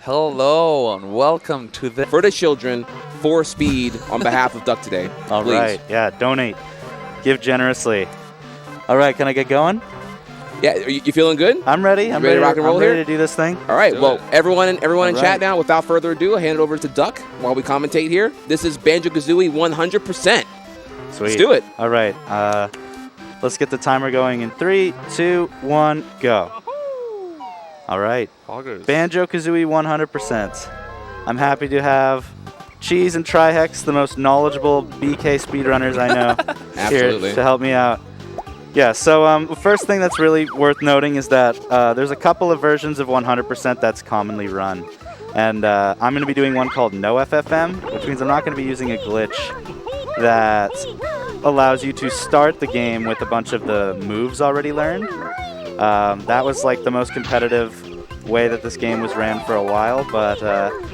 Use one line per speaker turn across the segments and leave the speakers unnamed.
Hello and welcome to the
For the children, for speed on behalf of Duck today.
All
Please.
right, yeah, donate. Give generously. All right, can I get going?
Yeah, you feeling good?
I'm ready. I'm
ready to rock and roll
I'm ready
here?
to do this thing.
All right,
Do
well,
it.
everyone in
All
chat
right.
now, without further ado, I hand it over to Duck while we commentate here. This is Banjo-Kazooie 100%.
Sweet.
Let's do it.
All right, let's get the timer going in 3, 2, 1, go. All right,
Poggers.
Banjo-Kazooie 100%. I'm happy to have Cheese and Trihex, the most knowledgeable BK speedrunners I know,
Absolutely.
here to help me out. Yeah, so first thing that's really worth noting is that there's a couple of versions of 100% that's commonly run. And I'm going to be doing one called No FFM, which means I'm not going to be using a glitch that allows you to start the game with a bunch of the moves already learned. That was like the most competitive way that this game was ran for a while, but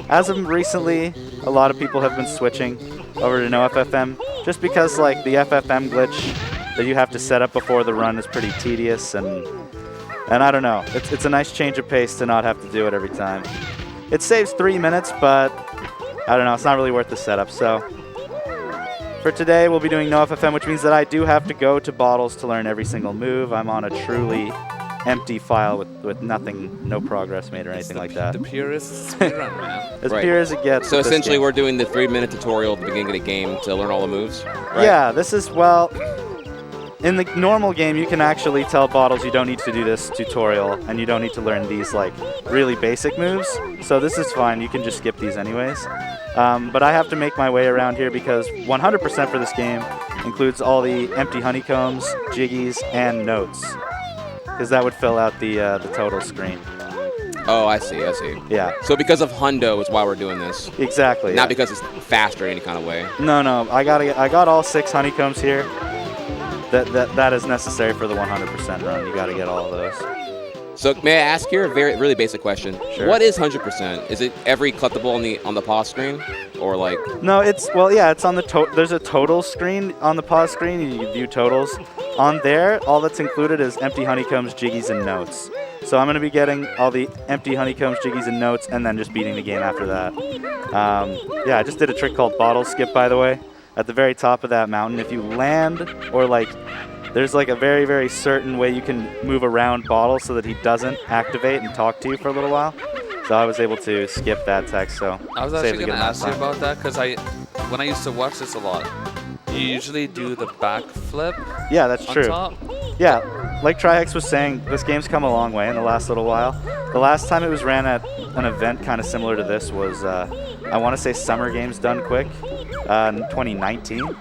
as of recently, a lot of people have been switching over to No FFM, just because like the FFM glitch that you have to set up before the run is pretty tedious, and I don't know, it's a nice change of pace to not have to do it every time. It saves 3 minutes, but I don't know, it's not really worth the setup. So for today, we'll be doing No FFM, which means that I do have to go to bottles to learn every single move. I'm on a truly empty file with nothing, no progress made or anything like that.
The purest speedrun, man.
As
Right.
pure as it gets.
So
with this
essentially,
game.
we're doing the 3-minute tutorial at the beginning of the game to learn all the moves, right?
Yeah, this is, well, in the normal game, you can actually tell bottles you don't need to do this tutorial, and you don't need to learn these, like, really basic moves. So this is fine. You can just skip these anyways. But I have to make my way around here because 100% for this game includes all the empty honeycombs, jiggies, and notes, because that would fill out the total screen.
Oh, I see.
Yeah,
So because of Hundo is why we're doing this,
exactly.
not
yeah.
because it's faster in any kind of way.
No, I got all 6 honeycombs here. That is necessary for the 100% run. You got to get all of those.
So may I ask here a really basic question?
Sure.
What is 100%? Is it every collectible on the pause screen, or like?
No, it's on the there's a total screen on the pause screen. You view totals. On there, all that's included is empty honeycombs, jiggies, and notes. So I'm going to be getting all the empty honeycombs, jiggies, and notes, and then just beating the game after that. Yeah, I just did a trick called bottle skip, by the way. At the very top of that mountain, if you land, or like, there's like a very, very certain way you can move around Bottle so that he doesn't activate and talk to you for a little while. So I was able to skip that text, so
I was
saved a
actually
good
going to
amount of
ask you
time.
about that because when I used to watch this a lot, you usually do the backflip
Yeah, that's
on
true.
top.
Yeah, like Trihex was saying, this game's come a long way in the last little while. The last time it was ran at an event kind of similar to this was, I want to say Summer Games Done Quick in 2019.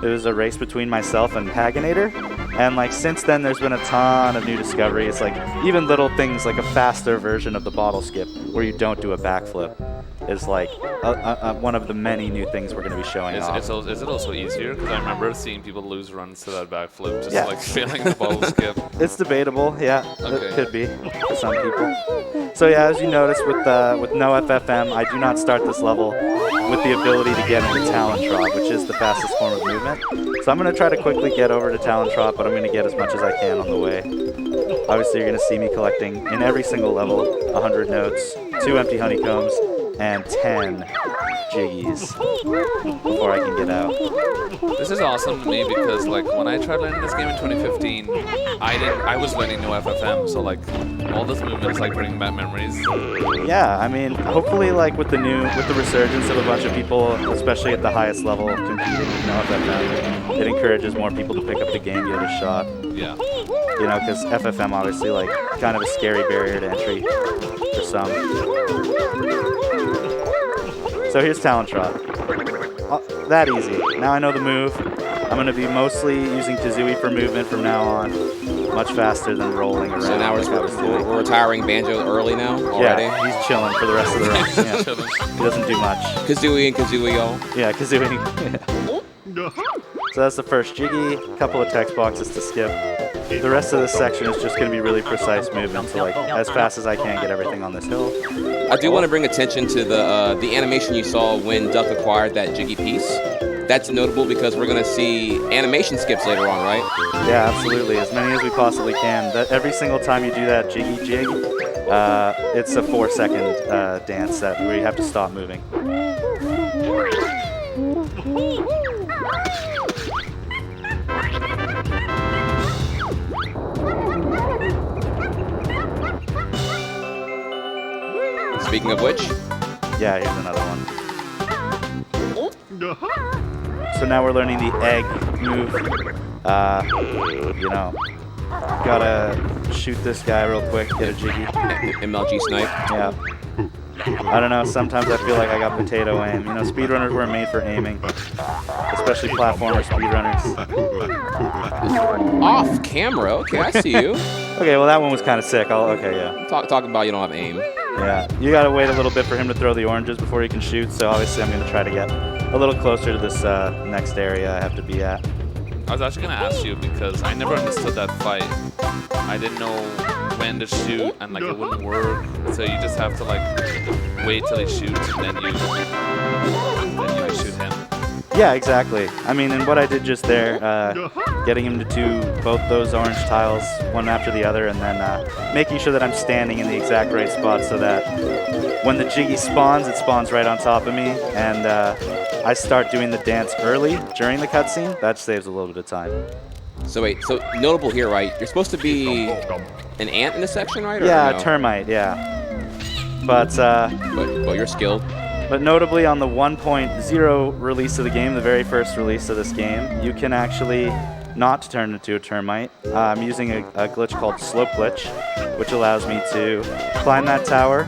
It was a race between myself and Haganator, and like since then there's been a ton of new discoveries, like even little things like a faster version of the bottle skip where you don't do a backflip is like one of the many new things we're going to be showing off.
Is it also easier? Because I remember seeing people lose runs to that backflip, just
Yeah.
like failing the bottle skip.
It's debatable, yeah.
Okay.
It could be for some people. So yeah, as you notice with No FFM, I do not start this level with the ability to get into Talon Trot, which is the fastest form of movement. So I'm going to try to quickly get over to Talon Trot, but I'm going to get as much as I can on the way. Obviously, you're going to see me collecting in every single level 100 notes, 2 empty honeycombs, and 10 jiggies before I can get out.
This is awesome to me because like when I tried learning this game in 2015, I was learning No FFM, so like all this movement is like bringing back memories.
Yeah, I mean, hopefully, like with the resurgence of a bunch of people, especially at the highest level, competing with No FFM, it encourages more people to pick up the game, give it a shot.
Yeah.
You know, because FFM obviously like kind of a scary barrier to entry for some. So here's Talon Trot. That easy. Now I know the move. I'm going to be mostly using Kazooie for movement from now on. Much faster than rolling around.
So now
like I was doing.
we're retiring Banjo early now already.
Yeah, he's chilling for the rest of the round. Yeah. He doesn't do much.
Kazooie and Kazooie, y'all.
Yeah, Kazooie. So that's the first jiggy, a couple of text boxes to skip. The rest of this section is just going to be really precise movement, so like as fast as I can get everything on this hill.
I do want to bring attention to the animation you saw when Duck acquired that jiggy piece. that's notable because we're going to see animation skips later on, right?
Yeah, absolutely. As many as we possibly can. Every single time you do that jiggy jig, it's a 4-second dance where you have to stop moving.
Speaking of which,
yeah, here's another one. So now we're learning the egg move. You know, gotta shoot this guy real quick, get a jiggy.
MLG snipe.
Yeah. I don't know, sometimes I feel like I got potato aim. You know, speedrunners weren't made for aiming. Especially platformer speedrunners.
Off camera, okay, I see you.
Okay, well that one was kind of sick. Okay, yeah.
Talking about you don't have aim.
Yeah, you gotta wait a little bit for him to throw the oranges before he can shoot, so obviously I'm gonna try to get a little closer to this next area I have to be at.
I was actually going to ask you because I never understood that fight. I didn't know when to shoot and like it wouldn't work. So you just have to like wait till he shoots and then you shoot him.
Yeah, exactly. I mean, and what I did just there, getting him to do both those orange tiles, one after the other, and then making sure that I'm standing in the exact right spot so that when the jiggy spawns, it spawns right on top of me, and I start doing the dance early during the cutscene. That saves a little bit of time.
So wait, so notable here, right? You're supposed to be an ant in this section, right? Or
Yeah,
no?
a termite, yeah. But
you're skilled.
But notably on the 1.0 release of the game, the very first release of this game, you can actually not turn into a termite. I'm using a glitch called Slope Glitch, which allows me to climb that tower.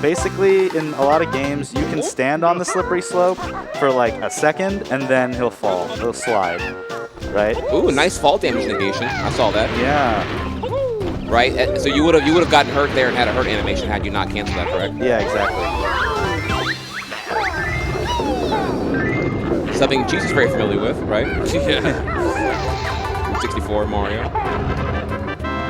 Basically, in a lot of games, you can stand on the slippery slope for like a second, and then he'll fall. He'll slide, right?
Ooh, nice fall damage negation. I saw that.
Yeah.
Right? So you would have gotten hurt there and had a hurt animation had you not canceled that, correct?
Yeah, exactly.
Something Jesus is very familiar with, right?
Yeah.
64 Mario.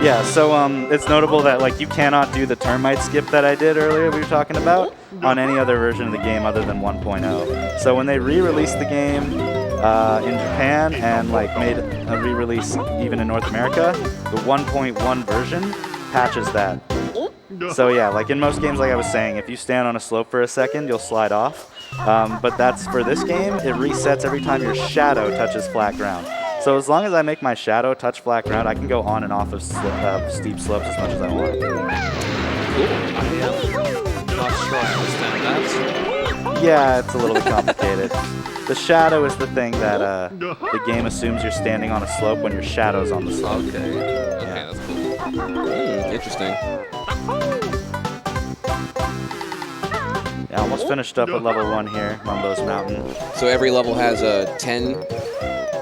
Yeah, so it's notable that like you cannot do the termite skip that I did earlier we were talking about on any other version of the game other than 1.0. So when they re-released the game in Japan and like made a re-release even in North America, the 1.1 version patches that. So yeah, like in most games, like I was saying, if you stand on a slope for a second, you'll slide off. But that's for this game, it resets every time your shadow touches flat ground. So as long as I make my shadow touch flat ground, I can go on and off of steep slopes as much as I want.
Cool. I am not sure I understand that.
Yeah, it's a little bit complicated. The shadow is the thing that the game assumes you're standing on a slope when your shadow's on the slope.
Okay. Okay,
Yeah.
that's cool.
Interesting.
Yeah, almost finished up at level 1 here, Mumbo's Mountain.
So every level has a 10.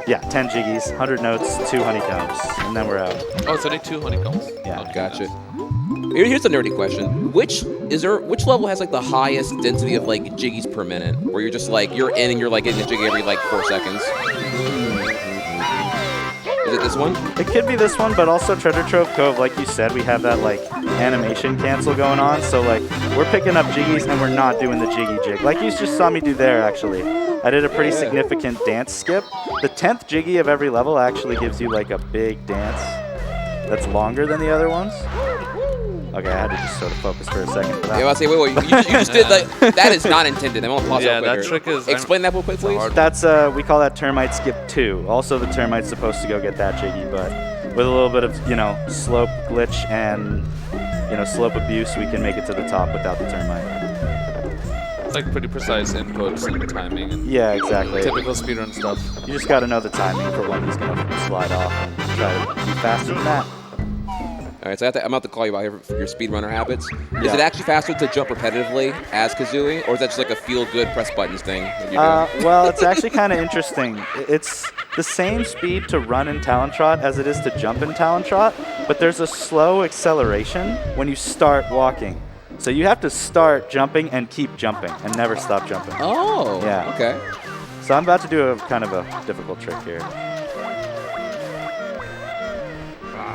Yeah, 10 jiggies, 100 notes, 2 honeycombs, and then we're out.
Oh, it's only 2 honeycombs?
Yeah.
Okay,
Gotcha.
nice.
Here's a nerdy question. Which level has like the highest density of like jiggies per minute? Where you're just like you're in and you're like getting a jiggy every like 4 seconds. Is it this one?
It could be this one, but also Treasure Trove Cove, like you said, we have that like animation cancel going on, so like we're picking up jiggies and we're not doing the jiggy jig. Like you just saw me do there, actually. I did a pretty significant dance skip. The 10th jiggy of every level actually gives you like a big dance that's longer than the other ones. Okay, I had to just sort of focus for a second for that.
Yeah, I'll say, wait, you just did like that is not intended. I'm gonna pause
Yeah,
real quick
that
here.
trick is...
Explain that real quick, please.
That's we call that termite skip 2. Also, the termite's supposed to go get that jiggy, but with a little bit of slope glitch and slope abuse, we can make it to the top without the termite.
It's like pretty precise inputs and timing and
Yeah, exactly.
typical speedrun stuff.
You just got to know the timing for when he's gonna slide off and try to be faster than that.
All right, so I'm about to call you out here for your speedrunner habits. Is
Yeah.
it actually faster to jump repetitively as Kazooie, or is that just like a feel-good press buttons thing that you're doing?
Well, it's actually kind of interesting. It's the same speed to run in Talon Trot as it is to jump in Talon Trot, but there's a slow acceleration when you start walking. So you have to start jumping and keep jumping and never stop jumping.
Oh,
Yeah.
okay.
So I'm about to do a kind of a difficult trick here.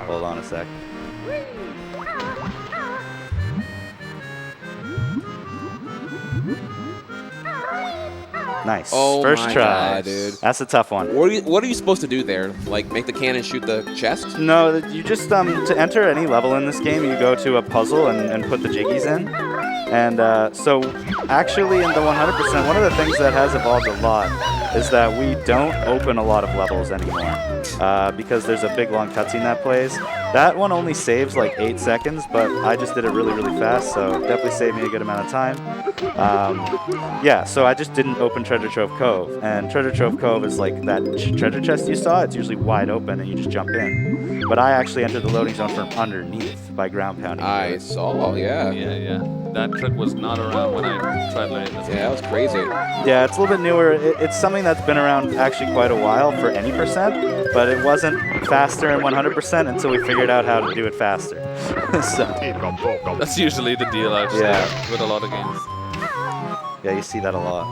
Hold on a sec. Nice.
Oh
First
my
try.
God, dude.
That's a tough one.
What are you supposed to do there? Like, make the cannon shoot the chest?
No, you just, to enter any level in this game, you go to a puzzle and put the jiggies in. And so actually in the 100%, one of the things that has evolved a lot is that we don't open a lot of levels anymore because there's a big long cutscene that plays. That one only saves like 8 seconds, but I just did it really, really fast, so definitely saved me a good amount of time. Yeah, so I just didn't open Treasure Trove Cove, and Treasure Trove Cove is like that treasure chest you saw. It's usually wide open and you just jump in. But I actually entered the loading zone from underneath by ground pounding.
I saw, yeah.
Yeah. That trick was not around when I tried playing this game.
Yeah, that was crazy.
Yeah, it's a little bit newer. It's something that's been around actually quite a while for any percent, but it wasn't faster in 100% until we figured out how to do it faster. So,
That's usually the deal, I've seen with a lot of games.
yeah, you see that a lot.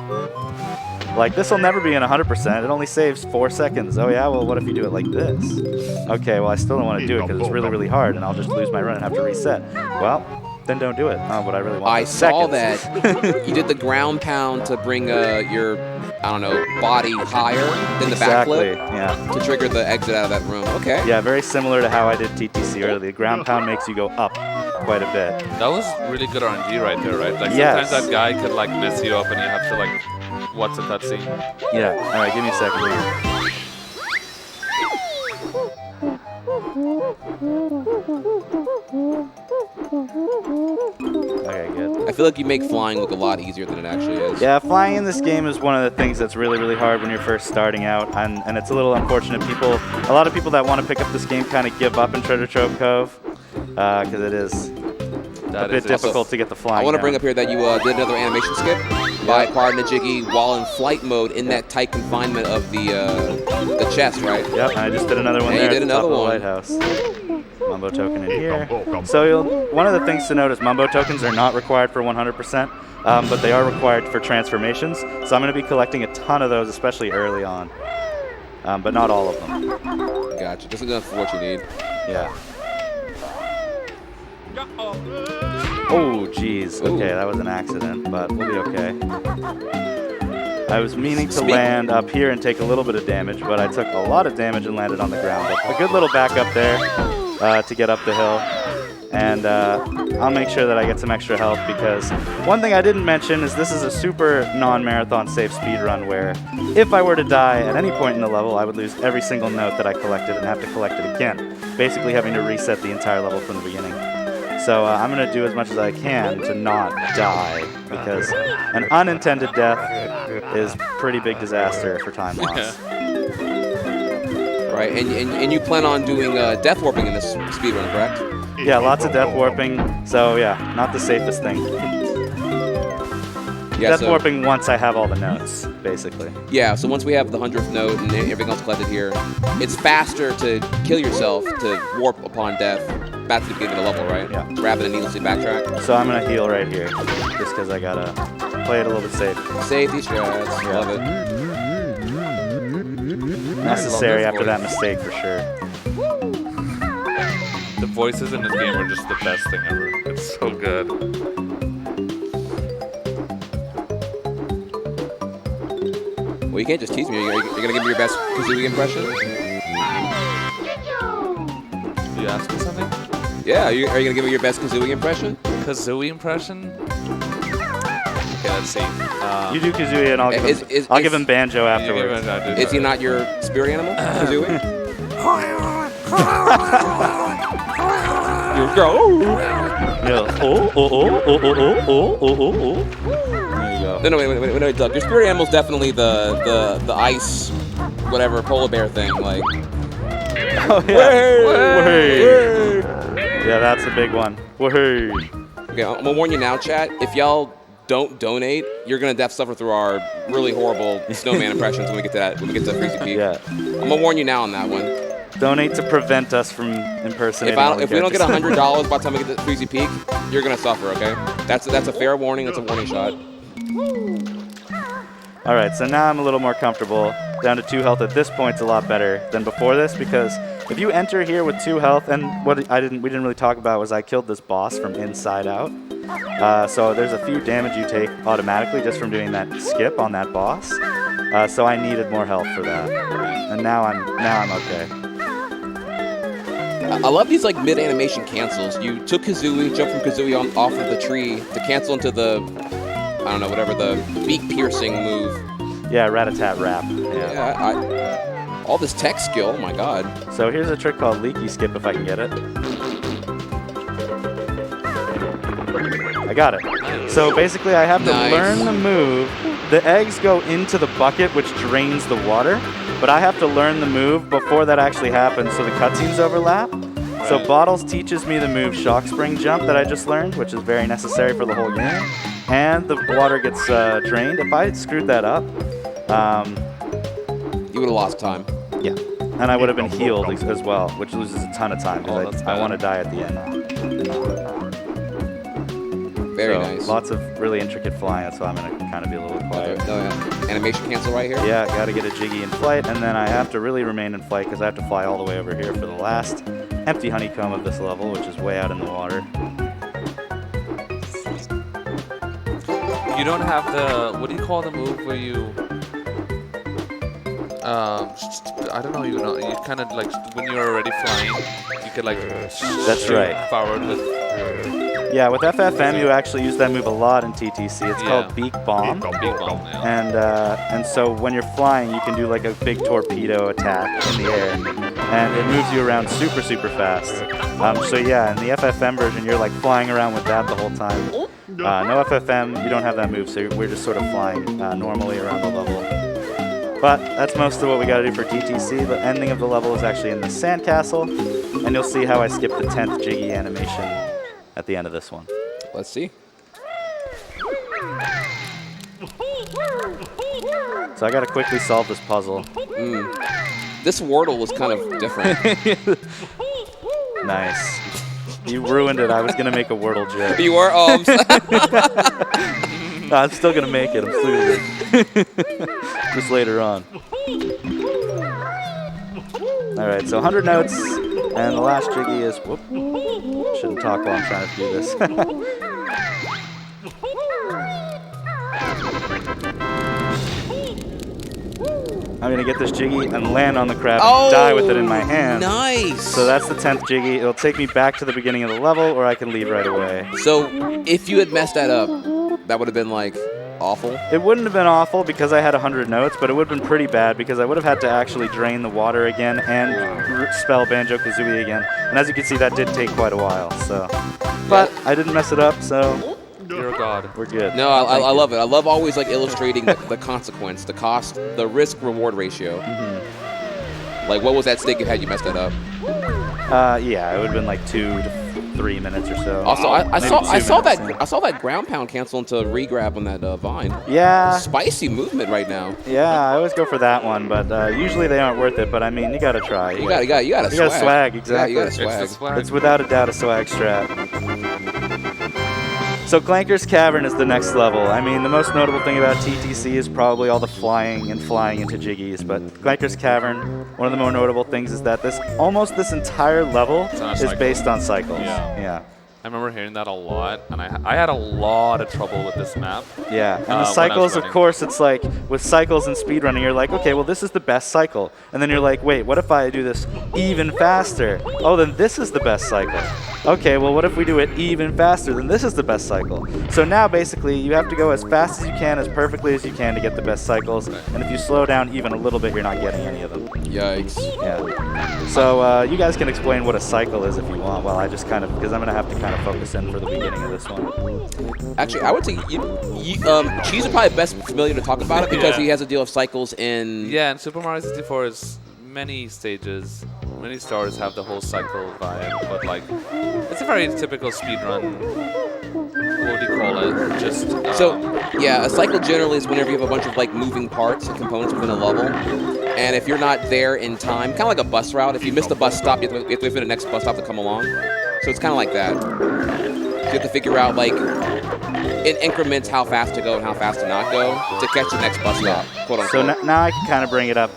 Like, this will never be in 100%. It only saves 4 seconds. Oh, yeah? Well, what if you do it like this? Okay, well, I still don't want to do it because it's really, really hard, and I'll just lose my run and have to reset. Well, then don't do it. But I really want
I saw
seconds.
that you did the ground pound to bring your, I don't know, body higher than the backflip
yeah.
to trigger the exit out of that room. Okay.
Yeah, very similar to how I did TTC earlier. The ground pound makes you go up quite a bit.
That was really good RNG right there, right? Like
Yes.
sometimes that guy could like mess you up and you have to like watch the cutscene.
Yeah. All right, give me a second here. Okay, good.
I feel like you make flying look a lot easier than it actually is.
Yeah, flying in this game is one of the things that's really, really hard when you're first starting out, and it's a little unfortunate. A lot of people that want to pick up this game kind of give up in Treasure Trove Cove, because it is a bit difficult to get the flying
I want to
down.
bring up here that you did another animation skip by acquiring the Jiggy while in flight mode in that tight confinement of the chest, right?
Yep, and I just did another one
And
there
you did
at the top
another
of the
one.
lighthouse. Mumbo token in here. So one of the things to note is Mumbo tokens are not required for 100%, but they are required for transformations. So I'm going to be collecting a ton of those, especially early on, but not all of them.
Gotcha. Just enough for what you need.
Yeah. Oh, jeez. Okay, that was an accident, but we'll be okay. I was meaning to land up here and take a little bit of damage, but I took a lot of damage and landed on the ground. But a good little backup there to get up the hill. And I'll make sure that I get some extra health, because one thing I didn't mention is this is a super non-marathon safe speed run where if I were to die at any point in the level, I would lose every single note that I collected and have to collect it again, basically having to reset the entire level from the beginning. So I'm going to do as much as I can to not die, because an unintended death is pretty big disaster for time loss.
Right, and you plan on doing death warping in this speedrun, correct?
Yeah, lots of death warping, so yeah, not the safest thing.
Yeah,
Death
so,
warping once I have all the notes, basically.
Yeah, so once we have the 100th note and everything else collected here, it's faster to kill yourself to warp upon death back to the beginning of the level, right?
Yeah.
Rather than needlessly backtrack.
So I'm going to heal right here, just because I got to play it a little bit safe.
Safety strats,
Yeah.
love it.
Necessary after that mistake, for sure.
The voices in this game are just the best thing ever. It's so good.
Well, you can't just tease me. You're gonna give me your best Kazooie impression?
You ask me something?
Yeah, are you gonna give me your best Kazooie impression?
Kazooie impression? Okay, let's see.
You do Kazooie, and I'll give him Banjo afterwards.
Is he not your spirit animal, Kazooie? You go.
Yeah. Oh. There you go.
No, wait, Doug. Your spirit animal's definitely the ice, whatever, polar bear thing, like.
Oh, yeah. Wahey. Yeah, that's the big one. Wahey.
Okay, I'm gonna warn you now, chat. If y'all don't donate, you're gonna suffer through our really horrible snowman impressions when we get to that. When we get to Freezy Peak.
Yeah.
I'm gonna warn you now on that one.
Donate to prevent us from impersonating.
If we don't get $100 by the time we get to Freezy Peak, you're gonna suffer. Okay? That's a fair warning. That's a warning shot.
All right, so now I'm a little more comfortable. Down to 2 health at this point's a lot better than before this, because if you enter here with 2 health, and what we didn't really talk about was I killed this boss from inside out. So there's a few damage you take automatically just from doing that skip on that boss. So I needed more health for that, and now I'm okay.
I love these like mid-animation cancels. You took Kazooie, jumped from Kazooie off of the tree to cancel into the, I don't know, whatever the beak-piercing move.
Yeah, rat-a-tat-rap.
Yeah, all this tech skill, oh my god.
So here's a trick called leaky skip if I can get it. I got it. So basically I have to learn the move. The eggs go into the bucket, which drains the water, but I have to learn the move before that actually happens so the cutscenes overlap. So Bottles teaches me the move Shock Spring Jump that I just learned, which is very necessary for the whole game. And the water gets drained. If I had screwed that up,
you would have lost time.
Yeah. And I would have been healed as well, which loses a ton of time because I want to die at the end.
Very nice.
Lots of really intricate flying, so I'm going to kind of be a little quiet.
Animation cancel right here?
Yeah, got to get a Jiggy in flight, and then I have to really remain in flight because I have to fly all the way over here for the last empty honeycomb of this level, which is way out in the water.
You don't have the, what do you call the move where you, I don't know, you kind of like, when you're already flying, you could like,
that's right.
Forward with.
Yeah, with FFM, you actually use that move a lot in TTC. It's called Beak Bomb.
Beak Bomb, yeah.
And so when you're flying, you can do like a big torpedo attack in the air, and it moves you around super, super fast. So yeah, in the FFM version, you're like flying around with that the whole time. No FFM, you don't have that move, so we're just sort of flying normally around the level. But that's most of what we got to do for TTC. The ending of the level is actually in the sandcastle, and you'll see how I skip the 10th Jiggy animation at the end of this one.
Let's see.
So I got to quickly solve this puzzle.
This Wordle was kind of different.
Nice. You ruined it. I was going to make a Wordle joke.
You were? Oh,
No, I'm still going to make it. I'm still just later on. All right, so 100 notes, and the last Jiggy is, whoop. Shouldn't talk while I'm trying to do this. I'm going to get this Jiggy and land on the crab and die with it in my hand.
Nice.
So that's the 10th Jiggy. It'll take me back to the beginning of the level, or I can leave right away.
So if you had messed that up, that would have been like awful?
It wouldn't have been awful because I had 100 notes, but it would have been pretty bad because I would have had to actually drain the water again and spell Banjo-Kazooie again. And as you can see, that did take quite a while. So, but I didn't mess it up, so
you're a god.
We're good.
No, I love it. I love always like illustrating the consequence, the cost, the risk-reward ratio. Like, what was at stake had you messed that up?
Yeah, it would have been like 2 to 3 minutes or so.
Also, I saw that ground pound cancel into re-grab on that vine.
Yeah.
Spicy movement right now.
Yeah, I always go for that one, but usually they aren't worth it. But I mean, you gotta try.
You gotta
swag. Exactly.
Yeah, you gotta swag.
It's without a doubt a swag strap. So Clanker's Cavern is the next level. I mean, the most notable thing about TTC is probably all the flying into Jiggies, but Clanker's Cavern, one of the more notable things is that almost this entire level is based on cycles. Yeah.
I remember hearing that a lot, and I had a lot of trouble with this map.
Yeah, and the cycles, of course, it's like, with cycles and speedrunning, you're like, okay, well, this is the best cycle. And then you're like, wait, what if I do this even faster? Oh, then this is the best cycle. Okay, well, what if we do it even faster? Then this is the best cycle. So now, basically, you have to go as fast as you can, as perfectly as you can to get the best cycles. And if you slow down even a little bit, you're not getting any of them.
Yikes.
Yeah. So you guys can explain what a cycle is if you want, while I just kind of, because I'm going to have to kind of focus in for the beginning of this one.
Actually, I would say Cheese is probably best familiar to talk about it because he has a deal of cycles in...
Yeah, and Super Mario 64 is many stages. Many stars have the whole cycle vibe, but like, it's a very typical speedrun. What do you call it? Just
so yeah, a cycle generally is whenever you have a bunch of like moving parts and components within a level, and if you're not there in time, kind of like a bus route. If you miss the bus stop, you have to wait for the next bus stop to come along. So it's kind of like that. So you have to figure out like in increments how fast to go and how fast to not go to catch the next bus stop. Quote unquote.
So now I can kind of bring it up.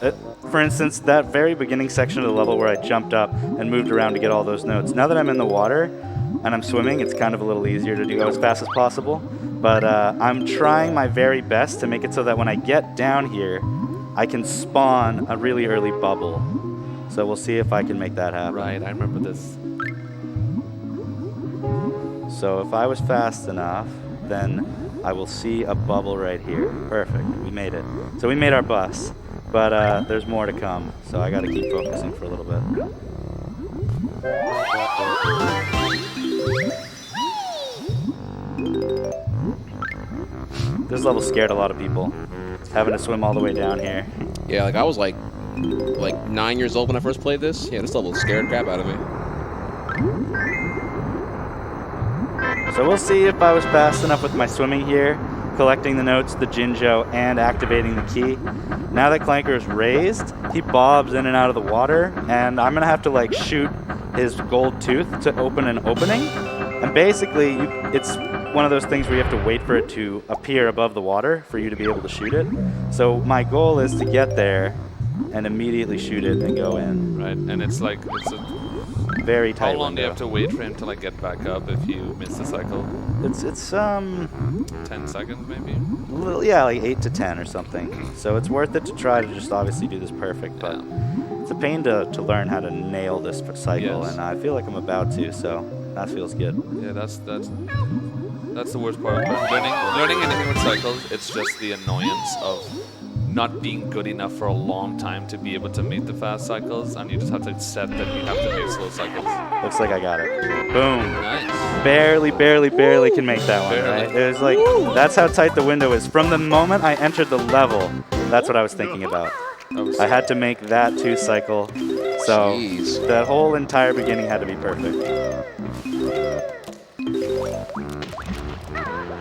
For instance, that very beginning section of the level where I jumped up and moved around to get all those notes. Now that I'm in the water, and I'm swimming, it's kind of a little easier to go as fast as possible. But I'm trying my very best to make it so that when I get down here, I can spawn a really early bubble. So we'll see if I can make that happen.
Right, I remember this.
So if I was fast enough, then I will see a bubble right here. Perfect, we made it. So we made our bus, but there's more to come. So I gotta keep focusing for a little bit. This level scared a lot of people, having to swim all the way down here.
Yeah, like I was like 9 years old when I first played this. Yeah, this level scared the crap out of me.
So we'll see if I was fast enough with my swimming here, collecting the notes, the Jinjo, and activating the key. Now that Clanker is raised, he bobs in and out of the water, and I'm gonna have to like shoot his gold tooth to open an opening. And basically, it's one of those things where you have to wait for it to appear above the water for you to be able to shoot it. So my goal is to get there and immediately shoot it and go in.
Right, and it's like, it's a
very tight
how long do you
window.
have to wait for him to like get back up if you miss the cycle?
It's
10 seconds maybe?
yeah, like 8 to 10 or something. So it's worth it to try to just obviously do this perfect, but it's a pain to learn how to nail this cycle,
Yes.
and I feel like I'm about to, so that feels good.
Yeah, that's the worst part. Learning anything with cycles, it's just the annoyance of not being good enough for a long time to be able to make the fast cycles, and you just have to accept that you have to make slow cycles.
Looks like I got it. Boom.
Nice.
Barely can make that one,
Barely.
right? It was like, that's how tight the window is. From the moment I entered the level, that's what I was thinking about. I had to make that 2 cycle, so
Jeez.
the whole entire beginning had to be perfect.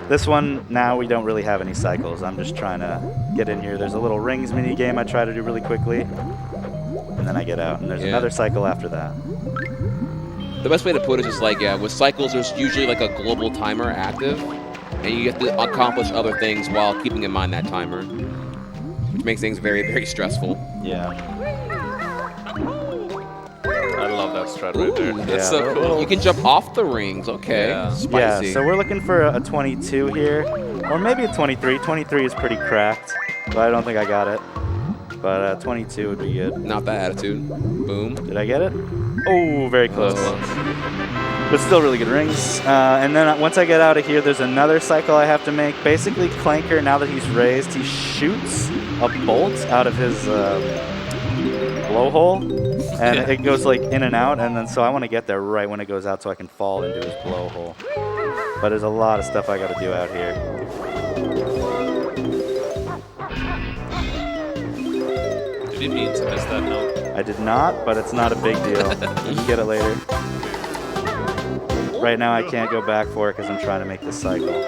This one, now we don't really have any cycles. I'm just trying to get in here. There's a little rings mini game I try to do really quickly, and then I get out. And there's another cycle after that.
The best way to put it is like, with cycles, there's usually like a global timer active, and you have to accomplish other things while keeping in mind that timer, which makes things very, very stressful.
Yeah.
I love that strat right there. That's
Yeah.
so cool.
You can jump off the rings. Okay.
Yeah.
Spicy.
Yeah, so we're looking for a 22 here, or maybe a 23. 23 is pretty cracked, but I don't think I got it. But 22 would be good.
Not that attitude. Boom.
Did I get it? Oh, very close. But still really good rings. And then once I get out of here, there's another cycle I have to make. Basically, Clanker, now that he's raised, he shoots a bolt out of his blowhole, and it goes like in and out, and then so I want to get there right when it goes out so I can fall into his blowhole. But there's a lot of stuff I got to do out here.
Did you mean to miss that note?
I did not, but it's not a big deal. You can get it later. Right now I can't go back for it because I'm trying to make this cycle.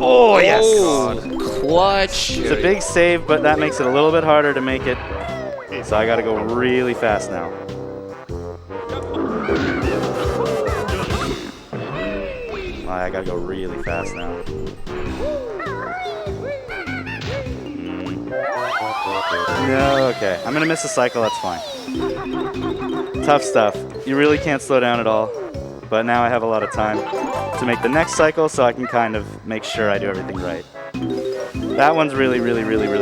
Oh, yes!
Clutch.
It's a big save, but that makes it a little bit harder to make it. So I gotta go really fast now. I gotta go really fast now. No, okay. I'm gonna miss a cycle, that's fine. Tough stuff. You really can't slow down at all. But now I have a lot of time to make the next cycle so I can kind of make sure I do everything right. That one's really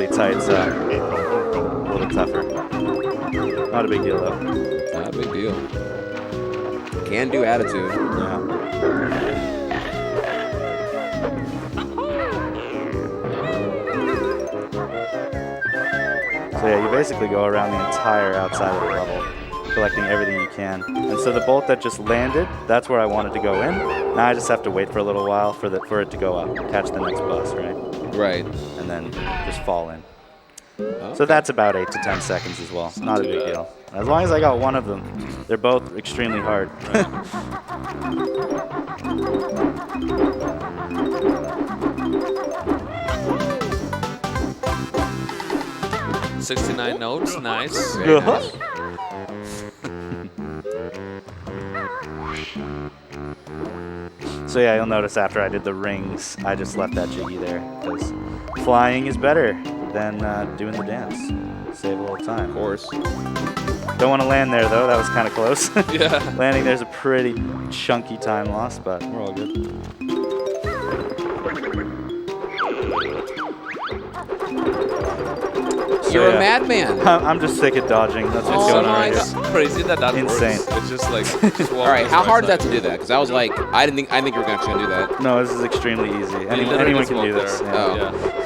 tight, so a little tougher. Not a big deal though.
Not a big deal. Can do attitude.
Yeah. So yeah, you basically go around the entire outside of the level, collecting everything you can. And so the bolt that just landed, that's where I wanted to go in. Now I just have to wait for a little while for it to go up, catch the next bus, right?
Right.
And then just fall in.
Okay.
So that's about 8 to 10 seconds as well. Not a big deal. As long as I got one of them, they're both extremely hard.
69 notes, nice.
Very nice.
So yeah, you'll notice after I did the rings, I just left that jiggy there because flying is better than doing the dance. save a little time.
Of course.
Don't want to land there, though. That was kind of close.
Yeah.
Landing there's a pretty chunky time loss, but we're all good.
You're a madman.
I'm just sick at dodging. That's what's going on right
It's
here.
crazy that
Insane.
works. It's just like. Just
All right, how hard is that to do that? Because I was like, I think you were actually gonna do that.
No, this is extremely easy.
literally
Anyone
just
can do
walk
this.
there.
Yeah.
Oh.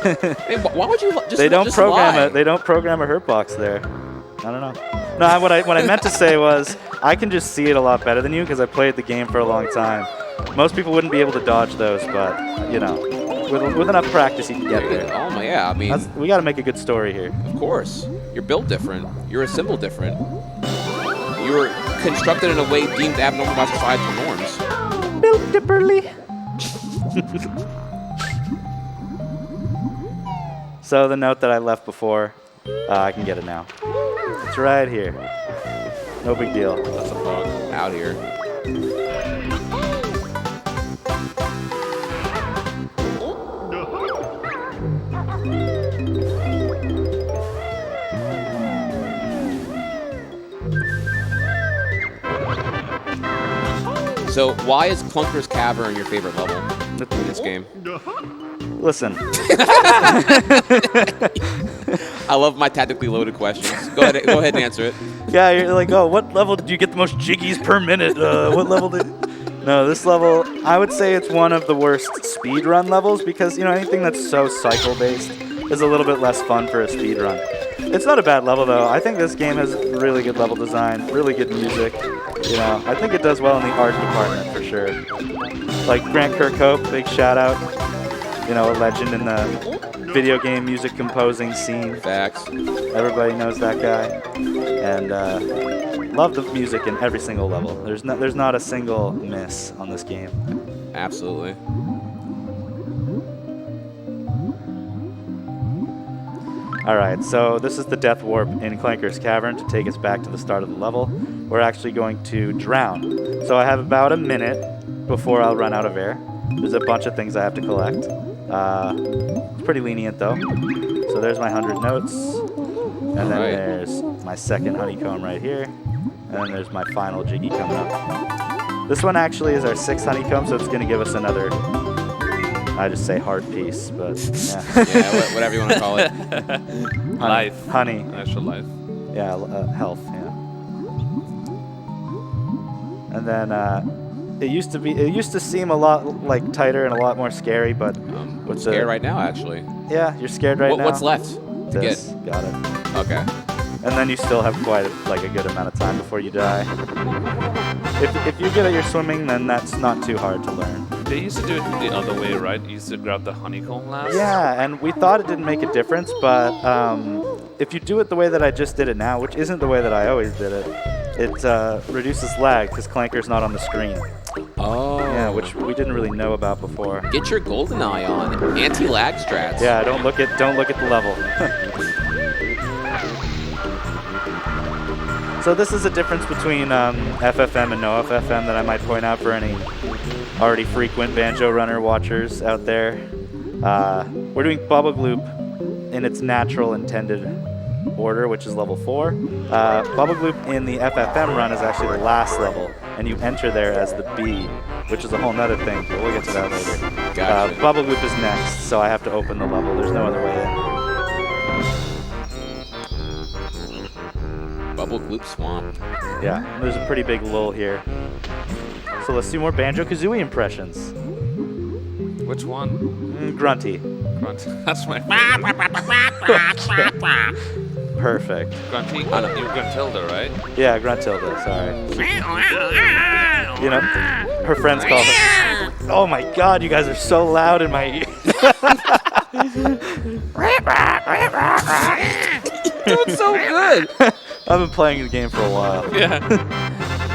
Yeah.
Hey, why would you just?
They don't
just
program
lie?
it. They don't program a hurt box there. I don't know. No, what I meant to say was I can just see it a lot better than you because I played the game for a long time. Most people wouldn't be able to dodge those, but you know, with enough practice you can get there.
Oh my, yeah. I mean,
We got to make a good story here.
of course. You're built different. You're assembled different. You were constructed in a way deemed abnormal by societal norms.
Built differently. So the note that I left before, I can get it now. It's right here. No big deal.
That's a bug.
Out here. So why is Clunker's Cavern your favorite level in this game?
Listen,
I love my tactically loaded questions. Go ahead and answer it.
yeah, you're like, oh, what level did you get the most jiggies per minute? What level did... No, this level, I would say it's one of the worst speed run levels because, you know, anything that's so cycle-based is a little bit less fun for a speed run. It's not a bad level, though. I think this game has really good level design, really good music. You know, I think it does well in the art department for sure. Like Grant Kirkhope, big shout out. You know, a legend in the video game music composing scene.
Facts.
Everybody knows that guy. And love the music in every single level. There's not a single miss on this game.
Absolutely.
All right, so this is the death warp in Clanker's Cavern to take us back to the start of the level. We're actually going to drown. So I have about a minute before I'll run out of air. There's a bunch of things I have to collect. It's pretty lenient though. So there's my 100 notes. And then there's my second honeycomb right here. And then there's my final jiggy coming up. This one actually is our 6th honeycomb, so it's going to give us another, I just say hard piece, but yeah.
Yeah, whatever you want to call it.
Life.
Honey.
Actual life.
Yeah, health, yeah. And then it used to seem a lot like tighter and a lot more scary, but
I'm scared right now, actually.
Yeah, you're scared right now.
What's left to
This.
get?
Got it.
Okay.
And then you still have quite a good amount of time before you die. If you're good at your swimming, then that's not too hard to learn.
They used to do it the other way, right? You used to grab the honeycomb last.
Yeah, and we thought it didn't make a difference, but if you do it the way that I just did it now, which isn't the way that I always did it, it reduces lag because Clanker's not on the screen.
Oh.
Yeah, which we didn't really know about before.
Get your golden eye on. Anti-lag strats.
Yeah, don't look at the level. So this is a difference between FFM and no FFM that I might point out for any already frequent Banjo Runner watchers out there. We're doing Bubble Gloop in its natural intended order, which is level 4. Bubble Gloop in the FFM run is actually the last level, and you enter there as the B, which is a whole nother thing, but we'll get to that later.
Gotcha.
Bubble Gloop is next, so I have to open the level. There's no other way in.
Bubble Gloop Swamp.
Yeah, there's a pretty big lull here. So let's do more Banjo-Kazooie impressions.
Which one?
Grunty.
Grunt. That's my
Perfect.
Grunty. You Gruntilda, right?
Yeah, Gruntilda, sorry. You know, her friends call her. Oh my god, you guys are so loud in my ear.
Doing so good.
I've been playing the game for a while.
Yeah.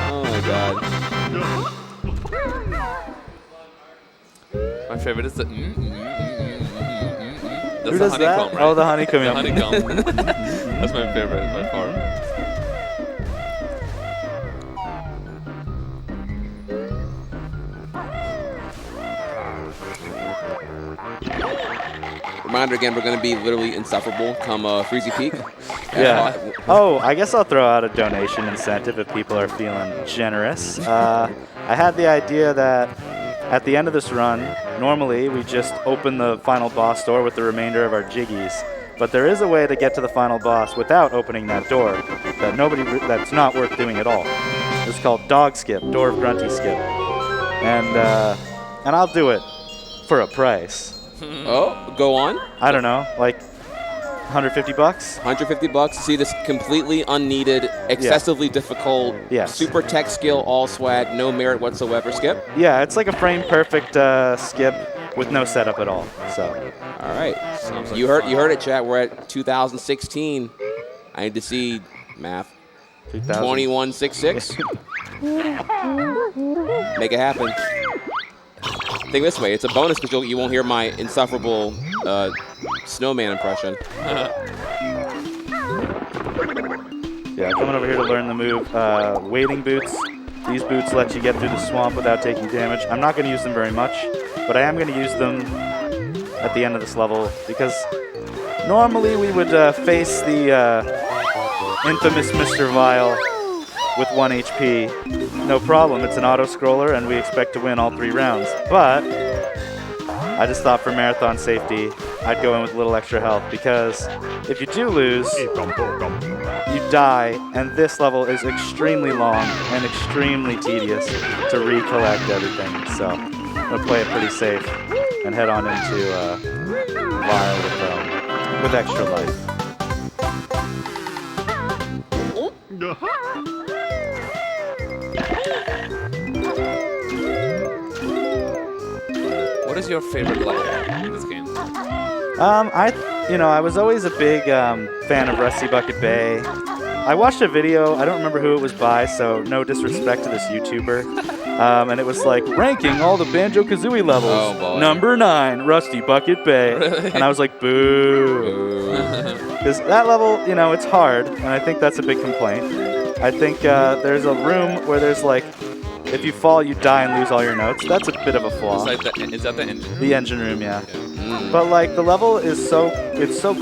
Oh my god.
My favorite is the. That's
Who
the
does
honeycomb,
that?
right?
Oh, the honeycomb.
The honeycomb. That's my favorite by far.
Reminder again, we're going to be literally insufferable come Freezy Peak.
Yeah. Oh, I guess I'll throw out a donation incentive if people are feeling generous. I had the idea that at the end of this run, normally we just open the final boss door with the remainder of our jiggies. But there is a way to get to the final boss without opening that door that's not worth doing at all. It's called Dog Skip, Door of Grunty Skip. And I'll do it for a price.
Oh, go on.
I don't know, like 150 bucks?
150 bucks to see this completely unneeded, excessively difficult, super tech skill, all swag, no merit whatsoever skip.
Yeah, it's like a frame perfect skip with no setup at all. So,
all right. You heard it, chat. We're at 2016. I need to see math. 2166. Make it happen. Think this way. It's a bonus because you won't hear my insufferable snowman impression.
Yeah, coming over here to learn the move. Wading boots. These boots let you get through the swamp without taking damage. I'm not going to use them very much, but I am going to use them at the end of this level because normally we would face the infamous Mr. Vile with 1 HP. No problem, it's an auto-scroller and we expect to win all 3 rounds. But I just thought for marathon safety, I'd go in with a little extra health because if you do lose, you die, and this level is extremely long and extremely tedious to recollect everything. So I'm going to play it pretty safe and head on into Vile with extra life.
What is your favorite level in this game?
I was always a big fan of Rusty Bucket Bay. I watched a video, I don't remember who it was by, so no disrespect to this YouTuber. And it was like, ranking all the Banjo-Kazooie levels.
Oh, boy.
Number 9, Rusty Bucket Bay.
Really?
And I was like, boo. Because that level, it's hard, and I think that's a big complaint. I think there's a room where there's like, if you fall, you die and lose all your notes. That's a bit of a flaw.
Is that the engine?
The engine room, yeah. But like the level is so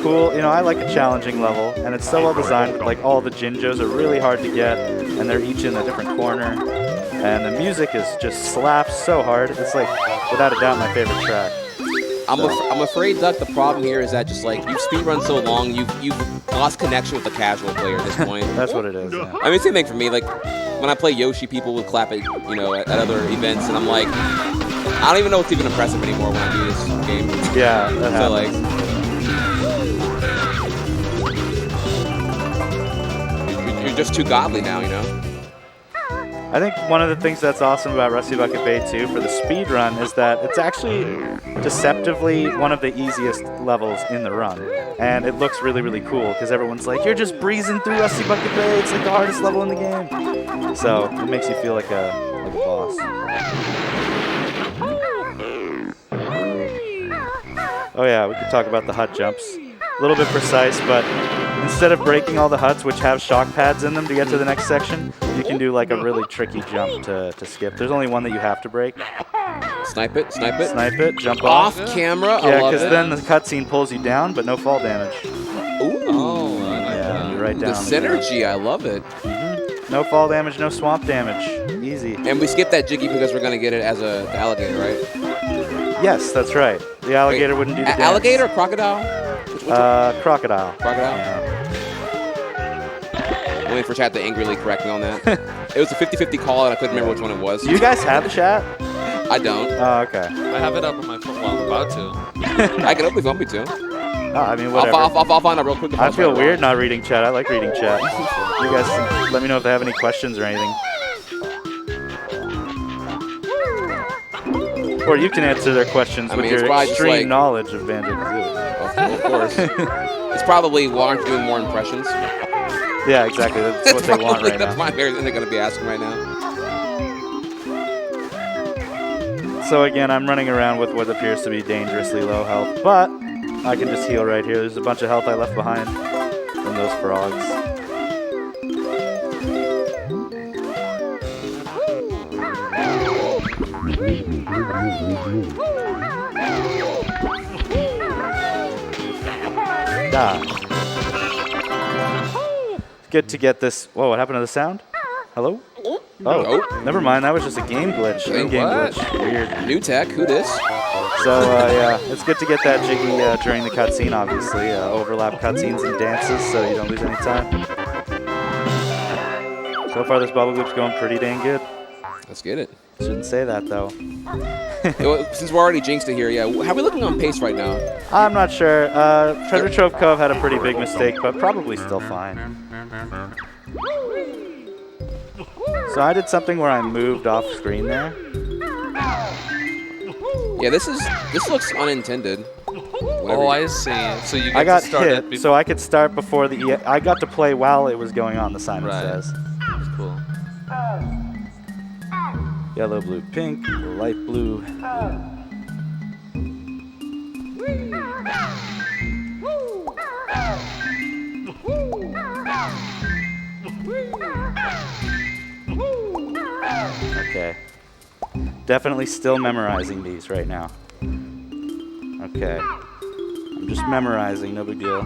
cool. I like a challenging level, and it's so well designed. Like all the Jinjos are really hard to get, and they're each in a different corner. And the music is just slaps so hard. It's like without a doubt my favorite track.
I'm afraid, Duck, the problem here is that just like you've speedrun so long, you've lost connection with the casual player at this point.
That's what it is. Yeah.
I mean, same thing for me. Like when I play Yoshi, people would clap at at other events, and I'm like, I don't even know what's even impressive anymore when I do this game.
Yeah, that
so like, you're just too godly now,
I think one of the things that's awesome about Rusty Bucket Bay 2 for the speed run is that it's actually deceptively one of the easiest levels in the run. And it looks really, really cool because everyone's like, you're just breezing through Rusty Bucket Bay. It's like the hardest level in the game. So it makes you feel like a boss. Oh yeah, we could talk about the hut jumps. A little bit precise, but instead of breaking all the huts which have shock pads in them to get to the next section, you can do like a really tricky jump to skip. There's only one that you have to break.
Snipe it,
jump off.
Camera,
yeah, because then the cutscene pulls you down, but no fall damage.
Ooh.
Oh, I like
Yeah, you're right down.
The synergy, I love it.
No fall damage, no swamp damage. Easy.
And we skipped that Jiggy because we're going to get it as the alligator, right?
Yes, that's right. The alligator wouldn't do the dance.
Alligator or crocodile?
Crocodile.
Crocodile?
Yeah.
Waiting for chat to angrily correct me on that. It was a 50-50 call, and I couldn't remember which one it was.
Do you guys have chat?
I don't.
Oh, okay.
I have it up on my phone. Well, I'm about to.
I can open if you want me to.
I mean, whatever.
I'll find out real quick.
I feel weird not reading chat. I like reading chat. You guys let me know if they have any questions or anything. Or you can answer their questions with your extreme knowledge of Bandicoot.
Of course. It's probably, why aren't you doing more impressions?
Yeah, exactly. That's what they want right now.
That's my they're going to be asking right now.
So again, I'm running around with what appears to be dangerously low health, but I can just heal right here. There's a bunch of health I left behind from those frogs. die. Good to get this. Whoa, what happened to the sound? Hello? Oh, never mind. That was just a game glitch. In-game glitch. Weird.
New tech. Who dis?
So, yeah, it's good to get that jiggy during the cutscene, obviously. Overlap cutscenes and dances so you don't lose any time. So far, this bubble loop's going pretty dang good.
Let's get it.
Shouldn't say that, though.
Since we're already jinxed it here, yeah. How are we looking on pace right now?
I'm not sure. Treasure Trove Cove had a pretty big mistake, but probably still fine. So I did something where I moved off screen there.
Yeah, this looks unintended.
Oh, I see. So you get
I got
to start
hit,
it
so I could start before the. I got to play while it was going on. The sign says.
That's cool.
Yellow, blue, pink, light blue. Okay. Definitely still memorizing these right now. Okay. I'm just memorizing, no big deal.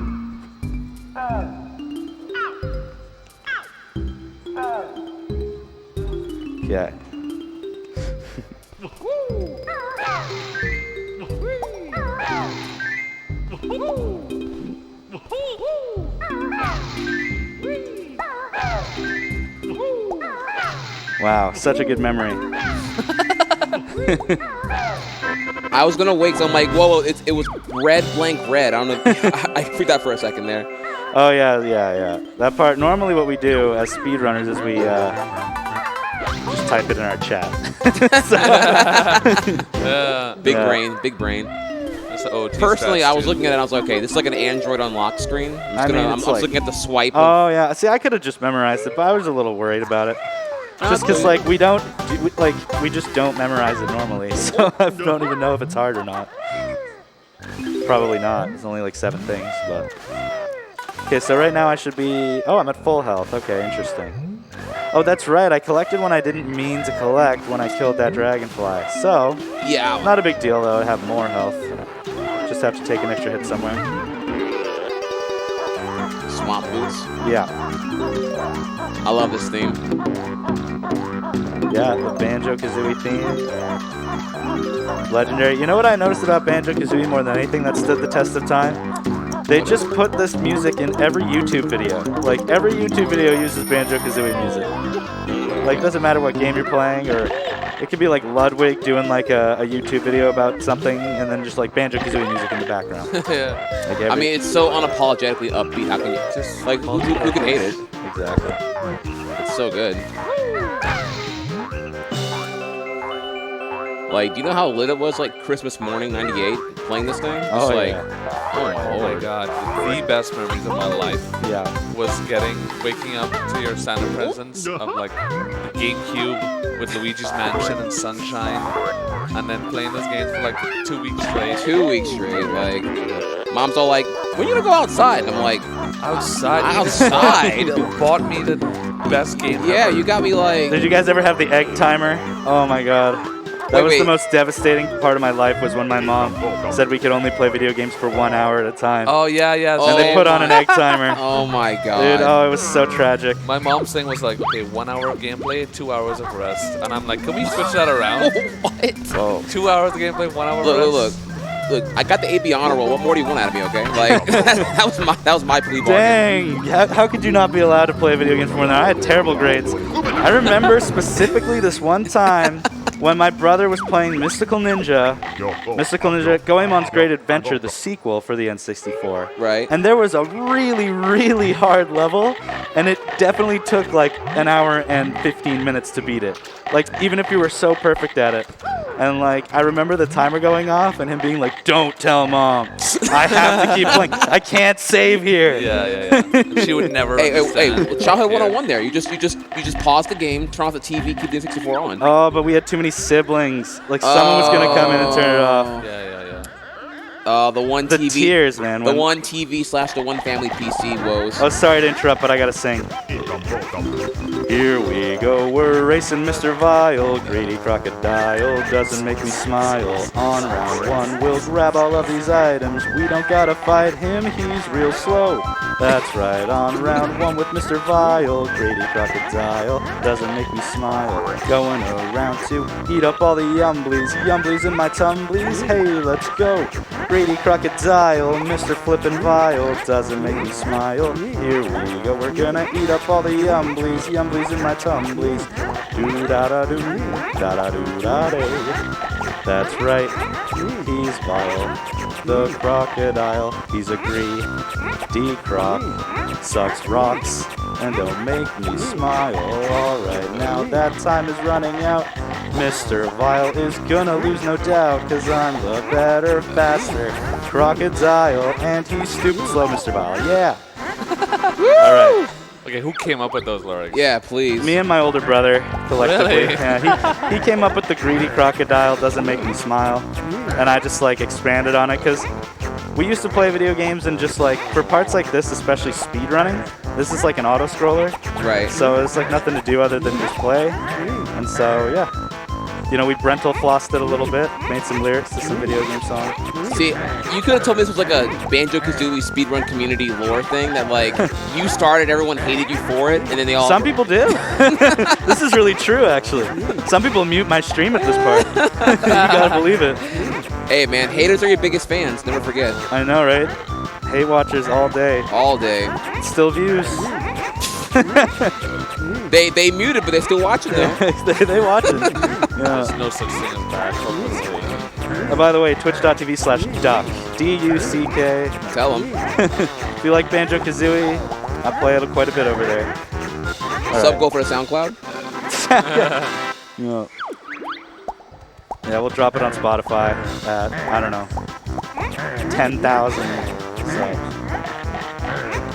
Okay. Wow, such a good memory.
I was gonna wait, so I'm like, whoa, it was red, blank, red. I don't know. I freaked out for a second there.
Oh yeah. That part. Normally, what we do as speedrunners is we just type it in our chat.
Big brain.
That's the OT
Personally, I was
too.
looking at it. I was like, okay, this is like an Android unlock screen. I was looking at the swipe.
Oh yeah. See, I could have just memorized it, but I was a little worried about it. Just because, like, we just don't memorize it normally, so I don't even know if it's hard or not. Probably not. It's only like 7 things, but. Okay, so right now I should be. Oh, I'm at full health. Okay, interesting. Oh, that's right. I collected one I didn't mean to collect when I killed that dragonfly. So.
Yeah.
Not a big deal though. I have more health. Just have to take an extra hit somewhere.
Swamp boots.
Yeah.
I love this theme.
Yeah, the Banjo-Kazooie theme. Legendary. You know what I noticed about Banjo-Kazooie more than anything that stood the test of time? They just put this music in every YouTube video. Like, every YouTube video uses Banjo-Kazooie music. Like, it doesn't matter what game you're playing, or it could be like Ludwig doing like a YouTube video about something, and then just like Banjo-Kazooie music in the background.
Yeah.
Like
I mean, it's so unapologetically upbeat. How can you just like who can hate it?
Exactly.
It's so good. Like, do you know how lit it was like Christmas morning '98 playing this thing?
Oh,
like,
yeah.
oh my
Oh my
lord.
god. The best memories of my life
Yeah.
was waking up to your Santa presents of like the GameCube with Luigi's Mansion and Sunshine, and then playing those games for like 2 weeks straight.
2 weeks straight. Like, mom's all like, "When you gonna go outside?" I'm like,
Outside.
Outside?
You bought me the best game
"Yeah,
ever.
you got me like."
Did you guys ever have the egg timer? Oh my god. That was
Wait.
the most devastating part of my life, was when my mom said we could only play video games for 1 hour at a time.
Oh yeah.
And they put on an egg timer.
Oh my god.
Dude, oh, it was so tragic.
My mom's thing was like, okay, 1 hour of gameplay, 2 hours of rest. And I'm like, can we switch that around?
What?
Whoa.
2 hours of gameplay, 1 hour of rest.
Look, I got the AB honor roll. What more do you want out of me, okay? Like, that was my plea bargain.
Dang, how could you not be allowed to play video games for more than that? I had terrible grades. I remember specifically this one time when my brother was playing Mystical Ninja Goemon's Great Adventure, the sequel for the N64.
Right.
And there was a really, really hard level, and it definitely took like an hour and 15 minutes to beat it. Like, even if you were so perfect at it. And like, I remember the timer going off and him being like, "Don't tell mom. I have to keep playing. I can't save here."
Yeah. She would never
Hey,
understand.
childhood 101 there. You just pause the game, turn off the TV, keep the N64 on.
Oh, but we had too many siblings. Like, someone was gonna come in and turn it off.
Yeah.
The one
The
TV.
tears, man.
The one TV / the one family PC woes.
Oh, sorry to interrupt, but I gotta sing. Here we go, we're racing Mr. Vile. Greedy crocodile doesn't make me smile. On round one, we'll grab all of these items. We don't gotta fight him, he's real slow. That's right, on round one with Mr. Vile. Greedy crocodile doesn't make me smile. Going around to eat up all the yumblies in my tumblies. Hey, let's go. Greedy crocodile, Mr. Flippin' Vile doesn't make me smile. Here we go, we're gonna eat up all the yumblies in my tumblies. Do da da do, da da do da day. That's right, he's Vile, the crocodile. He's a greedy croc, sucks rocks and don't make me smile. Alright, now that time is running out. Mr. Vile is gonna lose, no doubt, 'cause I'm the better, faster crocodile, and he's stupid slow, Mr. Vile. Yeah. Alright.
Okay, who came up with those lyrics?
Yeah, please.
Me and my older brother, collectively.
Really?
Yeah, he came up with the greedy crocodile doesn't make me smile, and I just like expanded on it because we used to play video games and just like for parts like this, especially speedrunning, this is like an auto scroller,
Right.
so it's like nothing to do other than just play, and so yeah. You know, we Brental flossed it a little bit, made some lyrics to some video game songs.
See, you could have told me this was like a Banjo-Kazooie speedrun community lore thing that like you started, everyone hated you for it, and then they all.
Some people do. This is really true, actually. Some people mute my stream at this part. You gotta believe it.
Hey man, haters are your biggest fans. Never forget.
I know, right? Hate watchers all day.
All day.
Still views.
They muted, but they're still watching though.
they watch it.
There's
Yeah.
no such thing as bad publicity.
By the way, twitch.tv/duck. DUCK.
Tell them.
If you like Banjo-Kazooie, I play it quite a bit over there.
Sub go for the SoundCloud.
Yeah. Yeah, we'll drop it on Spotify at, I don't know, 10,000 subs.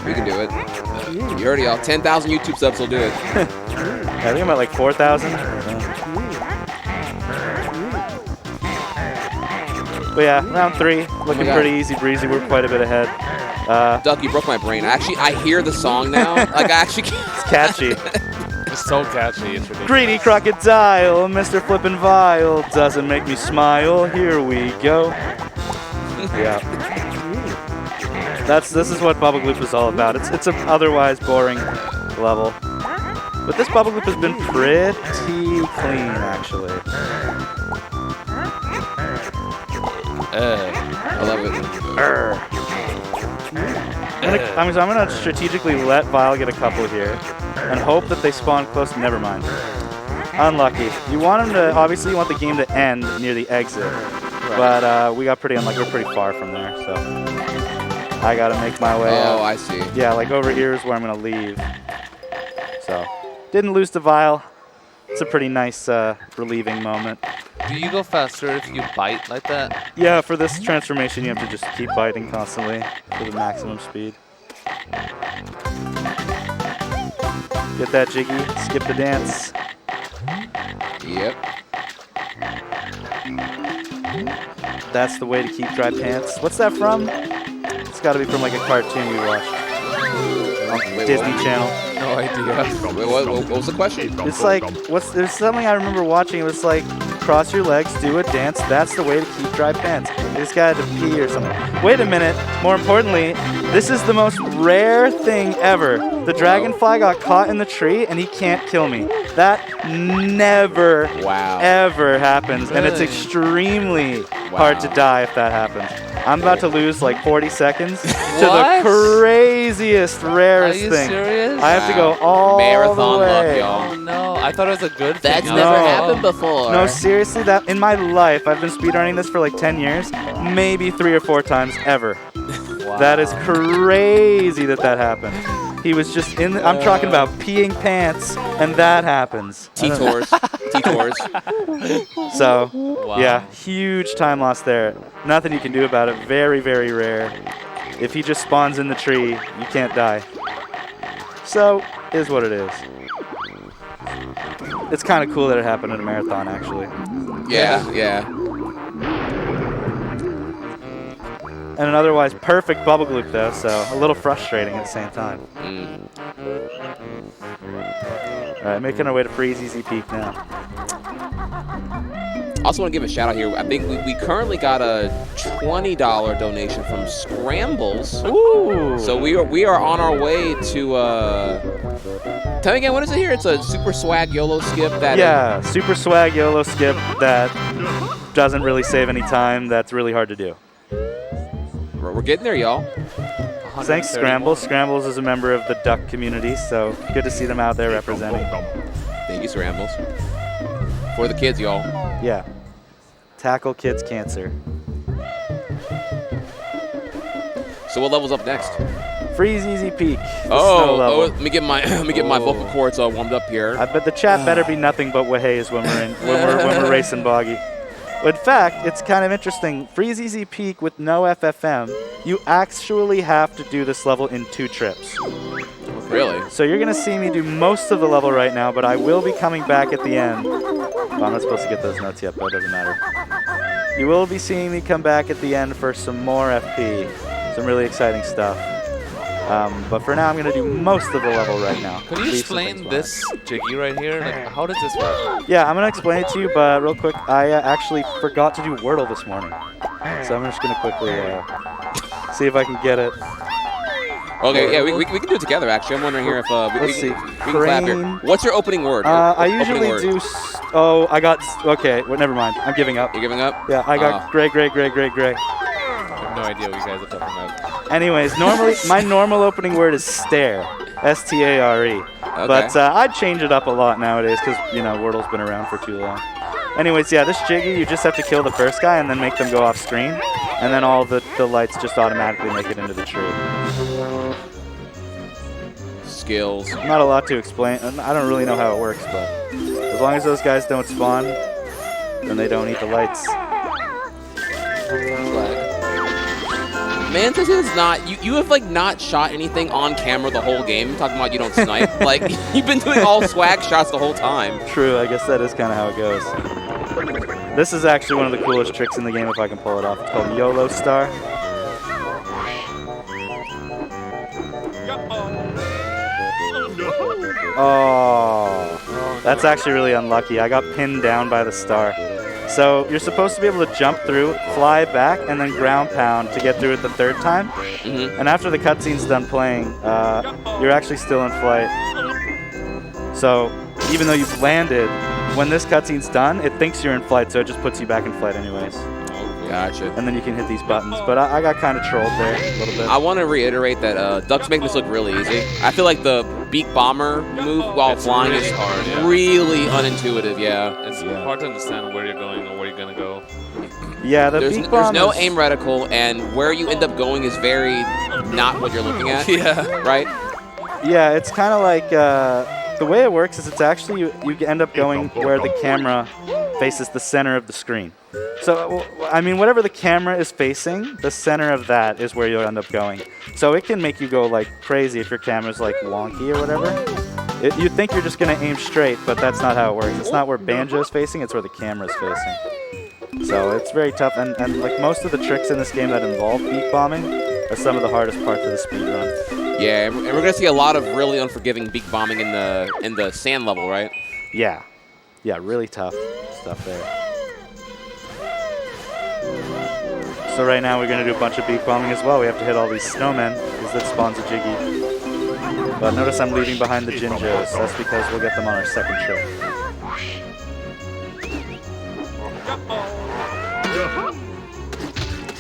We can do it. You heard it, y'all. 10,000 YouTube subs will do it.
I think I'm at like 4,000. But yeah, round 3, looking
God.
pretty easy breezy. We're quite a bit ahead.
Duck, you broke my brain. I hear the song now. Like, I actually can't.
It's catchy.
It's so catchy, it's ridiculous.
Greedy crocodile, Mr. Flippin' Vile, doesn't make me smile. Here we go. Yeah. This is what Bubble Loop is all about. It's an otherwise boring level. But this Bubble Loop has been pretty clean, actually.
I love it.
I'm gonna strategically let Vile get a couple here and hope that they spawn close. Never mind. Unlucky. You want him to, obviously you want the game to end near the exit. But we got pretty unlucky. We're pretty far from there, so I gotta make my way out.
Oh, I see.
Yeah, like over here is where I'm gonna leave. So, didn't lose to Vile. It's a pretty nice relieving moment.
Do you go faster if you bite like that?
Yeah, for this transformation you have to just keep biting constantly for the maximum speed. Get that jiggy, skip the dance.
Yep.
That's the way to keep dry pants. What's that from? It's gotta be from like a cartoon we watched on
Wait,
Disney
what?
Channel.
No idea.
Wait, what was the question?
It's like, there's something I remember watching. It was like, cross your legs, do a dance. That's the way to keep dry pants. This guy had to pee or something. Wait a minute. More importantly, this is the most rare thing ever. The dragonfly got caught in the tree and he can't kill me. That never, ever happens. And it's extremely hard to die if that happens. I'm about to lose like 40 seconds to the craziest, rarest
Are you
thing.
serious?
I have to go all
Marathon
the way.
luck, y'all.
Oh no, I thought it was a good thing.
That's
I was
never
like,
happened
oh.
before.
No, seriously, that in my life, I've been speedrunning this for like 10 years, maybe 3 or 4 times ever.
Wow.
That is crazy that happened. He was just in I'm talking about peeing pants, and that happens.
T-Tours. T-Tours.
So,
Wow.
yeah, huge time loss there. Nothing you can do about it. Very, very rare. If he just spawns in the tree, you can't die. So, is what it is. It's kind of cool that it happened in a marathon, actually.
Yeah, yeah.
And an otherwise perfect bubble loop, though, so a little frustrating at the same time. All right, making our way to Freeze Easy Peak now.
Also want to give a shout out here. I think we currently got a $20 donation from Scrambles.
Ooh.
So we are on our way to. Tell me again, what is it here? It's a super swag YOLO skip that.
Yeah, super swag YOLO skip that doesn't really save any time. That's really hard to do.
We're getting there, y'all.
Thanks, Scrambles. Scrambles is a member of the duck community, so good to see them out there representing.
Thank you, Scrambles. For the kids, y'all.
Yeah. Tackle kids' cancer.
So what level's up next?
Freeze Easy Peak.
Oh, let me get my vocal cords warmed up here.
I bet the chat better be nothing but wahays when we're racing Boggy. In fact, it's kind of interesting. Freeze Easy Peak with no FFM, you actually have to do this level in 2 trips.
Really?
So you're going to see me do most of the level right now, but I will be coming back at the end. Well, I'm not supposed to get those notes yet, but it doesn't matter. You will be seeing me come back at the end for some more FP, some really exciting stuff. But for now, I'm going to do most of the level right now.
Could you explain this jiggy right here? Like, how does this work?
Yeah, I'm going to explain it to you, but real quick, I actually forgot to do Wordle this morning. So I'm just going to quickly see if I can get it.
Okay, yeah, we can do it together, actually. I'm wondering here if we can clap here. What's your opening word?
I usually do... I got... Okay, well, never mind. I'm giving up.
You're giving up?
Yeah, I got gray.
I have no idea what you guys are talking about.
Anyways, normally my normal opening word is stare, S-T-A-R-E. Okay. But I'd change it up a lot nowadays because, you know, Wordle's been around for too long. Anyways, yeah, this jiggy, you just have to kill the first guy and then make them go off screen. And then all the lights just automatically make it into the tree.
Skills.
Not a lot to explain. I don't really know how it works, but as long as those guys don't spawn, then they don't eat the lights.
Man, this is not... You have, like, not shot anything on camera the whole game. You're talking about you don't snipe. Like, you've been doing all swag shots the whole time.
True, I guess that is kind of how it goes. This is actually one of the coolest tricks in the game if I can pull it off. It's called YOLO Star. Oh, that's actually really unlucky. I got pinned down by the star. So you're supposed to be able to jump through, fly back, and then ground pound to get through it the 3rd time. And after the cutscene's done playing, you're actually still in flight. So even though you've landed, when this cutscene's done, it thinks you're in flight, so it just puts you back in flight anyways.
Gotcha.
And then you can hit these buttons. But I got kind of trolled there a little bit.
I want to reiterate that ducks make this look really easy. I feel like the beak bomber move while flying
really
is
hard, yeah.
really unintuitive, yeah.
It's hard to understand where you're going or where you're going to go.
Yeah, there's
no aim reticle, and where you end up going is very not what you're looking at.
Yeah.
Right?
Yeah, it's kind of like... the way it works is it's actually you end up going where the camera faces the center of the screen. So, I mean, whatever the camera is facing, the center of that is where you'll end up going. So it can make you go like crazy if your camera's like wonky or whatever. You'd think you're just going to aim straight, but that's not how it works. It's not where Banjo's facing, it's where the camera's facing. So it's very tough, and like most of the tricks in this game that involve beak bombing are some of the hardest parts of the speedrun.
Yeah, and we're going to see a lot of really unforgiving beak bombing in the sand level, right?
Yeah. Yeah, really tough stuff there. So right now we're going to do a bunch of beak bombing as well. We have to hit all these snowmen because that spawns a jiggy. But notice I'm leaving behind the Jinjos. That's because we'll get them on our 2nd trip.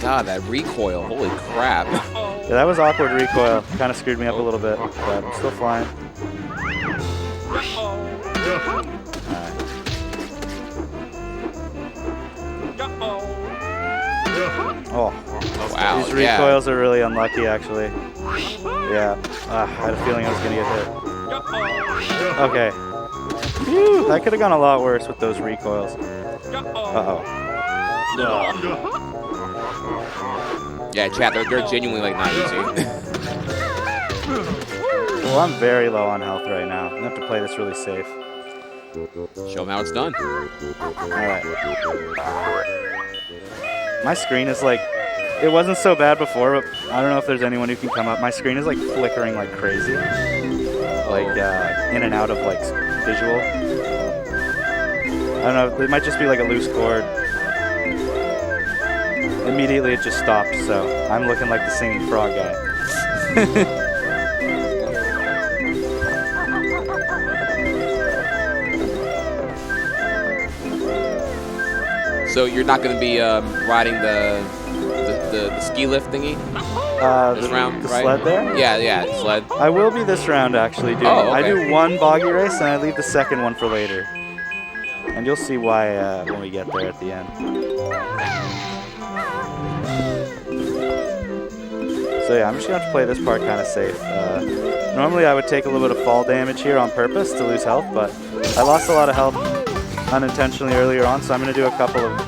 God, that recoil. Holy crap.
Yeah, that was awkward recoil. Kind of screwed me up a little bit, but I'm still flying. Oh,
wow.
These recoils are really unlucky, actually. Yeah, I had a feeling I was going to get hit. Okay. Phew, that could have gone a lot worse with those recoils. Uh-oh.
Yeah, chat, they're genuinely, like, not easy.
Well, I'm very low on health right now. I'm going to have to play this really safe.
Show them how it's done.
Alright. My screen is like, it wasn't so bad before, but I don't know if there's anyone who can come up. My screen is like flickering like crazy. like in and out of like visual. I don't know. It might just be like a loose cord. Immediately it just stopped, so I'm looking like the singing frog guy.
So you're not going to be riding the ski lift thingy this round,
the
right?
sled there?
Yeah, sled.
I will be this round actually doing.
Oh, okay.
I do one boggy race and I leave the second one for later, and you'll see why when we get there at the end. So yeah, I'm just gonna have to play this part kind of safe. Normally I would take a little bit of fall damage here on purpose to lose health, but I lost a lot of health unintentionally earlier on, so I'm gonna do a couple of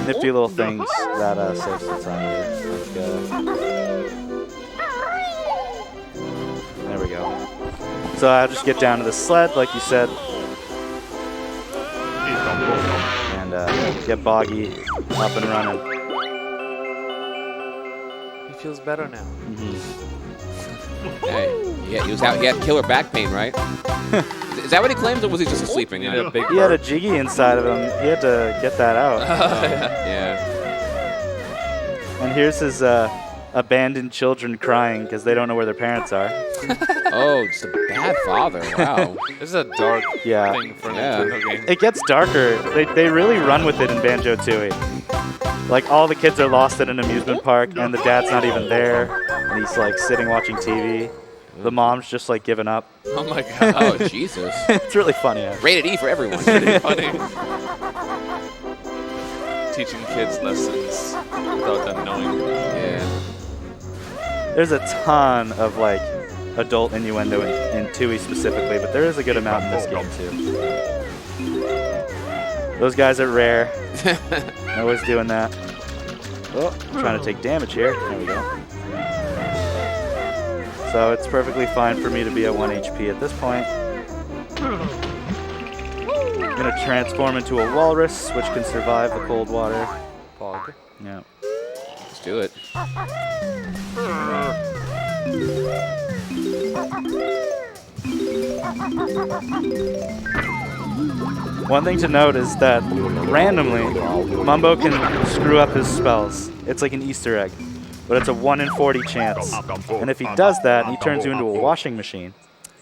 nifty little things that save some time here. There we go. So I'll just get down to the sled, like you said, and get Boggy up and running.
He feels better now.
Hey, yeah, he had killer back pain, right? Is that what he claims, or was he just sleeping?
He had
a jiggy inside of him. He had to get that out.
Yeah.
And here's his abandoned children crying because they don't know where their parents are.
Oh, it's a bad father. Wow.
This is a dark thing for a Nintendo game.
It gets darker. They really run with it in Banjo-Tooie. Like, all the kids are lost at an amusement park, and the dad's not even there, and he's, like, sitting watching TV. The mom's just, like, giving up.
Oh, my God.
Oh, Jesus.
It's really funny, actually.
Rated E for everyone.
It's really funny. Teaching kids lessons without them knowing.
Yeah.
There's a ton of, like, adult innuendo in Tooie specifically, but there is a good amount in this game, too. Those guys are rare. Always doing that. Oh, trying to take damage here. There we go. So it's perfectly fine for me to be at 1 HP at this point. I'm going to transform into a walrus, which can survive the cold water.
Fog.
Yeah.
Let's do it.
One thing to note is that randomly, Mumbo can screw up his spells. It's like an Easter egg, but it's a 1 in 40 chance. And if he does that, he turns you into a washing machine.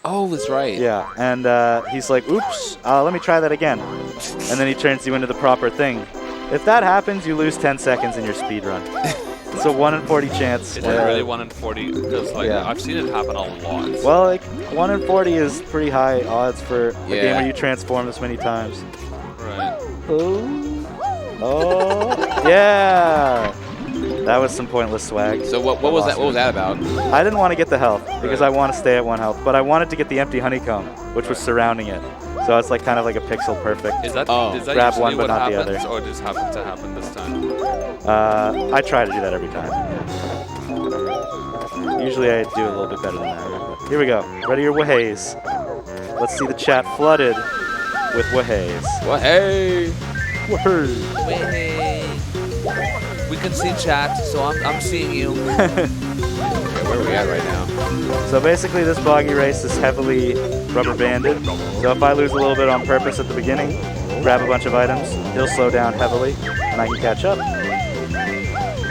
Oh, that's right.
Yeah, and he's like, oops, let me try that again. And then he turns you into the proper thing. If that happens, you lose 10 seconds in your speed run. It's a 1 in 40 chance.
Is it really 1 in 40? Because like I've seen it happen a lot.
Well, like 1 in 40 is pretty high odds for a game where you transform this many times.
Right.
Oh, yeah. That was some pointless swag.
So what was that? What was that about?
I didn't want to get the health because I want to stay at 1 health, but I wanted to get the empty honeycomb, which was surrounding it. So it's like kind of like a pixel perfect.
Is that
grab one but not the other,
or just happened to happen this time?
I try to do that every time. Usually I do a little bit better than that. Here we go. Ready your wahays. Let's see the chat flooded with wahays.
Wahey!
We can see chat, so I'm seeing you.
Okay, where are we at right now?
So basically this boggy race is heavily rubber banded. So if I lose a little bit on purpose at the beginning, grab a bunch of items, he'll slow down heavily, and I can catch up.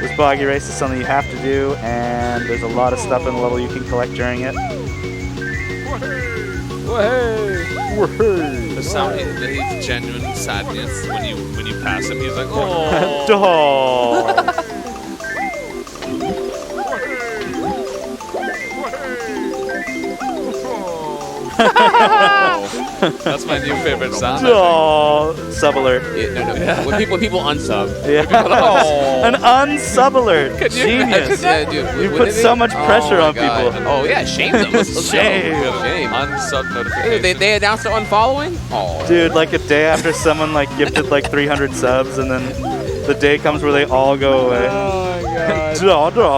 This boggy race is something you have to do, and there's a lot of stuff in the level you can collect during it.
The sound, the genuine sadness when you pass him. He's like, oh. That's my new favorite sound.
Sub alert.
Yeah, no. When people unsub.
Yeah. An unsub alert. Genius.
Yeah, dude,
you put so much pressure on people.
Oh yeah, shame them.
Shame.
Unsub notification.
They announced the unfollowing? Oh.
Dude, like a day after someone like gifted like 300 subs, and then the day comes where they all go away.
Oh my god.
Draw.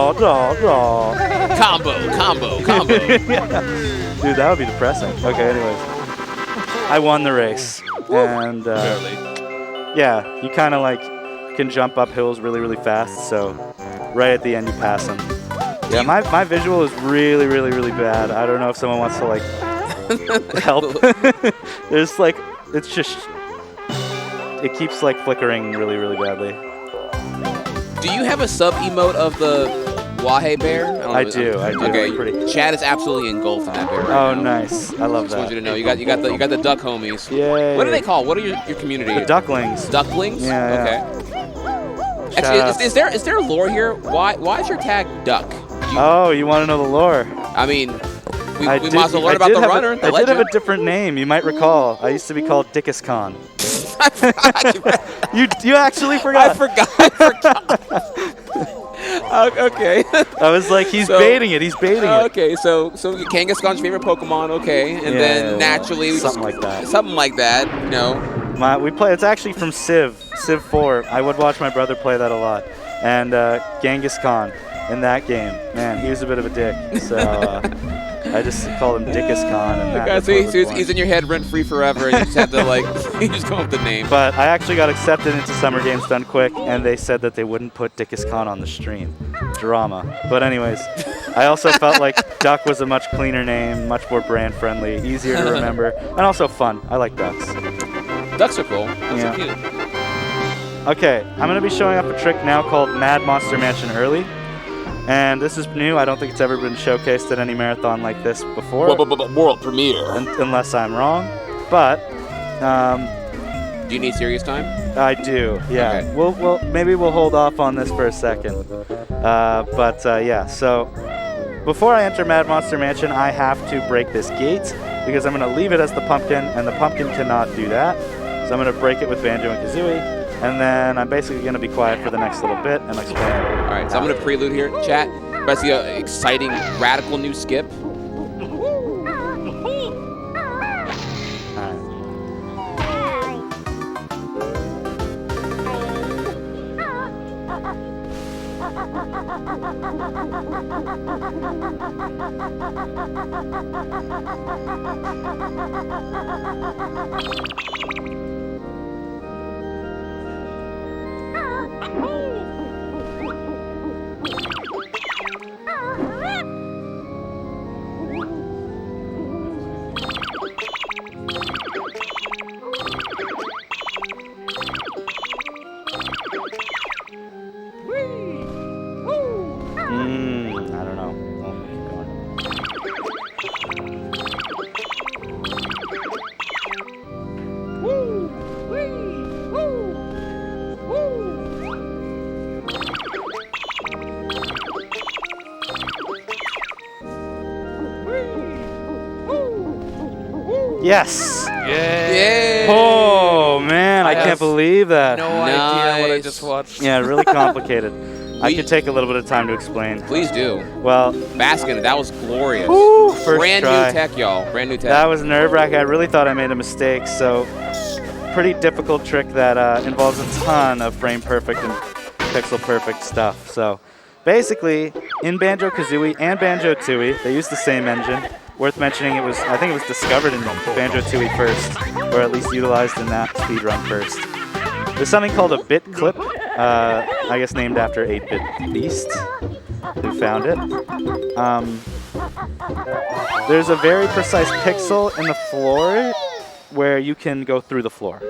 Combo.
Yeah. Dude, that would be depressing. Okay, anyways. I won the race. And
Barely.
yeah, you kind of like can jump up hills really, really fast, so right at the end you pass them. Yeah, my visual is really, really, really bad. I don't know if someone wants to like Help. There's like, it's just, it keeps like flickering really, really badly.
Do you have a sub-emote of the Wahe bear?
I do.
Okay,
Pretty.
Chad is absolutely engulfed in that bear right now.
Nice. I love
Just
that.
want you to know, you got the duck homies.
Yay.
What do they call? What are your community?
The ducklings.
Ducklings?
Yeah.
Okay.
Shout
Actually,
outs.
is there lore here? Why is your tag duck?
You want to know the lore?
I mean, we might as well learn about the runner.
I did have a different name. You might recall. I used to be called Dickus Khan. You actually forgot.
I forgot. Okay.
I was like, he's baiting it. He's baiting it.
Okay, so Kangaskhan's favorite Pokemon. Okay, and then naturally we
something like that.
Something like that. You know.
We play. It's actually from Civ 4. I would watch my brother play that a lot. And Genghis Khan in that game, man, he was a bit of a dick. So I just called him Dickus Khan. And that's what was
he's in your head rent free forever, and you just have to you just come up with the name.
But I actually got accepted into Summer Games Done Quick, and they said that they wouldn't put Dickus Khan on the stream. Drama. But anyways, I also felt like Duck was a much cleaner name, much more brand friendly, easier to remember, and also fun. I like ducks.
Ducks are cool. Ducks are cute.
Okay, I'm going to be showing up a trick now called Mad Monster Mansion Early. And this is new. I don't think it's ever been showcased at any marathon like this before.
World premiere.
Unless I'm wrong. But
do you need serious time?
I do. Yeah.
Okay.
Maybe we'll hold off on this for a second. Yeah. So before I enter Mad Monster Mansion, I have to break this gate because I'm going to leave it as the pumpkin, and the pumpkin cannot do that. So I'm going to break it with Banjo and Kazooie. And then I'm basically going to be quiet for the next little bit and explain.
All right, so I'm going to prelude here. Chat, let's see an exciting, radical new skip.
I don't know. Yes!
Yay!
Oh, man, I can't believe that.
No idea what I just watched.
Yeah, really complicated. I could take a little bit of time to explain.
Please do.
Well,
Baskin, that was glorious.
Woo, first
Brand
try.
new tech, y'all. Brand new tech.
That was nerve-wracking. I really thought I made a mistake. So, pretty difficult trick that involves a ton of frame perfect and pixel perfect stuff. So, basically, in Banjo-Kazooie and Banjo-Tooie, they use the same engine. Worth mentioning, I think it was discovered in Banjo-Tooie first, or at least utilized in that speedrun first. There's something called a bit clip, I guess named after 8-Bit Beast, who found it. There's a very precise pixel in the floor where you can go through the floor.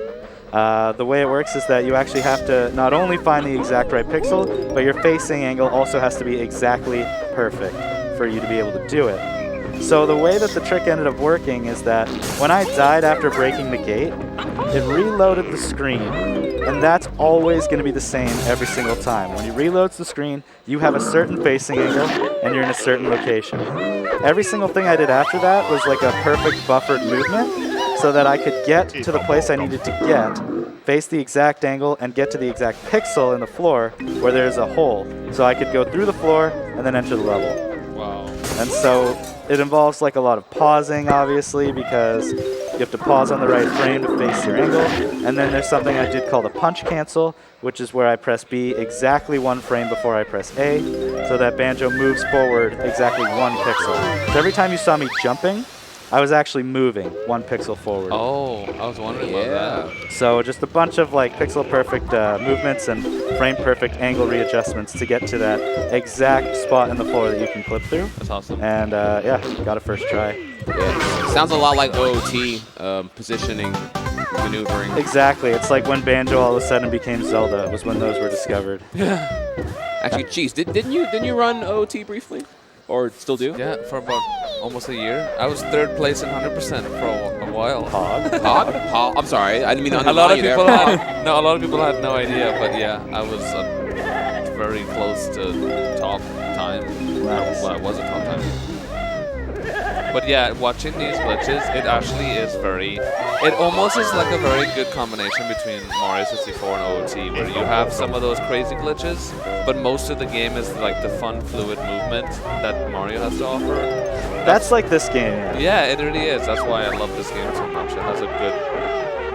The way it works is that you actually have to not only find the exact right pixel, but your facing angle also has to be exactly perfect for you to be able to do it. So the way that the trick ended up working is that when I died after breaking the gate, it reloaded the screen, and that's always going to be the same every single time. When it reloads the screen, you have a certain facing angle, and you're in a certain location. Every single thing I did after that was like a perfect buffered movement, so that I could get to the place I needed to get, face the exact angle, and get to the exact pixel in the floor where there's a hole. So I could go through the floor and then enter the level.
Wow.
And so it involves like a lot of pausing, obviously, because you have to pause on the right frame to face your angle. And then there's something I did called a punch cancel, which is where I press B exactly one frame before I press A, so that Banjo moves forward exactly one pixel. So every time you saw me jumping, I was actually moving one pixel forward.
Oh, I was wondering about that.
So just a bunch of like pixel perfect movements and frame perfect angle readjustments to get to that exact spot in the floor that you can clip through.
That's awesome.
And yeah, got a first try.
Yeah. Sounds a lot like OOT, positioning, maneuvering.
Exactly. It's like when Banjo all of a sudden became Zelda. Was when those were discovered.
Actually, geez, didn't you run OOT briefly, or still do?
Yeah, for about almost a year. I was third place in 100% for a while.
Hog? I'm sorry, I didn't mean to
A lot
undermine
of
you
people
there.
had a lot of people had no idea, but yeah, I was very close to top time.
Nice.
Well, I was a top time. But yeah, watching these glitches, it actually is it almost is like a very good combination between Mario 64 and OOT, where you have some of those crazy glitches, but most of the game is like the fun, fluid movement that Mario has to offer.
That's like this game. Yeah.
Yeah, it really is. That's why I love this game so much. It has a good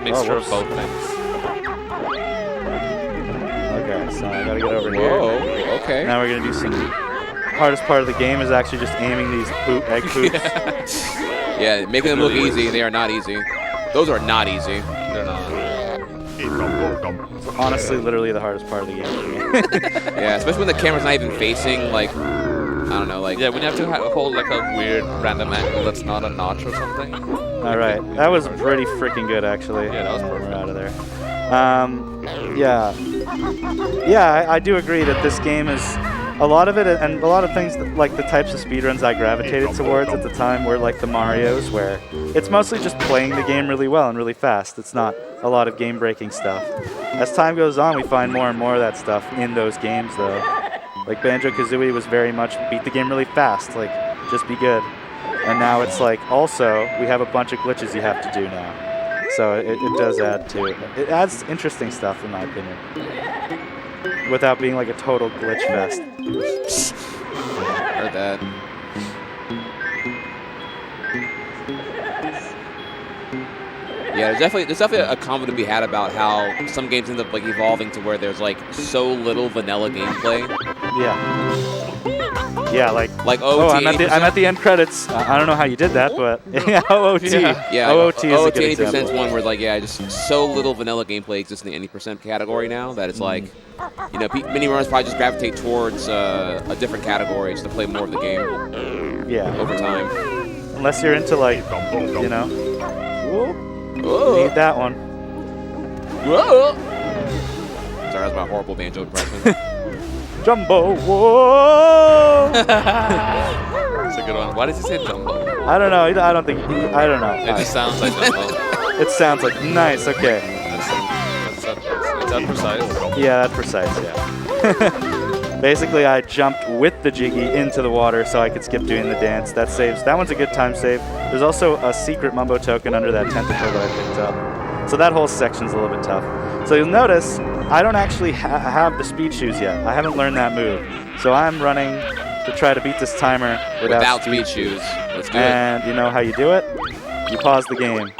mixture of both things.
Okay, so I gotta get over here.
Whoa, okay.
Now we're gonna do some. Hardest part of the game is actually just aiming these egg poops.
Yeah, making them look easy. They are not easy. Those are not easy.
They're not.
It's honestly literally the hardest part of the game for me.
Yeah, especially when the camera's not even facing, like, I don't know, like...
Yeah, when you have to hold like a weird random angle that's not a notch or something.
All right, that was pretty freaking good, actually.
Yeah, that was perfect.
We're out of there. Yeah, I do agree that this game is... A lot of it, and a lot of things, like the types of speedruns I gravitated towards at the time were like the Marios, where it's mostly just playing the game really well and really fast. It's not a lot of game-breaking stuff. As time goes on, we find more and more of that stuff in those games, though. Like Banjo-Kazooie was very much beat the game really fast, like just be good. And now it's like also we have a bunch of glitches you have to do now. So it does add to it. It adds interesting stuff, in my opinion, without being like a total glitch fest.
Heard that. Yeah, there's definitely a comment to be had about how some games end up like evolving to where there's like so little vanilla gameplay.
Yeah. Yeah, like
OOT.
Oh, I'm at the end credits. I don't know how you did that, but yeah, OOT.
Yeah,
OOT is a good
80%
example.
is one where like just so little vanilla gameplay exists in the 80% category now that it's like, many runners probably just gravitate towards a different category just to play more of the game.
Yeah.
Over time.
Unless you're into like,
Whoa.
need that one.
Whoa. Sorry, that was my horrible Banjo impression.
Jumbo, whoa!
That's a good one. Why did you say Jumbo?
I don't know. I don't know.
It just sounds like Jumbo.
It sounds like nice. Okay.
Is that precise?
Yeah, that's precise. Yeah. Basically, I jumped with the Jiggy into the water so I could skip doing the dance. That saves. That one's a good time save. There's also a secret Mumbo token under that tentacle that I picked up. So that whole section's a little bit tough. So you'll notice I don't actually have the speed shoes yet. I haven't learned that move. So I'm running to try to beat this timer without
speed shoes. Let's do
and you know how you do it? You pause the game.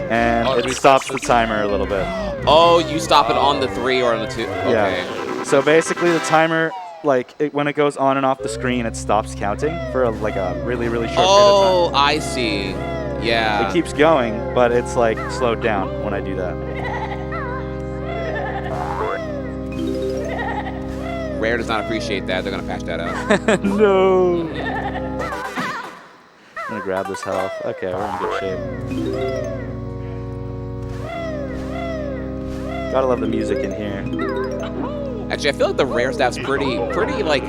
And it stops the timer a little bit.
Oh, you stop it on the 3 or on the 2? Okay.
Yeah. So basically the timer, when it goes on and off the screen, it stops counting for a really, really short period of time.
Oh, I see. Yeah.
It keeps going, but it's like slowed down when I do that.
Rare does not appreciate that. They're going to patch that out.
No. I'm going to grab this health. Okay, we're in good shape. Gotta love the music in here.
Actually, I feel like the Rare staff's pretty like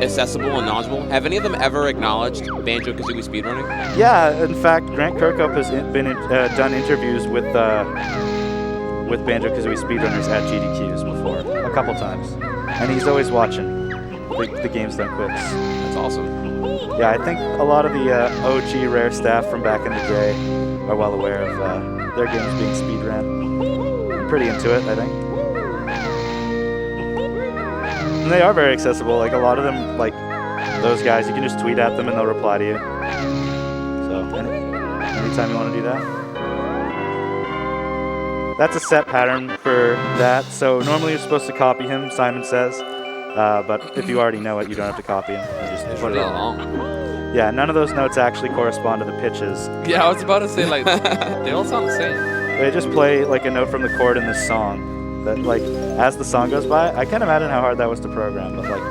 accessible and knowledgeable. Have any of them ever acknowledged Banjo-Kazooie speedrunning?
Yeah, in fact, Grant Kirkhope has been done interviews with Banjo-Kazooie speedrunners at GDQs before, a couple times, and he's always watching the Games Done Quips.
That's awesome.
Yeah, I think a lot of the OG Rare staff from back in the day are well aware of their games being speedrun. I'm pretty into it, I think. And they are very accessible. Like a lot of them, like those guys, you can just tweet at them and they'll reply to you. So anytime you want to do that. That's a set pattern for that. So normally you're supposed to copy him, Simon says. But if you already know it, you don't have to copy him. You just put it
long.
Yeah, none of those notes actually correspond to the pitches.
Yeah, I was about to say, like, they all sound the same.
They just play like a note from the chord in this song. That, like, as the song goes by, I can't imagine how hard that was to program, but like,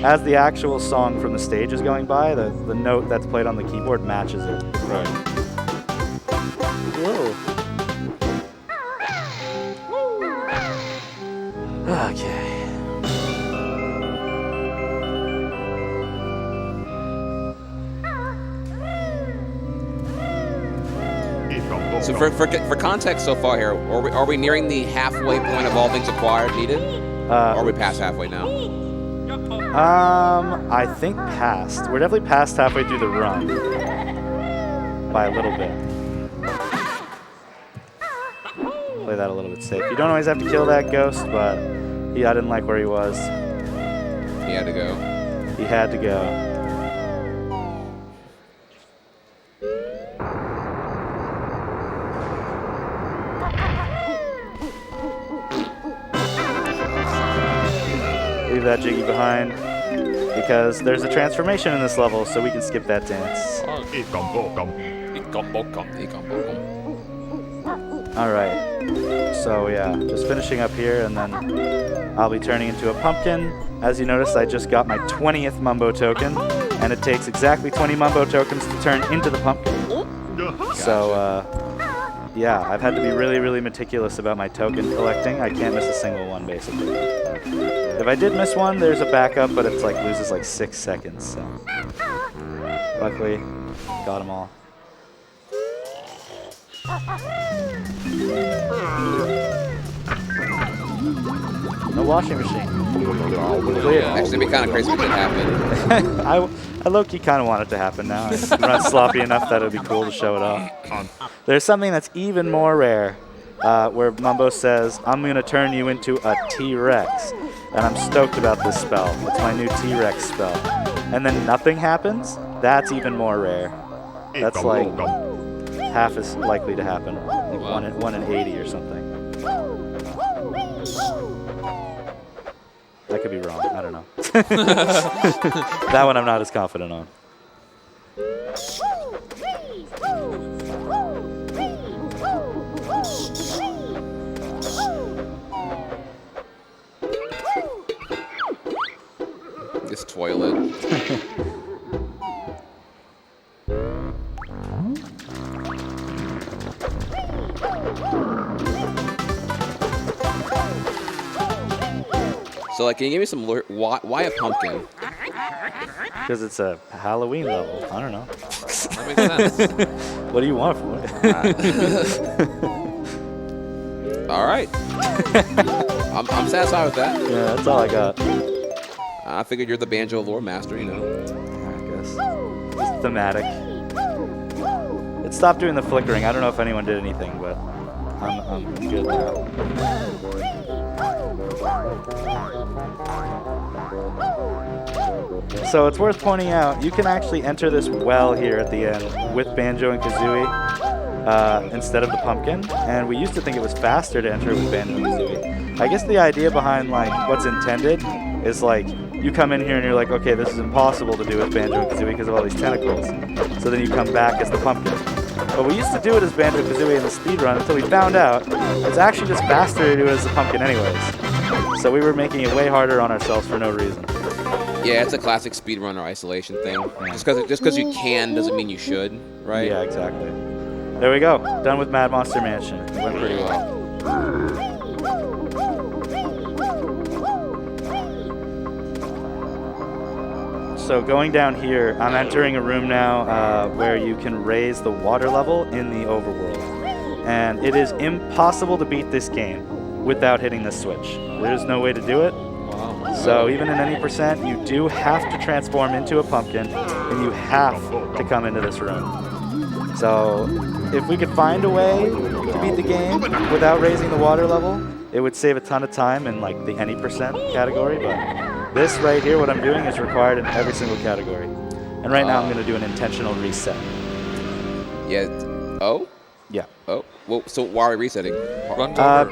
as the actual song from the stage is going by, the note that's played on the keyboard matches it.
Right.
Whoa. Okay.
So for context so far here, are we nearing the halfway point of all things acquired needed? Or are we past halfway now?
I think past. We're definitely past halfway through the run. By a little bit. Play that a little bit safe. You don't always have to kill that ghost, but I didn't like where he was.
He had to go.
He had to go. Leave that Jiggy behind because there's a transformation in this level, so we can skip that dance. Alright, so yeah, just finishing up here, and then I'll be turning into a pumpkin. As you notice, I just got my 20th Mumbo token, and it takes exactly 20 Mumbo tokens to turn into the pumpkin. So, yeah, I've had to be really, really meticulous about my token collecting. I can't miss a single one, basically. If I did miss one, there's a backup, but it's like loses like 6 seconds, so. Luckily, got them all. No washing machine. Clear.
Actually, it'd be kind of crazy if it happened.
I low-key kind of want it to happen now. I'm not sloppy enough that it would be cool to show it off. There's something that's even more rare, where Mumbo says, I'm going to turn you into a T-Rex. And I'm stoked about this spell. It's my new T-Rex spell. And then nothing happens? That's even more rare. That's like half as likely to happen. Like 1 in 80 or something. That could be wrong. I don't know. That one I'm not as confident on.
This toilet. So, like, can you give me some why a pumpkin?
Because it's a Halloween level. I don't know.
That makes sense.
What do you want from it?
All right. I'm satisfied with that.
Yeah, that's all I got.
I figured you're the banjo lore master, you know.
I guess. Just thematic. It stopped doing the flickering. I don't know if anyone did anything, but I'm good now. So it's worth pointing out, you can actually enter this well here at the end with Banjo and Kazooie instead of the pumpkin. And we used to think it was faster to enter with Banjo and Kazooie. I guess the idea behind like what's intended is like you come in here and you're like, okay, this is impossible to do with Banjo and Kazooie because of all these tentacles. So then you come back as the pumpkin. But we used to do it as Banjo Kazooie in the speedrun until we found out it's actually just faster to do it as the pumpkin anyways. So we were making it way harder on ourselves for no reason.
Yeah, it's a classic speedrunner isolation thing.
Yeah.
Just because you can doesn't mean you should, right?
Yeah, exactly. There we go. Done with Mad Monster Mansion. It went pretty well. So going down here, I'm entering a room now where you can raise the water level in the overworld. And it is impossible to beat this game without hitting this switch. There's no way to do it.
Wow.
So even in any percent, you do have to transform into a pumpkin, and you have to come into this room. So if we could find a way to beat the game without raising the water level, it would save a ton of time in like the any percent category, but this right here, what I'm doing, is required in every single category. And right now I'm going to do an intentional reset.
Yeah. Oh?
Yeah.
Oh. Well, so why are we resetting?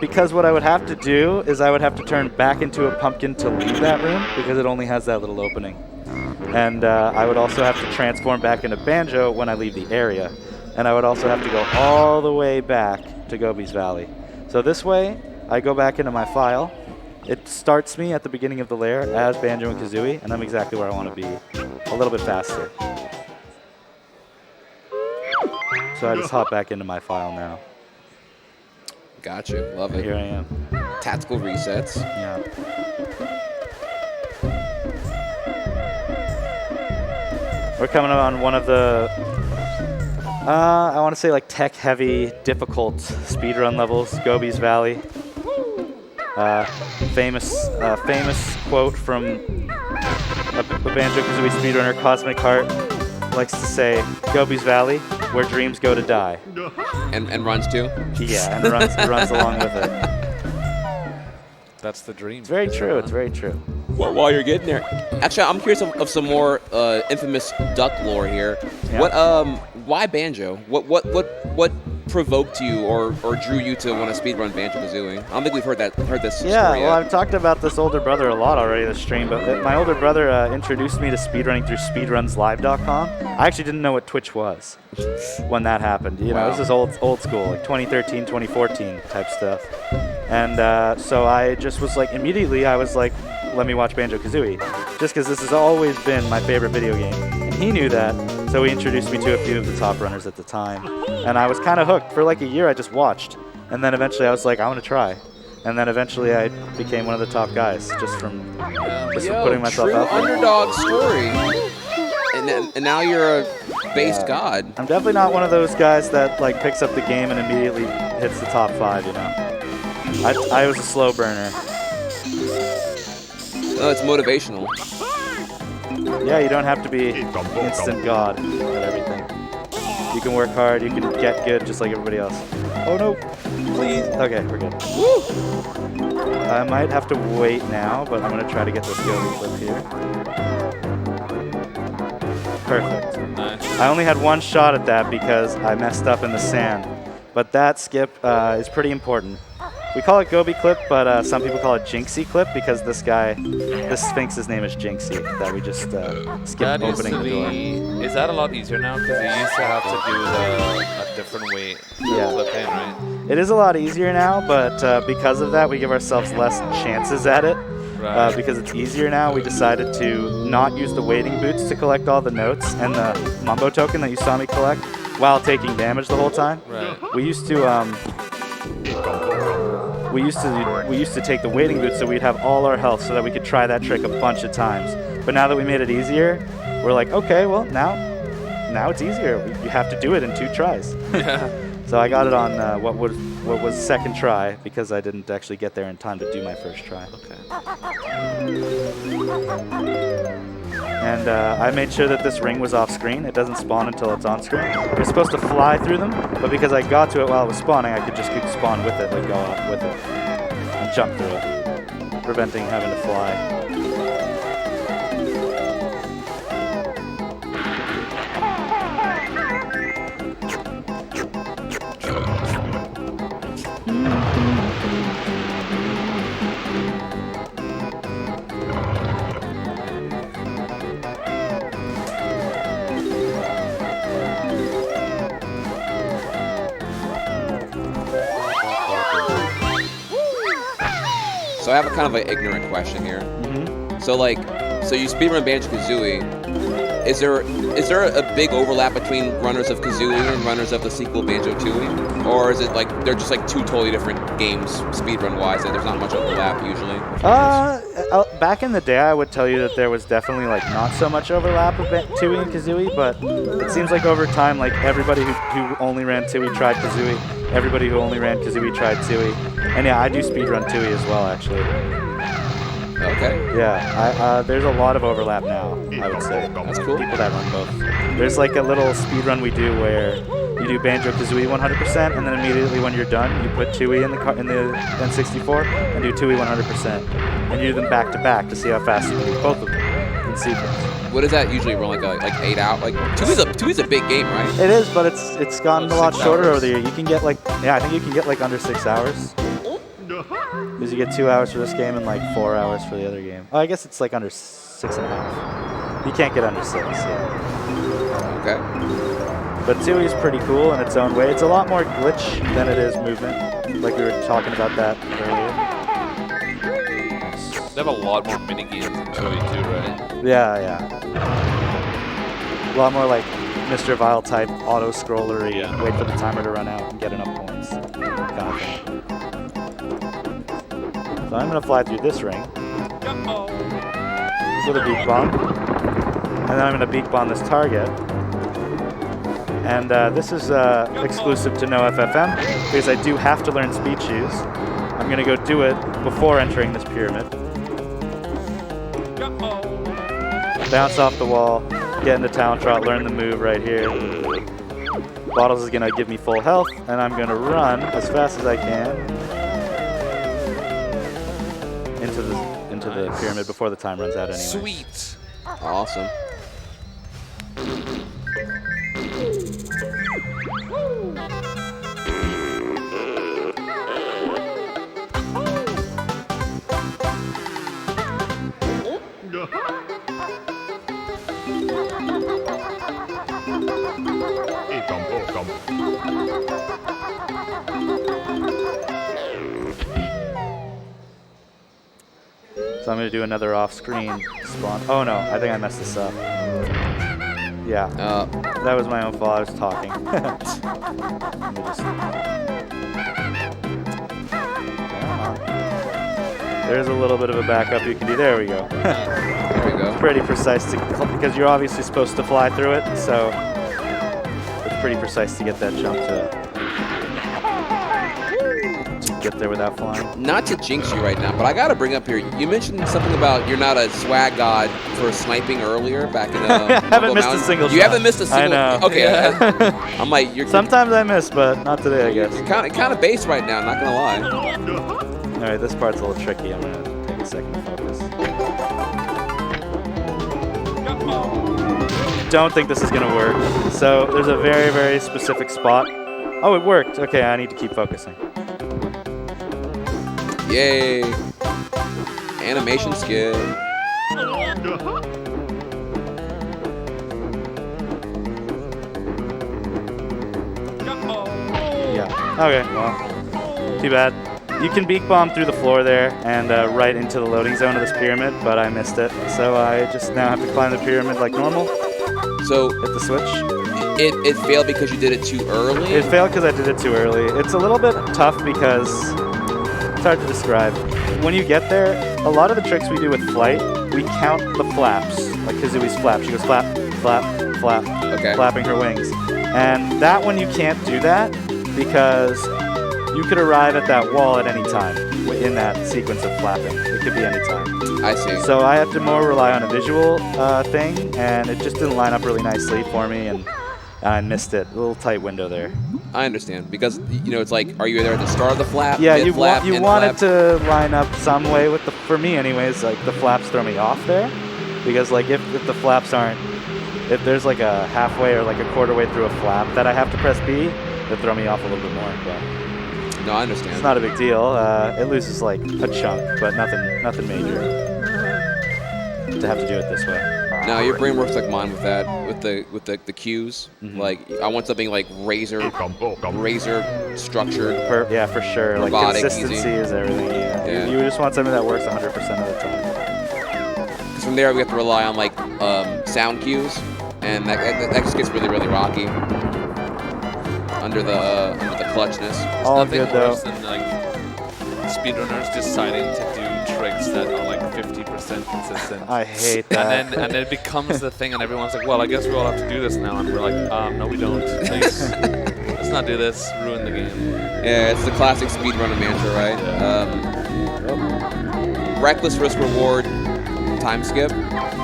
Because what I would have to do is I would have to turn back into a pumpkin to leave that room because it only has that little opening. And I would also have to transform back into Banjo when I leave the area. And I would also have to go all the way back to Gobi's Valley. So this way, I go back into my file, It starts me at the beginning of the layer as Banjo and Kazooie, and I'm exactly where I want to be. A little bit faster. So I just hop back into my file now.
Gotcha. Love it.
Here I am.
Tactical resets.
Yeah. We're coming on one of the, I want to say like tech-heavy, difficult speedrun levels, Gobi's Valley. Famous quote from a Banjo-Kazooie speedrunner, Cosmic Heart, likes to say, Gobi's Valley, where dreams go to die.
And runs too?
Yeah, and runs along with it.
That's the dream.
It's very true, it's very true.
Well, while you're getting there, actually, I'm curious of some more infamous duck lore here.
Yeah.
What, why Banjo? What provoked you or drew you to want to speedrun Banjo-Kazooie? I don't think we've heard this
Yeah,
story
well,
yet.
I've talked about this older brother a lot already this stream, but my older brother introduced me to speedrunning through speedrunslive.com. I actually didn't know what Twitch was when that happened. You know,
Wow.
this is old school, like 2013, 2014 type stuff. And so I just was like, immediately I was like, let me watch Banjo-Kazooie, just because this has always been my favorite video game. And he knew that, so he introduced me to a few of the top runners at the time. And I was kind of hooked. For like a year, I just watched. And then eventually I was like, I want to try. And then eventually I became one of the top guys, just from putting myself
true
out there.
underdog story. And now you're a based god.
I'm definitely not one of those guys that like picks up the game and immediately hits the top 5, you know. I was a slow burner.
No, it's motivational.
Yeah, you don't have to be instant god at everything. You can work hard, you can get good just like everybody else. Oh no, please. Okay, we're good. Woo! I might have to wait now, but I'm going to try to get this Gobi clip here. Perfect.
Nice.
I only had one shot at that because I messed up in the sand. But that skip is pretty important. We call it Gobi clip, but some people call it Jinxie clip because this Sphinx's name is Jinxie, that we just skipped
That used
opening
to
the door.
be. Is that a lot easier now? Because you used to have to do a different way to
Yeah.
clip in, right?
It is a lot easier now, but because of that, we give ourselves less chances at it.
Right.
Because it's easier now, we decided to not use the waiting boots to collect all the notes and the Mumbo token that you saw me collect while taking damage the whole time.
Right.
We used to take the waiting boots so we'd have all our health so that we could try that trick a bunch of times. But now that we made it easier, we're like, okay, well now it's easier. You have to do it in 2 tries.
Yeah.
So I got it on what was second try because I didn't actually get there in time to do my first try.
Okay.
And I made sure that this ring was off screen. It doesn't spawn until it's on screen. You're supposed to fly through them, but because I got to it while it was spawning, I could just spawn with it, like go off with it, and jump through it, preventing having to fly.
So I have a kind of an ignorant question here. So you speedrun Banjo-Kazooie. Is there a big overlap between runners of Kazooie and runners of the sequel Banjo-Tooie? Or is it like they're just like 2 totally different games speedrun-wise and there's not much overlap usually?
Back in the day, I would tell you that there was definitely like not so much overlap with Tooie and Kazooie, but it seems like over time, like everybody who only ran Tooie tried Kazooie. Everybody who only ran Kazooie tried Tooie. And yeah, I do speedrun Tooie as well, actually.
Okay.
Yeah, there's a lot of overlap now, I would say.
That's cool.
People that run both. There's like a little speedrun we do where you do Banjo-Kazooie 100%, and then immediately when you're done, you put Tooie in the N64 and do Tooie 100%. And you do them back to back to see how fast you can do both of them in sequence.
What does that usually run like 8 out? Like Tooie's a big game, right?
It is, but it's gotten a lot
6
shorter
hours.
over the year. You can get like, yeah, I think you can get like under 6 hours. Because you get 2 hours for this game and like 4 hours for the other game. Oh, I guess it's like under 6.5. You can't get under 6, yeah.
Okay.
But Tooie is pretty cool in its own way. It's a lot more glitch than it is movement. Like we were talking about that earlier.
They have a lot more mini games in Joey too, right?
Yeah. A lot more like Mr. Vile type auto scrollery.
Yeah.
Wait for the timer to run out and get enough points. Kind of thing. So I'm gonna fly through this ring with a beak bomb, and then I'm gonna beak bomb this target. And this is exclusive to no FFM because I do have to learn speed shoes. I'm gonna go do it before entering this pyramid. Bounce off the wall, get into Talent Trot, learn the move right here. Bottles is gonna give me full health, and I'm gonna run as fast as I can into the pyramid before the time runs out anyway.
Sweet.
Awesome.
So I'm going to do another off-screen spawn. Oh no, I think I messed this up. Yeah, that was my own fault. I was talking. Let me just... There's a little bit of a backup you can do. There we go.
There we go.
It's pretty precise because you're obviously supposed to fly through it, so it's pretty precise to get that jump to get there without flying.
Not to jinx you right now, but I gotta bring up here. You mentioned something about you're not a swag god for sniping earlier back in
I haven't missed a single shot.
You haven't missed a single.
I know.
Okay.
Yeah.
I'm like you're.
Sometimes I miss, but not today, I guess.
You're kind of based right now. Not gonna lie.
All right, this part's a little tricky. I'm gonna take a second to focus. Don't think this is gonna work. So there's a very, very specific spot. Oh, it worked. Okay, I need to keep focusing.
Yay! Animation skill.
Yeah. Okay, well, too bad. You can beak bomb through the floor there and right into the loading zone of this pyramid, but I missed it. So I just now have to climb the pyramid like normal.
So
hit the switch.
It failed because you did it too early?
It failed because I did it too early. It's a little bit tough because it's hard to describe. When you get there, a lot of the tricks we do with flight, we count the flaps. Like Kazui's flap. She goes flap, flap, flap, flapping her wings. And that one you can't do that because you could arrive at that wall at any time in that sequence of flapping. It could be any time.
I see.
So I have to more rely on a visual thing, and it just didn't line up really nicely for me, and I missed it. A little tight window there.
I understand because it's like, are you there at the start of the flap?
Yeah, you
flap,
want it to line up some way with the. For me, anyways, like the flaps throw me off there, because like if the flaps aren't, if there's like a halfway or like a quarter way through a flap that I have to press B, they throw me off a little bit more. But
no, I understand.
It's not a big deal. It loses like a chunk, but nothing major to have to do it this way.
No, your brain works like mine with that, with the cues.
Mm-hmm.
Like I want something like razor structured.
Yeah, for sure. Like
robotic,
consistency
easy.
is everything. Yeah. You just want something that works 100% of the time.
Because from there we have to rely on like sound cues, and that just gets really rocky under the clutchness.
There's
all
nothing
good
worse
though.
than like speedrunners deciding to do tricks that are like 50% consistent.
I hate that.
And then it becomes the thing, and everyone's like, "Well, I guess we all have to do this now." And we're like, "No, we don't. Please, let's not do this. Ruin the game."
Yeah, it's the classic speedrunner mantra, right?
Yeah.
Reckless risk reward, time skip,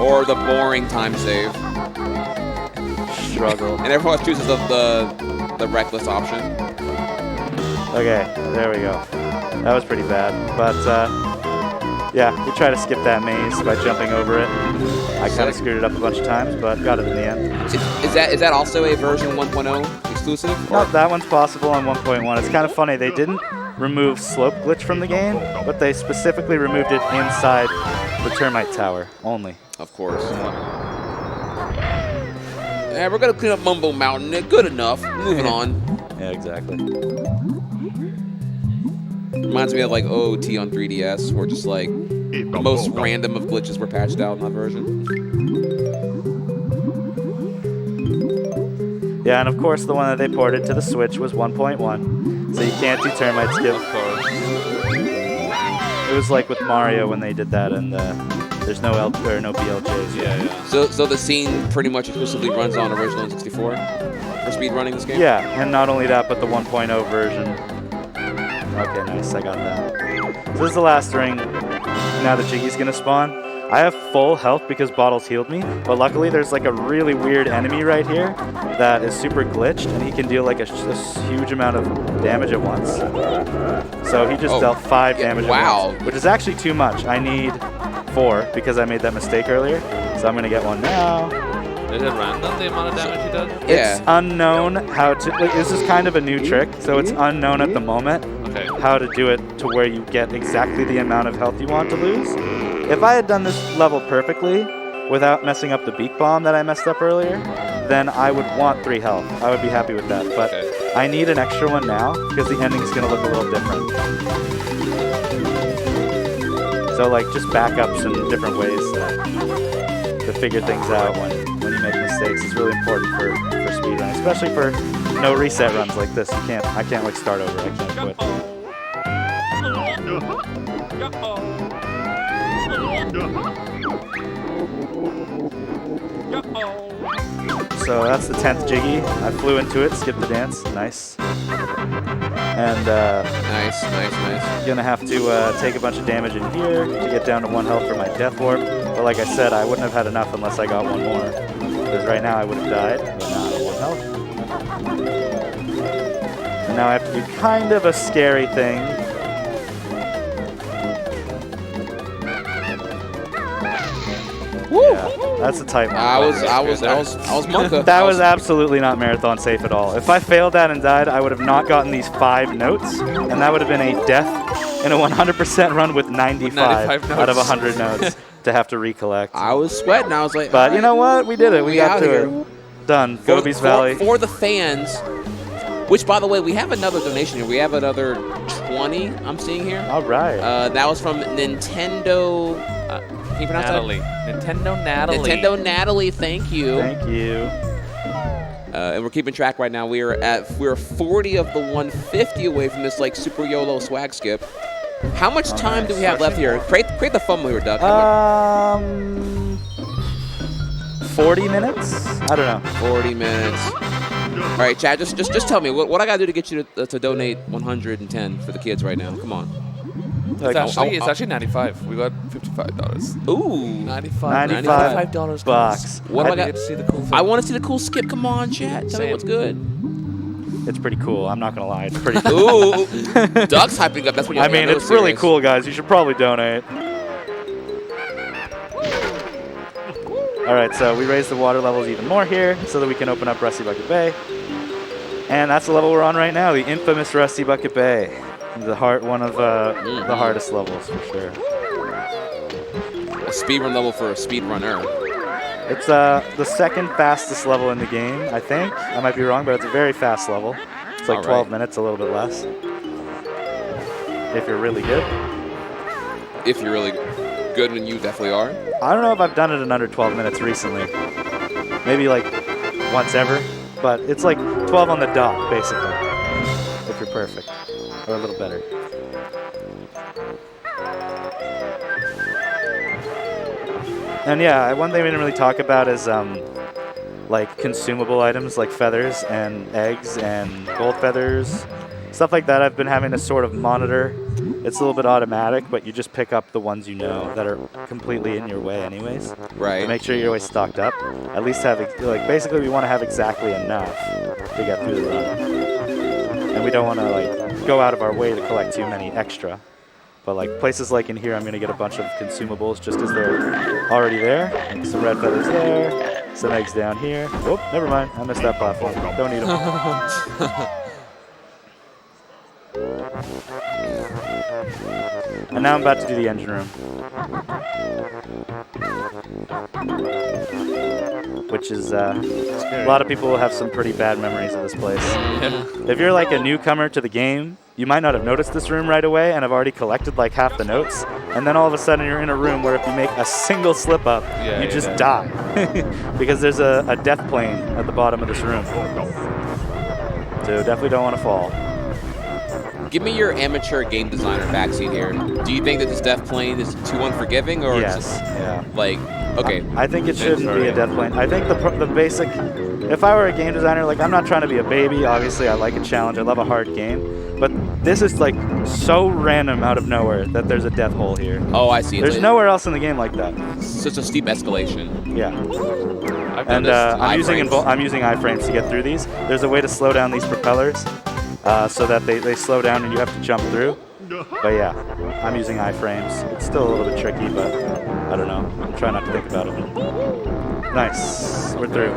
or the boring time save.
Struggle.
And everyone chooses the reckless option.
Okay, there we go. That was pretty bad, but yeah, we try to skip that maze by jumping over it. I kind of screwed it up a bunch of times, but got it in the end.
Is that also a version 1.0 exclusive?
No, that one's possible on 1.1. It's kind of funny. They didn't remove slope glitch from the game, but they specifically removed it inside the termite tower only.
Of course. Yeah, we're gonna clean up Mumbo Mountain. Good enough. Moving on.
Yeah, exactly.
Reminds me of like OOT on 3DS, where just like The most random of glitches were patched out in that version.
Yeah, and of course the one that they ported to the Switch was 1.1, so you can't do termite skip.
Of course.
It was like with Mario when they did that, and there's no no BLJs.
Yeah.
So the scene pretty much exclusively runs on original N64 for speed running this game?
Yeah, and not only that, but the 1.0 version. Okay, nice, I got that. So this is the last ring. Now the Jiggy's gonna spawn. I have full health because Bottles healed me, but luckily there's like a really weird enemy right here that is super glitched, and he can deal like a huge amount of damage at once. So he just dealt 5 damage at once, which is actually too much. I need 4 because I made that mistake earlier, so I'm gonna get one now.
Is it random, the amount of damage he does?
It's unknown how to, like, this is kind of a new trick, so it's unknown at the moment how to do it to where you get exactly the amount of health you want to lose. If I had done this level perfectly without messing up the beak bomb that I messed up earlier, then I would want 3 health. I would be happy with that, but I need an extra one now because the ending is going to look a little different. So like just backups and different ways to figure things out when you make mistakes is really important for speedrunning, especially for no reset runs like this. I can't like start over. I can't quit. So that's the 10th Jiggy. I flew into it, skipped the dance. Nice. And
nice.
Gonna have to take a bunch of damage in here to get down to 1 health for my death warp. But like I said, I wouldn't have had enough unless I got 1 more. Because right now I would have died, but now I'm at 1 health. And now I have to do kind of a scary thing. Yeah, that's a tight one.
I was Monka.
That was absolutely not marathon safe at all. If I failed that and died, I would have not gotten these 5 notes, and that would have been a death in a 100% run with 95 out of 100 notes to have to recollect.
I was sweating. I was like,
but you know what? We did it. We got to it. Done. Gobies Valley.
For the fans, which, by the way, we have another donation here. We have another 20 I'm seeing here.
All right.
That was from Nintendo. Can you pronounce
Natalie.
that?
Nintendo
Natalie, thank you.
Thank you.
And we're keeping track right now. We're 40 of the 150 away from this like super YOLO swag skip. How much time do we have left here? Create the fumble here, Duck.
40 minutes? I don't know.
40 minutes. All right, Chad. Just tell me what I gotta do to get you to donate 110 for the kids right now. Come on.
It's actually 95. We got $55.
Ooh,
$95
bucks. What do I got
to see the cool thing?
I want to see the cool skip. Come on, Chad. Tell me what's good.
It's pretty cool. I'm not gonna lie. It's pretty cool.
Ooh, Duck's hyping up. That's what
I mean, it's really cool, guys. You should probably donate. All right, so we raised the water levels even more here so that we can open up Rusty Bucket Bay. And that's the level we're on right now, the infamous Rusty Bucket Bay. One of the hardest levels for sure.
A speedrun level for a speedrunner.
It's the second fastest level in the game, I think. I might be wrong, but it's a very fast level. It's like 12 minutes, a little bit less. If you're really good.
If you're really good, and you definitely are.
I don't know if I've done it in under 12 minutes recently. Maybe like once ever, but it's like 12 on the dot, basically, if you're perfect. Or a little better. And yeah, one thing we didn't really talk about is like consumable items like feathers and eggs and gold feathers. Stuff like that I've been having to sort of monitor. It's a little bit automatic, but you just pick up the ones you know that are completely in your way anyways.
Right.
To make sure you're always stocked up. At least have, like, basically we want to have exactly enough to get through the run. And we don't want to, like, go out of our way to collect too many extra. But like places like in here, I'm going to get a bunch of consumables just because they're already there. Like some red feathers there, some eggs down here. Oh, never mind. I missed that platform. Don't need them. And now I'm about to do the engine room. which is a lot of people will have some pretty bad memories of this place.
Yeah.
If you're like a newcomer to the game, you might not have noticed this room right away and have already collected like half the notes, and then all of a sudden you're in a room where if you make a single slip up, you just die. Because there's a death plane at the bottom of this room. So definitely don't want to fall.
Give me your amateur game designer backseat here. Do you think that this death plane is too unforgiving, or
Yes, yeah.
like, okay?
I think it shouldn't be a death plane. I think the basic, if I were a game designer, like I'm not trying to be a baby. Obviously, I like a challenge. I love a hard game. But this is like so random out of nowhere that there's a death hole here.
Oh, I see.
There's nowhere else in the game like that.
Such a steep escalation.
Yeah.
And
I'm using iframes to get through these. There's a way to slow down these propellers so that they slow down and you have to jump through. But yeah, I'm using iframes. It's still a little bit tricky, but I don't know. I'm trying not to think about it. Nice. We're through.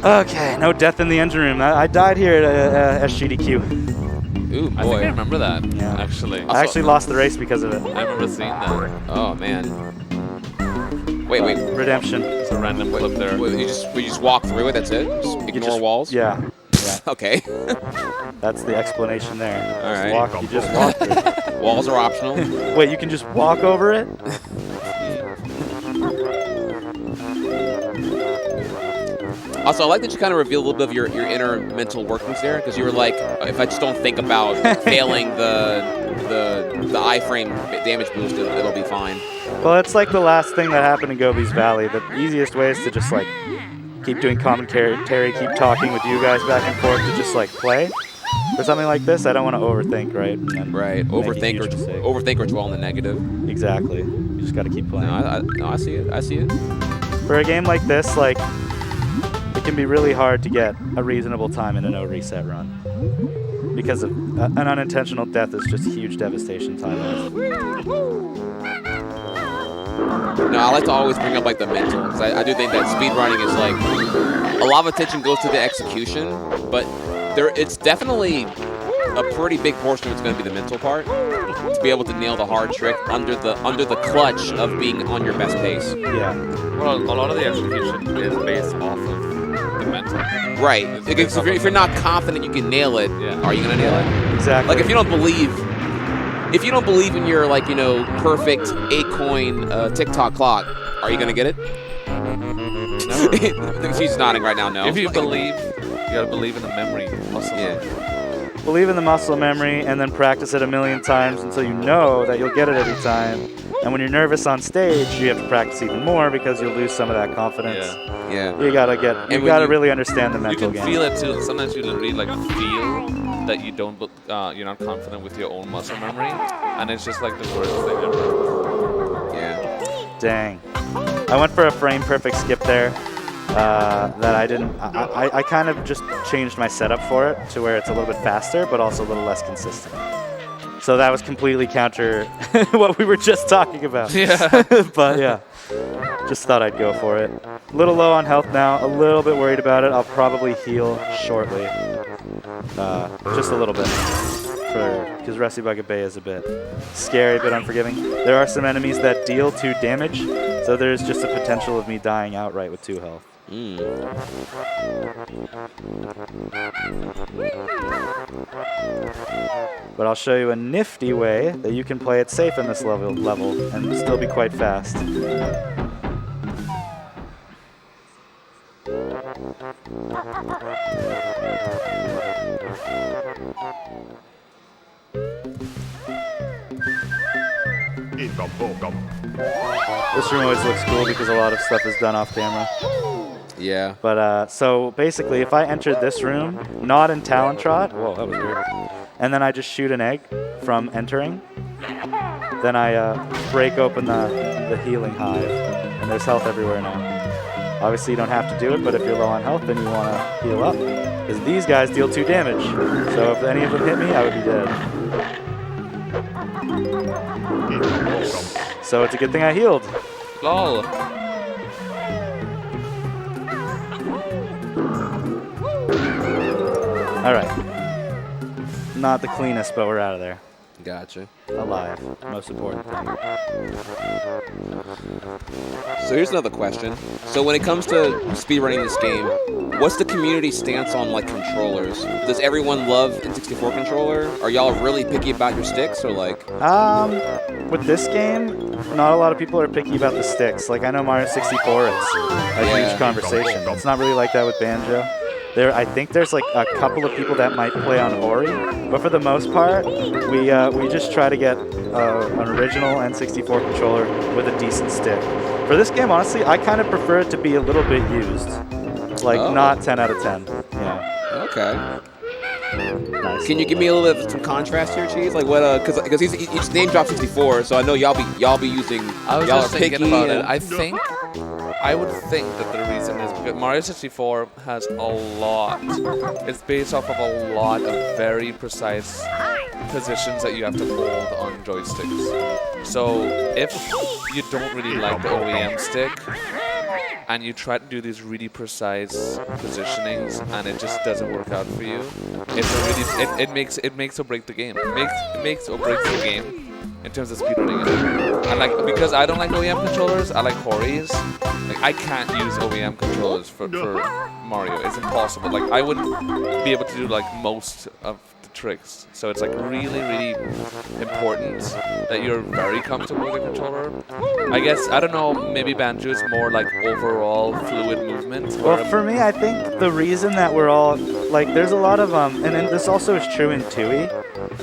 Okay, no death in the engine room. I died here at SGDQ.
Ooh, boy.
I think I remember that,
Yeah.
actually.
I actually lost the race because of it.
I remember seeing that.
Oh, man. Wait.
Redemption.
It's a random clip there.
Wait, you just walk through it, that's it? Just ignore walls?
Yeah.
Okay.
That's the explanation there.
All right.
You just walk through it.
Walls are optional.
Wait, you can just walk over it?
Also, I like that you kind of reveal a little bit of your inner mental workings there, because you were like, if I just don't think about failing the iframe damage boost, it'll be fine.
Well, it's like the last thing that happened in Gobi's Valley. The easiest way is to just like keep doing commentary, keep talking with you guys back and forth to just like play. For something like this, I don't want to overthink, right?
Right. Overthink or dwell on the negative.
Exactly. You just got to keep playing.
No, I see it.
For a game like this, like it can be really hard to get a reasonable time in a no reset run because of an unintentional death is just huge devastation time.
No, I like to always bring up like the mental, because I do think that speedrunning is like a lot of attention goes to the execution, but it's definitely a pretty big portion of it's going to be the mental part, to be able to nail the hard trick under the clutch of being on your best pace.
Yeah.
Well, a lot of the execution is based off of the mental.
Right. If you're not confident you can nail it, are you going to nail it?
Exactly.
Like if you don't believe in your perfect 8-coin TikTok clock, are you going to get it?
No.
She's nodding right now, no.
If you believe, you gotta believe in the memory muscle.
Yeah.
Believe in the muscle memory and then practice it a million times until you know that you'll get it every time. And when you're nervous on stage, you have to practice even more because you'll lose some of that confidence.
Yeah.
You gotta really understand the mental game.
You can feel it too. Sometimes you literally feel that you're not confident with your own muscle memory, and it's just like the worst thing ever.
Yeah.
Dang. I went for a frame perfect skip there. That I didn't. I kind of just changed my setup for it to where it's a little bit faster, but also a little less consistent. So that was completely counter what we were just talking about.
Yeah.
But yeah, just thought I'd go for it. A little low on health now. A little bit worried about it. I'll probably heal shortly. Just a little bit. Because Resibugga Bay is a bit scary, but unforgiving. There are some enemies that deal 2 damage, so there's just a potential of me dying outright with 2 health. But I'll show you a nifty way that you can play it safe in this level and still be quite fast. This room always looks cool because a lot of stuff is done off camera.
Yeah.
But so basically, if I entered this room, not in Talon Trot, whoa, that was weird, and then I just shoot an egg from entering, then I break open the healing hive, and there's health everywhere now. Obviously, you don't have to do it, but if you're low on health, then you want to heal up, because these guys deal 2 damage. So if any of them hit me, I would be dead. So it's a good thing I healed.
LOL.
All right. Not the cleanest, but we're out of there.
Gotcha.
alive. Most important thing.
So here's another question. So when it comes to speedrunning this game, what's the community stance on like controllers? Does everyone love N64 controller? Are y'all really picky about your sticks or like?
With this game, not a lot of people are picky about the sticks. Like I know Mario 64, it's a huge conversation. It's not really like that with Banjo. I think there's like a couple of people that might play on Ori, but for the most part, we just try to get an original N64 controller with a decent stick. For this game, honestly, I kind of prefer it to be a little bit used, like not 10 out of 10. Yeah.
Okay.
Nice.
Can you give me a little bit of some contrast here, Cheese? Like what? Because he just name dropped 64, so I know y'all be using.
I was
y'all
just
are
thinking
picky
about
and-
it. I would think that the reason is because Mario 64 has a lot. It's based off of a lot of very precise positions that you have to hold on joysticks. So if you don't really like the OEM stick, and you try to do these really precise positionings, and it just doesn't work out for you, it makes or break the game. It makes or breaks the game in terms of speedrunning it. And like because I don't like OEM controllers, I like Horis. Like I can't use OEM controllers for Mario. It's impossible. Like I wouldn't be able to do like most of the tricks. So it's like really, really important that you're very comfortable with the controller. I guess I don't know. Maybe Banjo is more like overall fluid movement.
Well, for me, I think the reason that we're all like, there's a lot of and this also is true in Tui.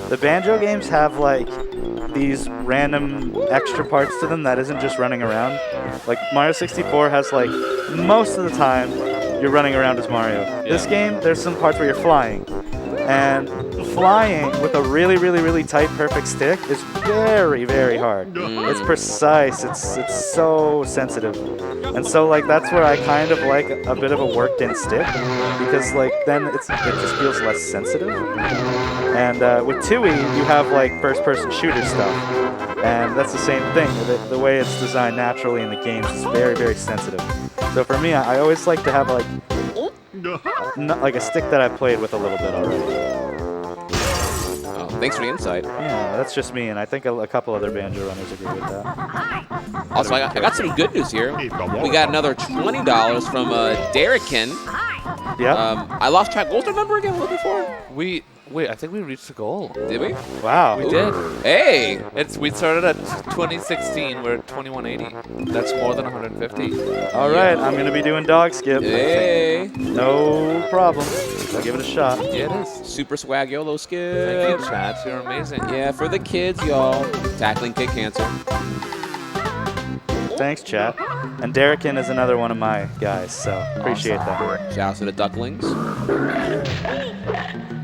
The Banjo games have like these random extra parts to them that isn't just running around. Like Mario 64 has like most of the time you're running around as Mario.
Yeah.
This game, there's some parts where you're flying. And flying with a really, really, really tight, perfect stick is very, very hard. It's precise. It's so sensitive. And so, like, that's where I kind of like a bit of a worked-in stick because, like, then it just feels less sensitive. And with Tui, you have, like, first-person shooter stuff. And that's the same thing. The way it's designed naturally in the games is very, very sensitive. So for me, I always like to have, like, like a stick that I've played with a little bit already.
Oh, thanks for the insight.
Yeah, that's just me, and I think a couple other Banjo runners agree with that.
Also, I got some good news here. We got another $20 from Derricken.
Yeah.
I lost track. What was the number again? What was it for?
Wait, I think we reached the goal.
Did we?
Wow.
We did.
Hey!
We started at 2016. We're at 2180. That's more than 150.
All right, I'm going to be doing dog skip.
Hey!
No problem. I'll give it a shot.
Yeah, it is.
Super swag YOLO skip.
Thank you, Chad. You're amazing.
Yeah, for the kids, y'all. Tackling kid cancer.
Thanks, chat. And Derricken is another one of my guys, so appreciate that.
Shout out to the ducklings.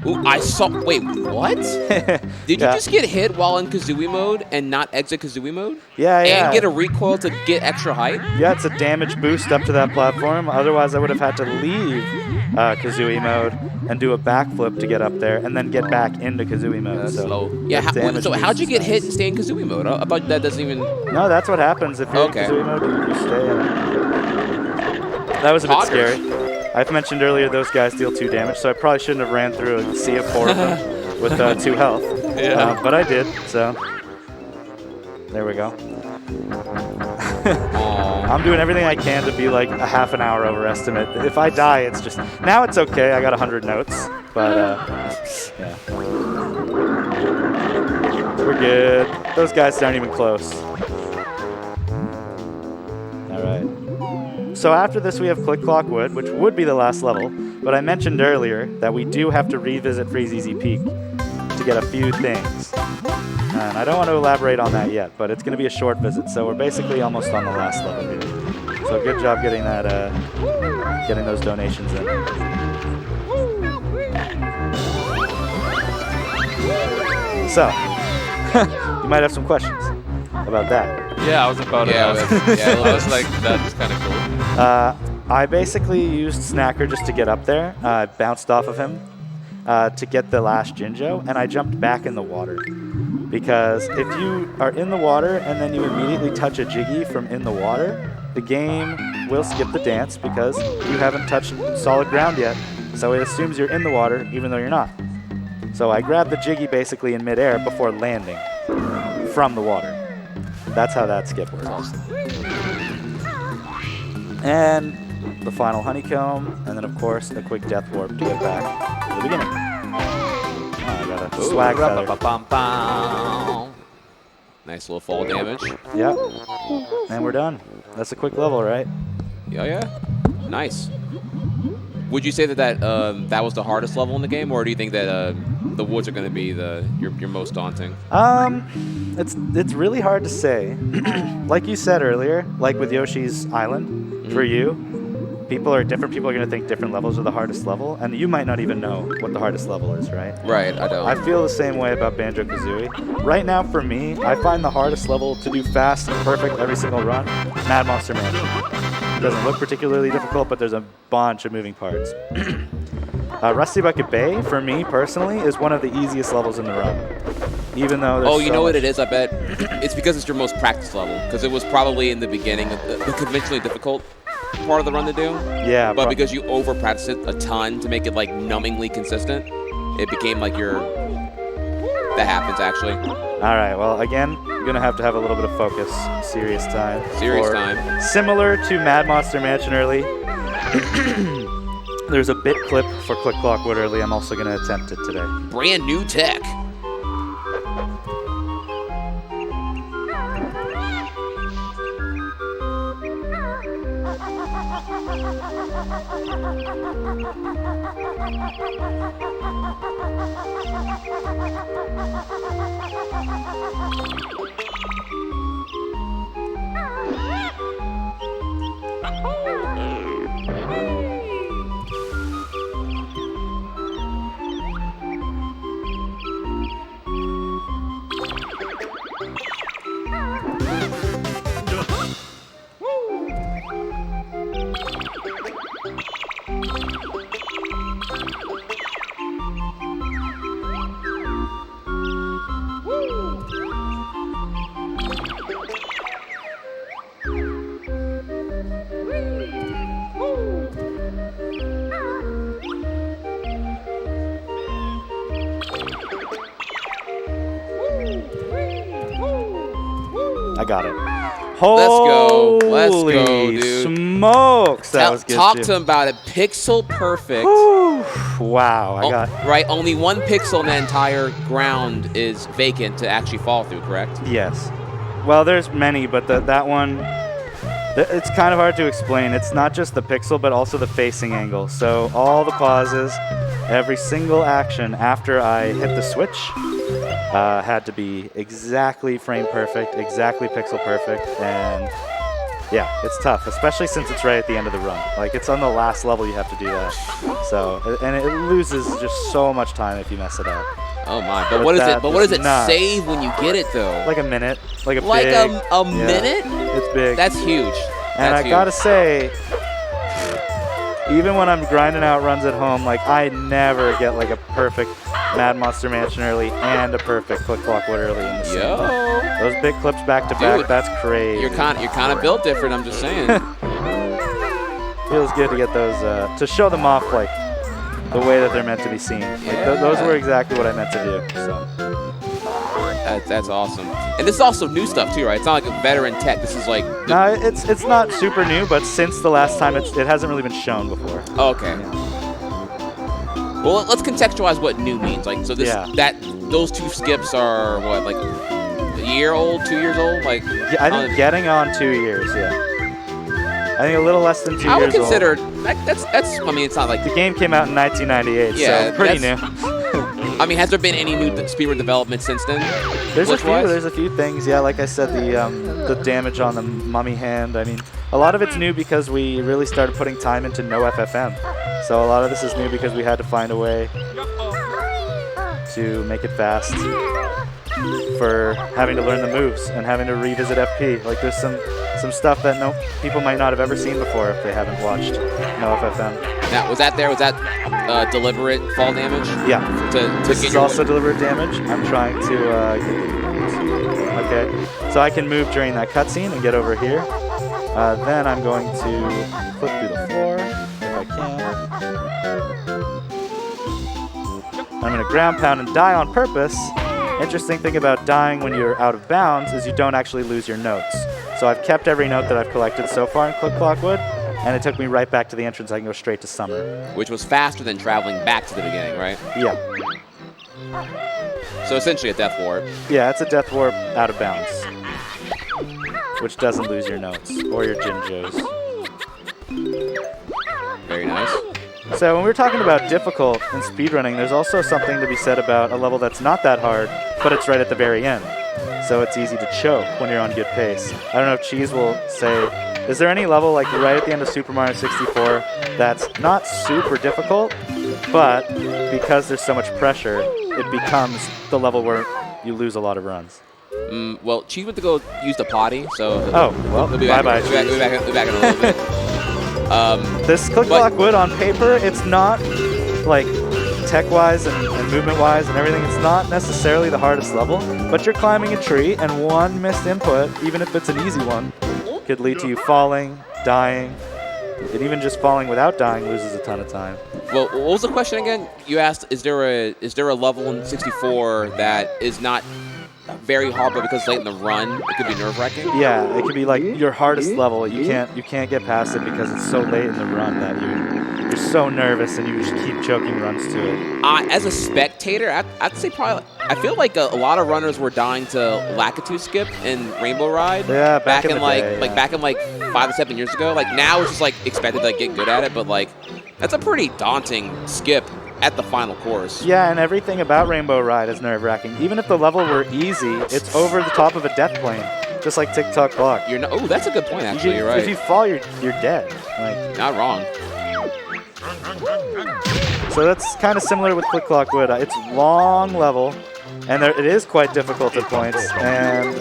Ooh, I saw. Wait, what? Did you just get hit while in Kazooie mode and not exit Kazooie mode?
Yeah.
And get a recoil to get extra height?
Yeah, it's a damage boost up to that platform. Otherwise, I would have had to leave Kazooie mode and do a backflip to get up there and then get back into Kazooie mode.
That's
so
slow.
Yeah,
damage
so
boost
how'd you
is
get
nice.
hit and stay in Kazooie mode? I thought that doesn't even...
No, that's what happens if you're
Okay.
in Kazooie mode. You stay in it. That was a bit scary. I've mentioned earlier those guys deal 2 damage, so I probably shouldn't have ran through a sea of 4 of them with 2 health.
Yeah.
But I did, so there we go. I'm doing everything I can to be like a half an hour overestimate. If I die, it's just... Now it's okay, I got 100 notes, but yeah. We're good. Those guys aren't even close. All right. So after this, we have Click Clock Wood, which would be the last level, but I mentioned earlier that we do have to revisit Freezeezy Peak to get a few things. And I don't want to elaborate on that yet, but it's going to be a short visit, so we're basically almost on the last level here. So good job getting that, getting those donations in. So, you might have some questions about that.
Yeah, I was about to ask. I was like, that's kind of cool.
I basically used Snacker just to get up there. I bounced off of him to get the last Jinjo, and I jumped back in the water. Because if you are in the water and then you immediately touch a Jiggy from in the water, the game will skip the dance because you haven't touched solid ground yet. So it assumes you're in the water even though you're not. So I grab the Jiggy basically in midair before landing from the water. That's how that skip works. And the final honeycomb, and then of course a quick death warp to get back to the beginning. Oh, I got a swag feather.
Nice little fall damage.
Yep. And we're done. That's a quick level, right?
Yeah. Nice. Would you say that that was the hardest level in the game, or do you think that the woods are going to be your most daunting?
It's really hard to say. Like you said earlier, like with Yoshi's Island, for you, different people are going to think different levels are the hardest level, and you might not even know what the hardest level is, right?
Right, I don't.
I feel the same way about Banjo-Kazooie. Right now, for me, I find the hardest level to do fast and perfect every single run, Mad Monster Mansion. It doesn't look particularly difficult, but there's a bunch of moving parts. Rusty Bucket Bay, for me personally, is one of the easiest levels in the run. Even though there's
you know what it is, I bet? It's because it's your most practiced level, because it was probably in the beginning the conventionally difficult part of the run to do.
Yeah.
But because you over-practice it a ton to make it like numbingly consistent, it became like that happens actually.
All right, well, again, you're going to have a little bit of focus. Serious time. Similar to Mad Monster Mansion early, there's a bit clip for Click Clock Wood early. I'm also going to attempt it today.
Brand new tech.
I got it.
Let's go,
Holy
dude.
Smokes, that was good.
Talk to him about it. Pixel perfect.
Wow, I got
right. Only one pixel in the entire ground is vacant to actually fall through. Correct?
Yes. Well, there's many, but that one, it's kind of hard to explain. It's not just the pixel, but also the facing angle. So all the pauses, every single action after I hit the switch had to be exactly frame perfect, exactly pixel perfect, and yeah, it's tough, especially since it's right at the end of the run. Like, it's on the last level you have to do that. So, and it loses just so much time if you mess it up.
Oh my! But what does it save when you get it though?
Like a minute, like a
minute.
It's big.
That's huge.
And I gotta say, even when I'm grinding out runs at home, like, I never get like a perfect Mad Monster Mansion early and a perfect Click Clock Wood early in the same run. Those big clips back to back, that's crazy.
You're kind of built different. I'm just saying.
Feels good to get those to show them off like the way that they're meant to be seen. Like, those were exactly what I meant to do. So
that's awesome. And this is also new stuff too, right? It's not like a veteran tech. This is like
no, it's not super new, but since the last time it hasn't really been shown before.
Oh, okay. Yeah. Well, let's contextualize what new means. Like, so those two skips are what, like a year old, 2 years old? Like,
yeah, I think getting on 2 years. Yeah, I think a little less than 2 years old.
I would consider that's. I mean, it's not like
the game came out in 1998, so pretty new.
I mean, has there been any new speedrun development since then?
There's a few things. Yeah, like I said, the damage on the mummy hand. I mean, a lot of it's new because we really started putting time into no FFM. So a lot of this is new because we had to find a way to make it fast for having to learn the moves and having to revisit FP. Like, there's some stuff that people might not have ever seen before if they haven't watched no FFM.
Now, was that deliberate fall damage?
Yeah. This is also deliberate damage. I'm trying to okay. So I can move during that cutscene and get over here. Then I'm going to clip through the floor if I can. I'm going to ground pound and die on purpose. Interesting thing about dying when you're out of bounds is you don't actually lose your notes. So I've kept every note that I've collected so far in Click Clock Wood, and it took me right back to the entrance. I can go straight to Summer.
Which was faster than traveling back to the beginning, right?
Yeah.
So essentially a death warp.
Yeah, it's a death warp out of bounds, which doesn't lose your notes or your Jinjos.
Very nice.
So when we're talking about difficult in speedrunning, there's also something to be said about a level that's not that hard, but it's right at the very end. So it's easy to choke when you're on good pace. I don't know if Cheese will say, is there any level like right at the end of Super Mario 64 that's not super difficult, but because there's so much pressure, it becomes the level where you lose a lot of runs?
Well, Cheese went to go use the potty, so
well,
he'll be back,
bye-bye,
he'll be back in a little bit.
This Click Clock Wood on paper, it's not like tech-wise and movement-wise and everything, it's not necessarily the hardest level, but you're climbing a tree and one missed input, even if it's an easy one, could lead to you falling, dying, and even just falling without dying loses a ton of time.
Well, what was the question again? You asked, is there a level in 64 that is not very hard, but because late in the run, it could be nerve-wracking?
Yeah, it could be like your hardest level. You can't get past it because it's so late in the run that you're so nervous and you just keep choking runs to it.
As a spectator, I'd say probably. I feel like a lot of runners were dying to Lakitu skip in Rainbow Ride.
Yeah, back in the
like
day,
like
yeah.
back in like 5 to 7 years ago. Like now it's just like expected to like, get good at it, but like that's a pretty daunting skip at the final course.
Yeah, and everything about Rainbow Ride is nerve-wracking. Even if the level were easy, it's over the top of a death plane, just like Tick-Tock Clock.
Oh, that's a good point. Actually, you're right.
If you fall, you're dead. Like,
not wrong.
So that's kind of similar with Click Clock Wood. It's long level, and it is quite difficult at points, and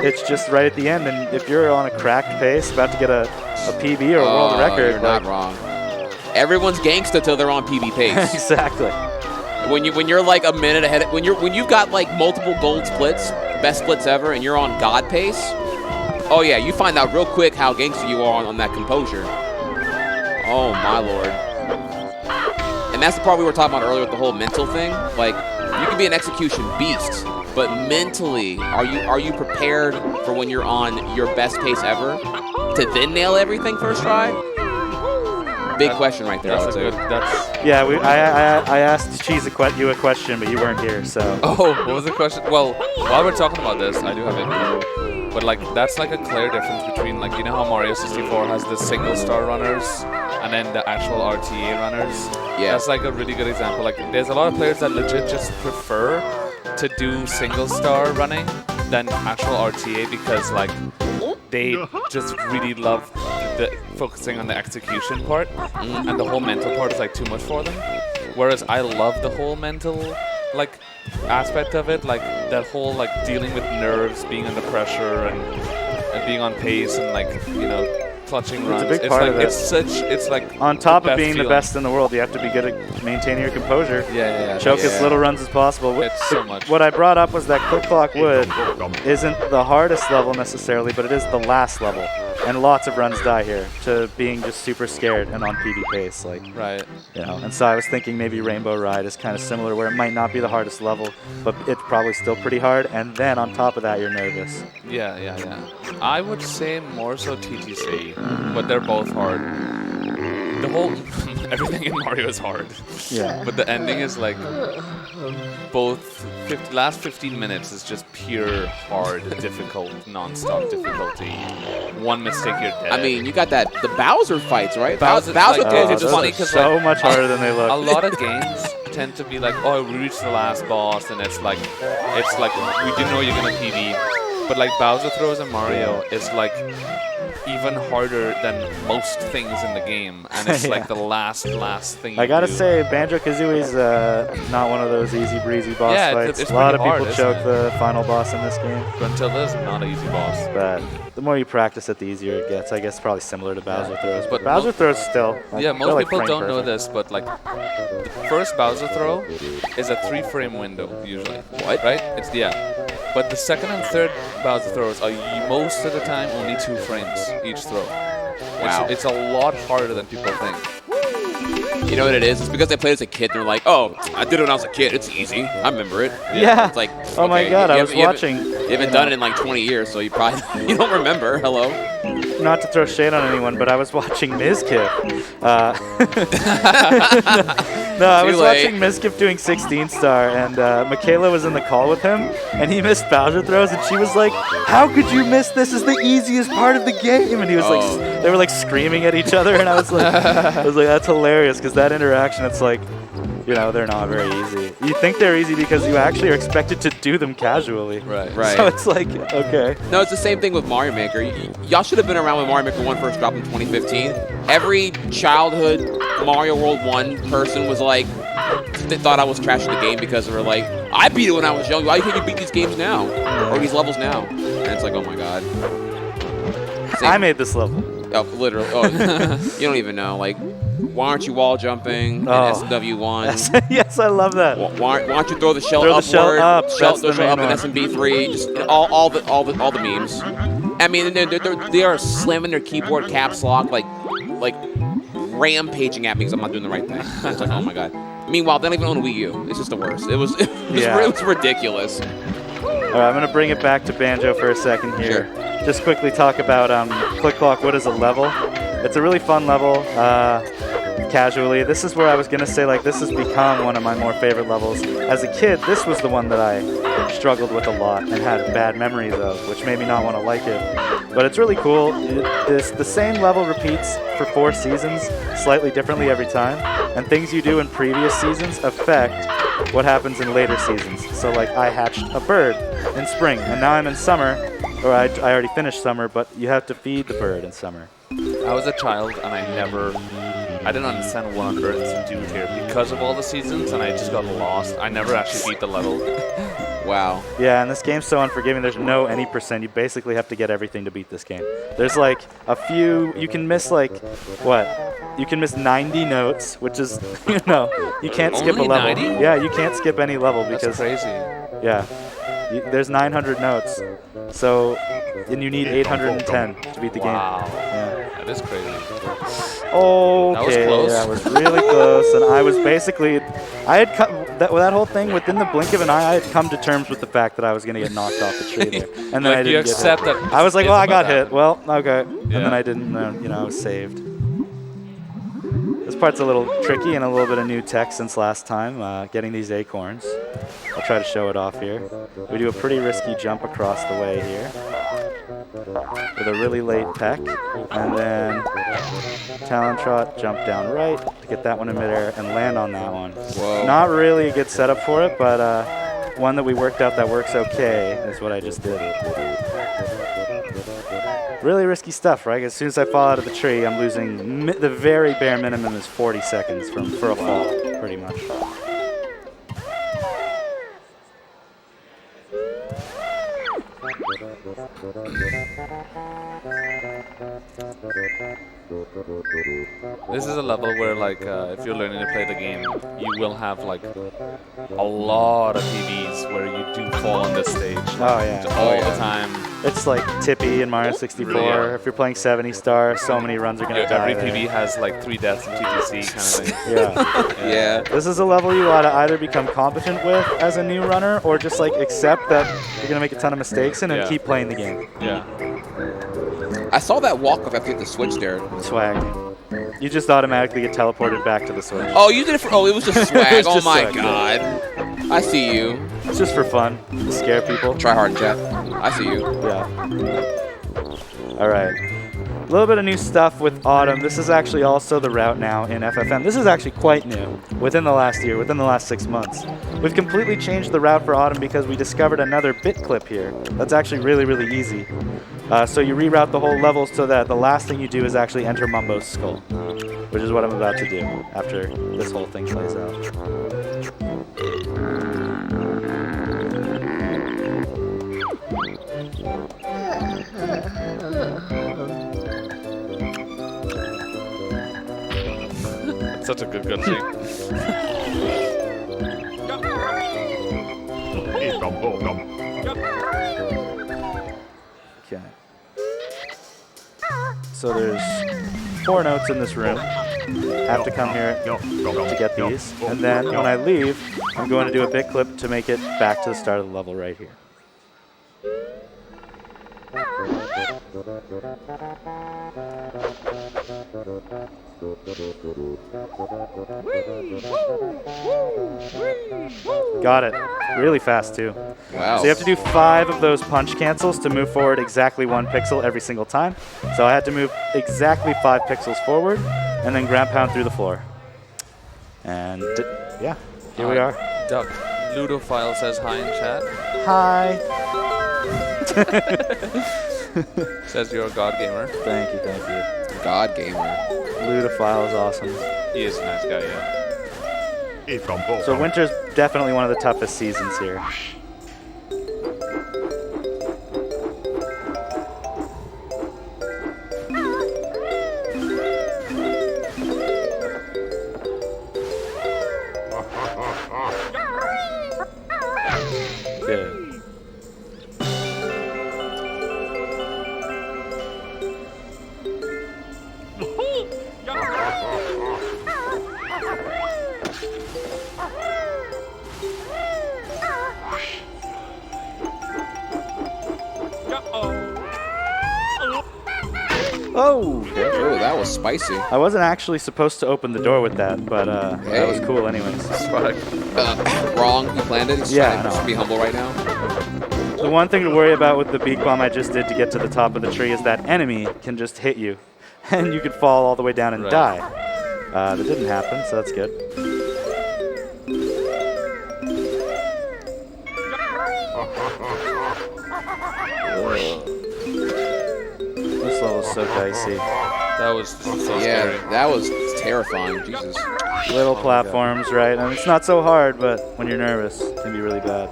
it's just right at the end. And if you're on a cracked pace, about to get a PB or a world record,
you're not wrong. Everyone's gangsta till they're on PB pace.
Exactly.
When you're like a minute ahead, when you've got like multiple gold splits, best splits ever, and you're on God pace. Oh yeah, you find out real quick how gangster you are on that composure. Oh my lord. And that's the part we were talking about earlier with the whole mental thing. Like, you can be an execution beast, but mentally, are you prepared for when you're on your best pace ever to then nail everything first try? Big question right there.
Yeah, I asked Cheese you a question, but you weren't here, so.
Oh, what was the question? Well, while we're talking about this, I do have it. But like, that's like a clear difference between, like, you know how Mario 64 has the single star runners and then the actual RTA runners?
Yeah.
That's like a really good example. Like, there's a lot of players that legit just prefer to do single star running than actual RTA because, like, they just really love focusing on the execution part, and the whole mental part is like too much for them. Whereas I love the whole mental like aspect of it, like that whole like dealing with nerves, being under pressure, and being on pace, and like, you know, clutching runs.
It's a big part of it.
It's like
on top of being
feeling.
the best in the world, you have to be good at maintaining your composure.
Yeah.
Choke as little runs as possible.
It's so much.
What I brought up was that Click Clock Wood isn't the hardest level necessarily, but it is the last level. And lots of runs die here to being just super scared and on PB pace, like,
right.
You know. And so I was thinking maybe Rainbow Ride is kind of similar, where it might not be the hardest level, but it's probably still pretty hard. And then on top of that, you're nervous.
Yeah. I would say more so TTC, but they're both hard. The whole everything in Mario is hard.
Yeah.
But the ending is like both. Last 15 minutes is just pure hard, difficult, non-stop difficulty. One mistake, you're dead.
I mean, you got the Bowser fights, right?
Bowser
throws
it's
are
funny because
so
like,
much harder than they look.
A lot of games tend to be like, oh, we reached the last boss, and it's like we didn't know you're gonna PB. But like Bowser throws in Mario is like even harder than most things in the game, and it's like the last thing.
I gotta
do.
say, Banjo-Kazooie's not one of those easy breezy boss fights.
It's
a lot of
hard,
people choke the final boss in this game.
Gruntilda is not an easy boss.
But the more you practice it, the easier it gets. I guess probably similar to Bowser throws. But
But
Bowser throws still.
Yeah, most
like
people
frame
don't know
perfect.
this, but like the first Bowser throw is a 3-frame window usually.
What?
Right? It's But the second and third Bowser throws are most of the time only 2 frames each throw.
Wow.
It's a lot harder than people think.
You know what it is? It's because they played as a kid and they're like, oh, I did it when I was a kid. It's easy. I remember it.
Yeah.
It's like,
Oh my
okay,
God, I
you
was
haven't-
watching.
You haven't done it in like 20 years, so you probably you don't remember. Hello.
Not to throw shade on anyone, but I was watching Mizkif. No, I was
Too late.
watching Mizkif doing 16 star, and Michaela was in the call with him, and he missed Bowser throws, and she was like, "How could you miss this? This is the easiest part of the game." And he was
Oh.
like, they were like screaming at each other, and I was like, that's hilarious, because that interaction, it's like, you know, they're not very easy. You think they're easy because you actually are expected to do them casually.
Right.
Right.
So it's like, okay.
No, it's the same thing with Mario Maker. Y'all should have been around when Mario Maker 1 first dropped in 2015. Every childhood Mario World 1 person was like, they thought I was trashing the game because they were like, I beat it when I was young. Why can't you beat these games now? Or these levels now? And it's like, oh my God. Same.
I made this level.
Oh, literally. Oh, you don't even know. Like, why aren't you wall jumping in
Oh.
SW1?
Yes, I love that.
Why aren't you throw the shell
Throw the
upward?
shell up. That's
Throw
the
shell up
main
in
one.
SMB3. Just all the memes. I mean, they are slamming their keyboard caps lock like rampaging at me because I'm not doing the right thing. It's like, oh my God. Meanwhile, they don't even own a Wii U. It's just the worst. It was ridiculous.
All right, I'm going to bring it back to Banjo for a second here.
Sure.
Just quickly talk about Click Clock. What is a level? It's a really fun level, casually. This is where I was going to say, like, this has become one of my more favorite levels. As a kid, this was the one that I struggled with a lot and had bad memories of, which made me not want to like it. But it's really cool. The same level repeats for 4 seasons, slightly differently every time, and things you do in previous seasons affect what happens in later seasons. So, like, I hatched a bird in spring, and now I'm in summer, or I already finished summer, but you have to feed the bird in summer.
I was a child and I didn't understand what on earth to do here because of all the seasons, and I just got lost. I never actually beat the level.
Wow.
Yeah, and this game's so unforgiving. There's no any percent. You basically have to get everything to beat this game. There's like a few. You can miss like what? You can miss 90 notes, which is you can't skip a
Only
level.
90?
Yeah, you can't skip any level
That's
because
crazy.
yeah, there's 900 notes. So and you need 810 to beat the game.
Wow.
Yeah.
That is crazy.
Okay,
close.
that was really close, and I was basically, I had that whole thing within the blink of an eye. I had come to terms with the fact that I was going to get knocked off the tree there, and then
Like,
I
you
didn't get
accept
hit.
that
I was like,
it's
well, I
about
got
to
hit. Well, okay, and
Yeah.
then I didn't. I was saved. This part's a little tricky and a little bit of new tech since last time. Getting these acorns. I'll try to show it off here. We do a pretty risky jump across the way here with a really late peck, and then Talon Trot, jump down right to get that one in midair and land on that one.
Whoa.
Not really a good setup for it, but one that we worked out that works okay is what I just did. Really risky stuff, right? As soon as I fall out of the tree, I'm losing the very bare minimum is 40 seconds for a fall, pretty much.
This is a level where, like, if you're learning to play the game, you will have, like, a lot of PBs where you do fall on this stage.
Oh, yeah.
All the time.
It's like Tippy in Mario 64.
Yeah.
If you're playing 70 star, so many runs are going to die
Every
there.
PB has, like, 3 deaths in TTC kind of thing.
Yeah.
Yeah.
This is a level you ought to either become competent with as a new runner or just like accept that you're going to make a ton of mistakes in and
Yeah.
keep playing the game.
Yeah.
I saw that walk up after you hit the switch there.
Swag. You just automatically get teleported back to the Switch.
Oh, you did it for. Oh, it was just swag.
It was
Oh
just
my
swag,
God. I see you.
It's just for fun, to scare people.
Try hard in chat. I see you.
Yeah. All right. A little bit of new stuff with Autumn. This is actually also the route now in FFM. This is actually quite new within the last year, within the last 6 months. We've completely changed the route for Autumn because we discovered another bit clip here. That's actually really, really easy. So you reroute the whole level so that the last thing you do is actually enter Mumbo's skull, which is what I'm about to do after this whole thing plays out.
Such a good cutscene.
Okay. So there's 4 notes in this room. have to come here to get these. And then when I leave, I'm going to do a bit clip to make it back to the start of the level right here. Got it. Really fast, too.
Wow.
So you have to do 5 of those punch cancels to move forward exactly 1 pixel every single time. So I had to move exactly 5 pixels forward and then ground pound through the floor. And yeah, here we are.
Duck. Ludophile says hi in chat.
Hi.
Says you're a god gamer.
Thank you, thank you.
God gamer.
Ludophile is awesome.
He is a nice guy, yeah.
So winter's definitely one of the toughest seasons here. Good. Oh!
Oh, that was spicy.
I wasn't actually supposed to open the door with that, but that was cool anyways.
Wrong. You planned it.
Yeah, I know.
Just be humble right now.
The one thing to worry about with the beak bomb I just did to get to the top of the tree is that enemy can just hit you, and you could fall all the way down and die. That didn't happen, so that's good. This level's so dicey.
That was so scary.
That was terrifying. Jesus.
Little platforms, right? And it's not so hard, but when you're nervous, it can be really bad.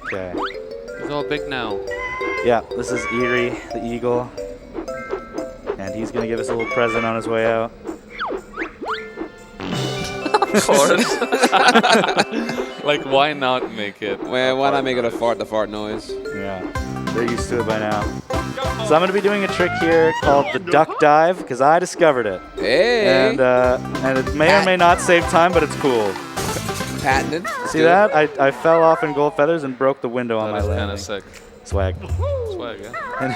Okay.
He's all big now.
Yeah, this is Eerie, the eagle. And he's going to give us a little present on his way out.
Of course. Like, why not make it?
Well, why not make it the fart noise?
Yeah, they're used to it by now. So I'm going to be doing a trick here called the duck dive, because I discovered it.
Hey!
And it may or may not save time, but it's cool.
Patented.
See that? I fell off in gold feathers and broke the window on my
That is
landing.
kind of sick.
Swag.
Swag, yeah.
And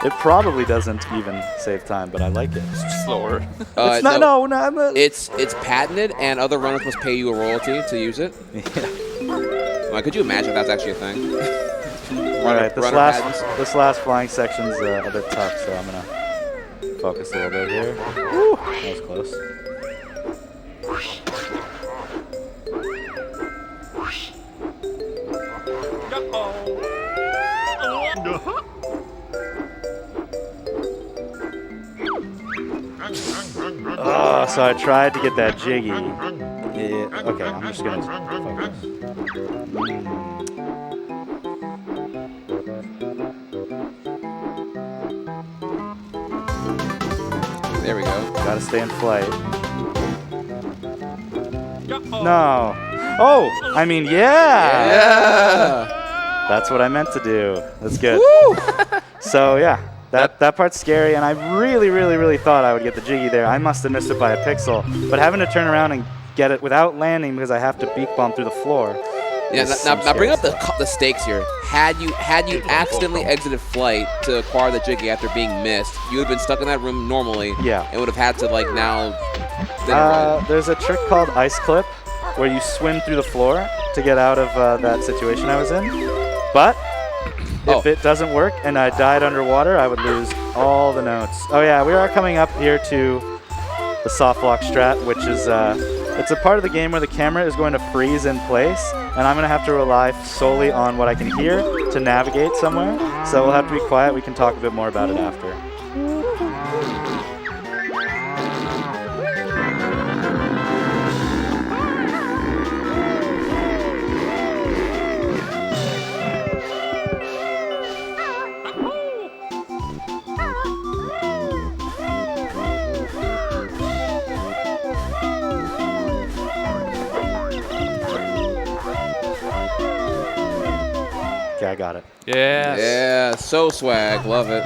it probably doesn't even save time, but I like it.
Slower.
It's not, no, I'm not.
It's patented, and other runners must pay you a royalty to use it.
Yeah.
Like, could you imagine if that's actually a thing?
All right, this last flying section's a bit tough, so I'm gonna focus a little bit here. Woo, that was close. Oh, so I tried to get that jiggy. Yeah, okay, I'm just gonna focus.
There we go.
Gotta stay in flight. No. Oh, I mean, yeah.
Yeah.
That's what I meant to do. That's good. So yeah, that part's scary, and I really thought I would get the jiggy there. I must have missed it by a pixel, but having to turn around and get it without landing because I have to beak bomb through the floor.
Yeah. Now bring up the stakes here. Had you accidentally exited flight to acquire the jiggy after being missed, you would have been stuck in that room normally.
Yeah.
And would have had to like now.
There's a trick called ice clip, where you swim through the floor to get out of that situation I was in. But if it doesn't work and I died underwater, I would lose all the notes. Oh yeah, we are coming up here to the soft lock strat, which is it's a part of the game where the camera is going to freeze in place, and I'm going to have to rely solely on what I can hear to navigate somewhere. So we'll have to be quiet. We can talk a bit more about it after. Okay, I got it.
Yes.
Yeah, so swag. Love it.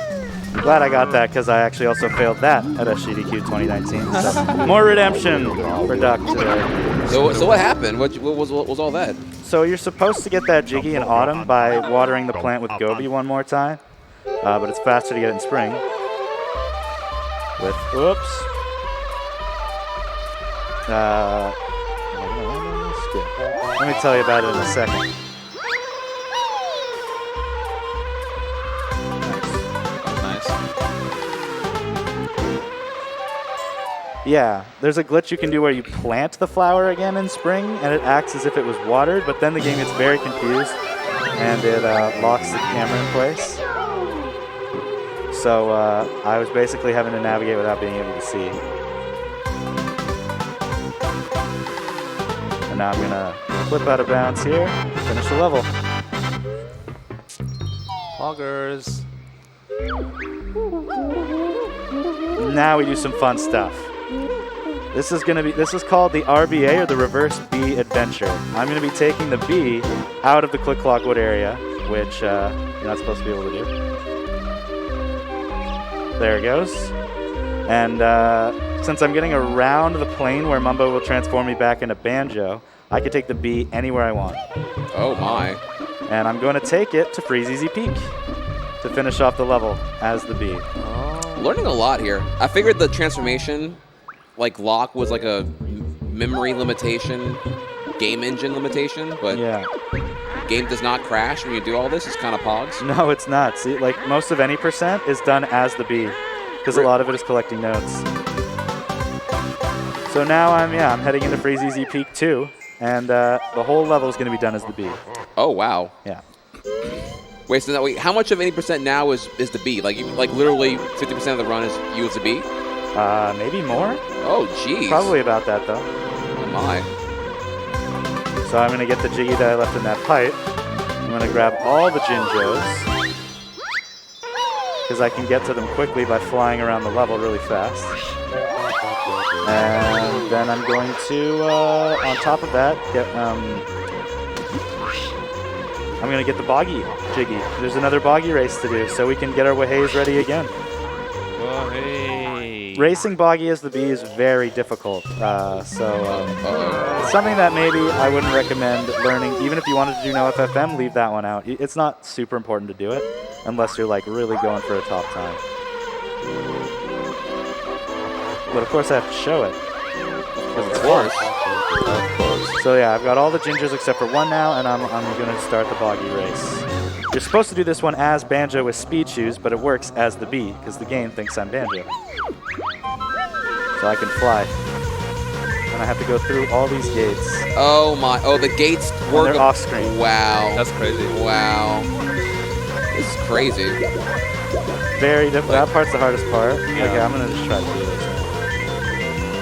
I'm glad I got that because I actually also failed that at SGDQ 2019. So more redemption for Duck today.
So what happened? What was all that?
So you're supposed to get that Jiggy in autumn by watering the plant with Gobi one more time, but it's faster to get it in spring. With oops. Let me tell you about it in a second. Yeah, there's a glitch you can do where you plant the flower again in spring, and it acts as if it was watered, but then the game gets very confused, and it locks the camera in place. So I was basically having to navigate without being able to see. And now I'm going to flip out of bounds here, finish the level.
Poggers.
Now we do some fun stuff. This is called the RBA, or the Reverse B Adventure. I'm going to be taking the B out of the Click Clock Wood area, which you're not supposed to be able to do. There it goes. And since I'm getting around the plane where Mumbo will transform me back into Banjo, I can take the B anywhere I want.
Oh my.
And I'm going to take it to Freezeezy Peak to finish off the level as the B.
Learning a lot here. I figured the transformation, like lock, was like a memory limitation, game engine limitation, but
Yeah.
game does not crash when you do all this. It's kind of pogs.
No, it's not. See, like most of any percent is done as the B, because a lot of it is collecting notes. So now I'm heading into Freezeezy Peak 2, and the whole level is going to be done as the B.
Oh wow.
Yeah.
Wait, so wait, how much of any percent now is the B? Like literally 50% of the run is you as the B?
Maybe more.
Oh geez.
Probably about that though.
Oh my.
So I'm going to get the Jiggy that I left in that pipe. I'm going to grab all the Jinjos, because I can get to them quickly by flying around the level really fast. And then I'm going to, on top of that, I'm going to get the Boggy Jiggy. There's another Boggy race to do, so we can get our Waheys ready again.
Wahey.
Racing Boggy as the B is very difficult, it's something that maybe I wouldn't recommend learning. Even if you wanted to do no FFM, leave that one out. It's not super important to do it, unless you're like really going for a top time. But of course I have to show it.
Of course.
So yeah, I've got all the Gingers except for one now, and I'm going to start the Boggy race. You're supposed to do this one as Banjo with speed shoes, but it works as the B, because the game thinks I'm Banjo. So I can fly. And I have to go through all these gates.
Oh my. Oh, the gates work.
They're off screen.
Wow.
That's crazy.
Wow. This is crazy.
Very difficult. That part's the hardest part.
Yeah.
Okay, I'm going to just try to do this.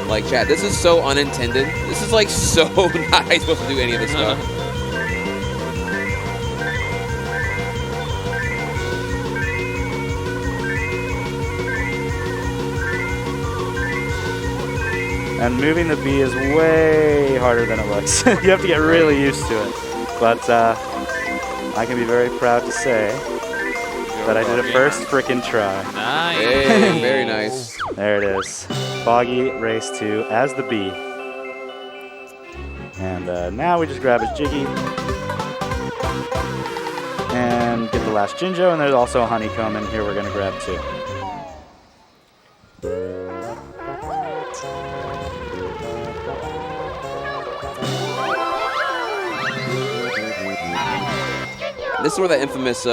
Like, chat, this is so unintended. This is like so not supposed to do any of this stuff.
And moving the B is way harder than it looks. You have to get really used to it. But I can be very proud to say that I did it first frickin' try.
Nice.
Hey, very nice.
There it is. Boggy Race 2 as the B. And now we just grab his Jiggy. And get the last Jinjo, and there's also a Honeycomb in here we're going to grab too.
This is where that infamous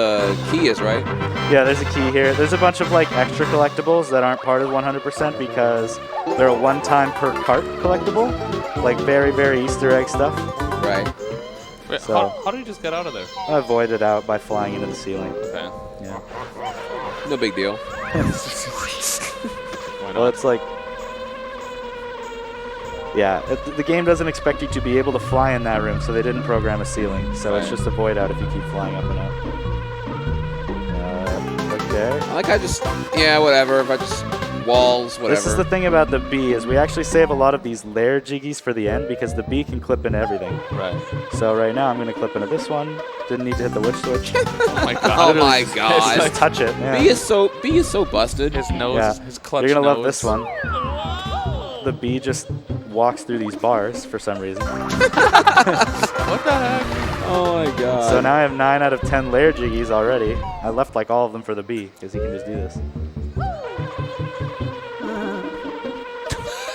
key is, right?
Yeah, there's a key here. There's a bunch of like extra collectibles that aren't part of 100% because they're a one-time per cart collectible. Like very, very Easter egg stuff.
Right.
Wait,
So-
how do you just get out of there?
I avoid it out by flying into the ceiling.
Okay.
Yeah.
No big deal.
Why
Well,
not?
it's like... Yeah, the game doesn't expect you to be able to fly in that room, so they didn't program a ceiling. So it's
Right.
just a void out if you keep flying up and up. Okay.
I like I just, yeah, whatever. If I just walls, whatever.
This is the thing about the bee is we actually save a lot of these layer jiggies for the end because the bee can clip into everything.
Right.
So right now I'm going to clip into this one. Didn't need to hit the witch switch.
Oh my god.
Oh my god.
Just touch it. Yeah.
Bee is so busted.
His nose,
Yeah.
his clutch
You're going to
nose.
love this one. The bee just walks through these bars for some reason.
What the heck?
Oh my god.
So now I have 9 out of 10 layer jiggies already. I left like all of them for the bee because he can just do this.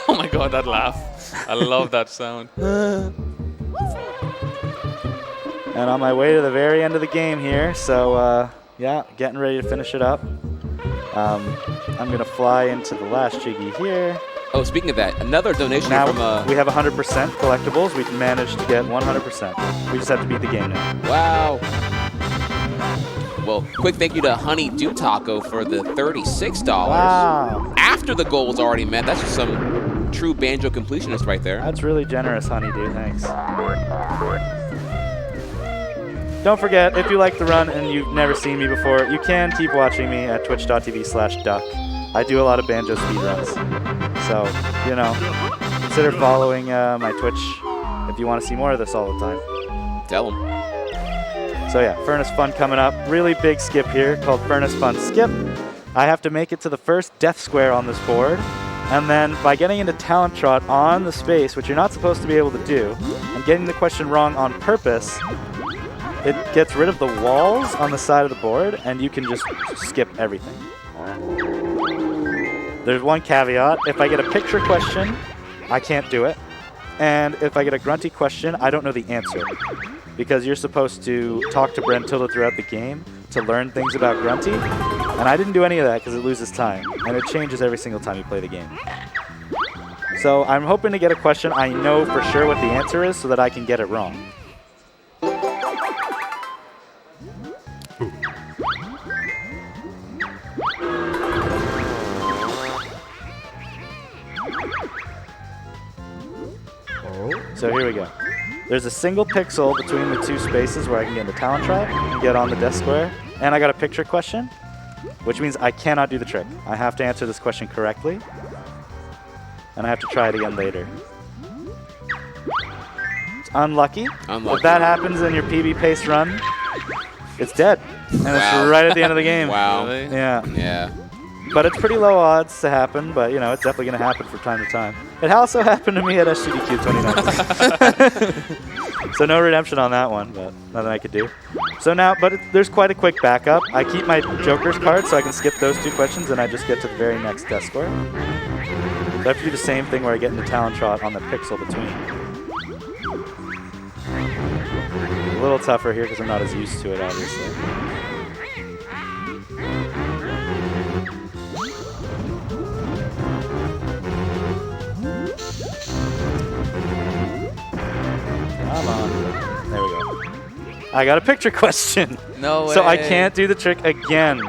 Oh my god, that laugh. I love that sound.
And on my way to the very end of the game here, so yeah, getting ready to finish it up. I'm going to fly into the last jiggy here.
Oh, speaking of that, another donation
Now
from
we have 100% collectibles. We've managed to get 100%. We just have to beat the game now.
Wow. Well, quick thank you to Honey Do Taco for the $36.
Wow.
After the goal was already met. That's just some true banjo completionist right there.
That's really generous, Honeydew. Thanks. Don't forget, if you like the run and you've never seen me before, you can keep watching me at twitch.tv/duck. I do a lot of banjo speedruns. So, you know, consider following my Twitch if you want to see more of this all the time.
Tell them.
So yeah, Furnace Fun coming up. Really big skip here called Furnace Fun Skip. I have to make it to the first death square on this board. And then by getting into Talent Trot on the space, which you're not supposed to be able to do, and getting the question wrong on purpose, it gets rid of the walls on the side of the board, and you can just skip everything. There's one caveat. If I get a picture question, I can't do it. And if I get a grunty question, I don't know the answer. Because you're supposed to talk to Brentilda throughout the game to learn things about grunty. And I didn't do any of that because it loses time. And it changes every single time you play the game. So I'm hoping to get a question I know for sure what the answer is so that I can get it wrong. So here we go. There's a single pixel between the two spaces where I can get into Talent Trot and get on the death square. And I got a picture question, which means I cannot do the trick. I have to answer this question correctly. And I have to try it again later. It's unlucky. If that happens in your PB pace run, it's dead. And
Wow.
it's right at the end of the game.
Wow.
Really?
Yeah.
Yeah.
But it's pretty low odds to happen, but you know, it's definitely going to happen from time to time. It also happened to me at SGDQ 2019. So no redemption on that one, but nothing I could do. So now, but there's quite a quick backup. I keep my Joker's card so I can skip those 2 questions and I just get to the very next death score. So I have to do the same thing where I get into Talent Trot on the pixel between. A little tougher here because I'm not as used to it, obviously. Come on. There we go. I got a picture question.
No way.
So I can't do the trick again.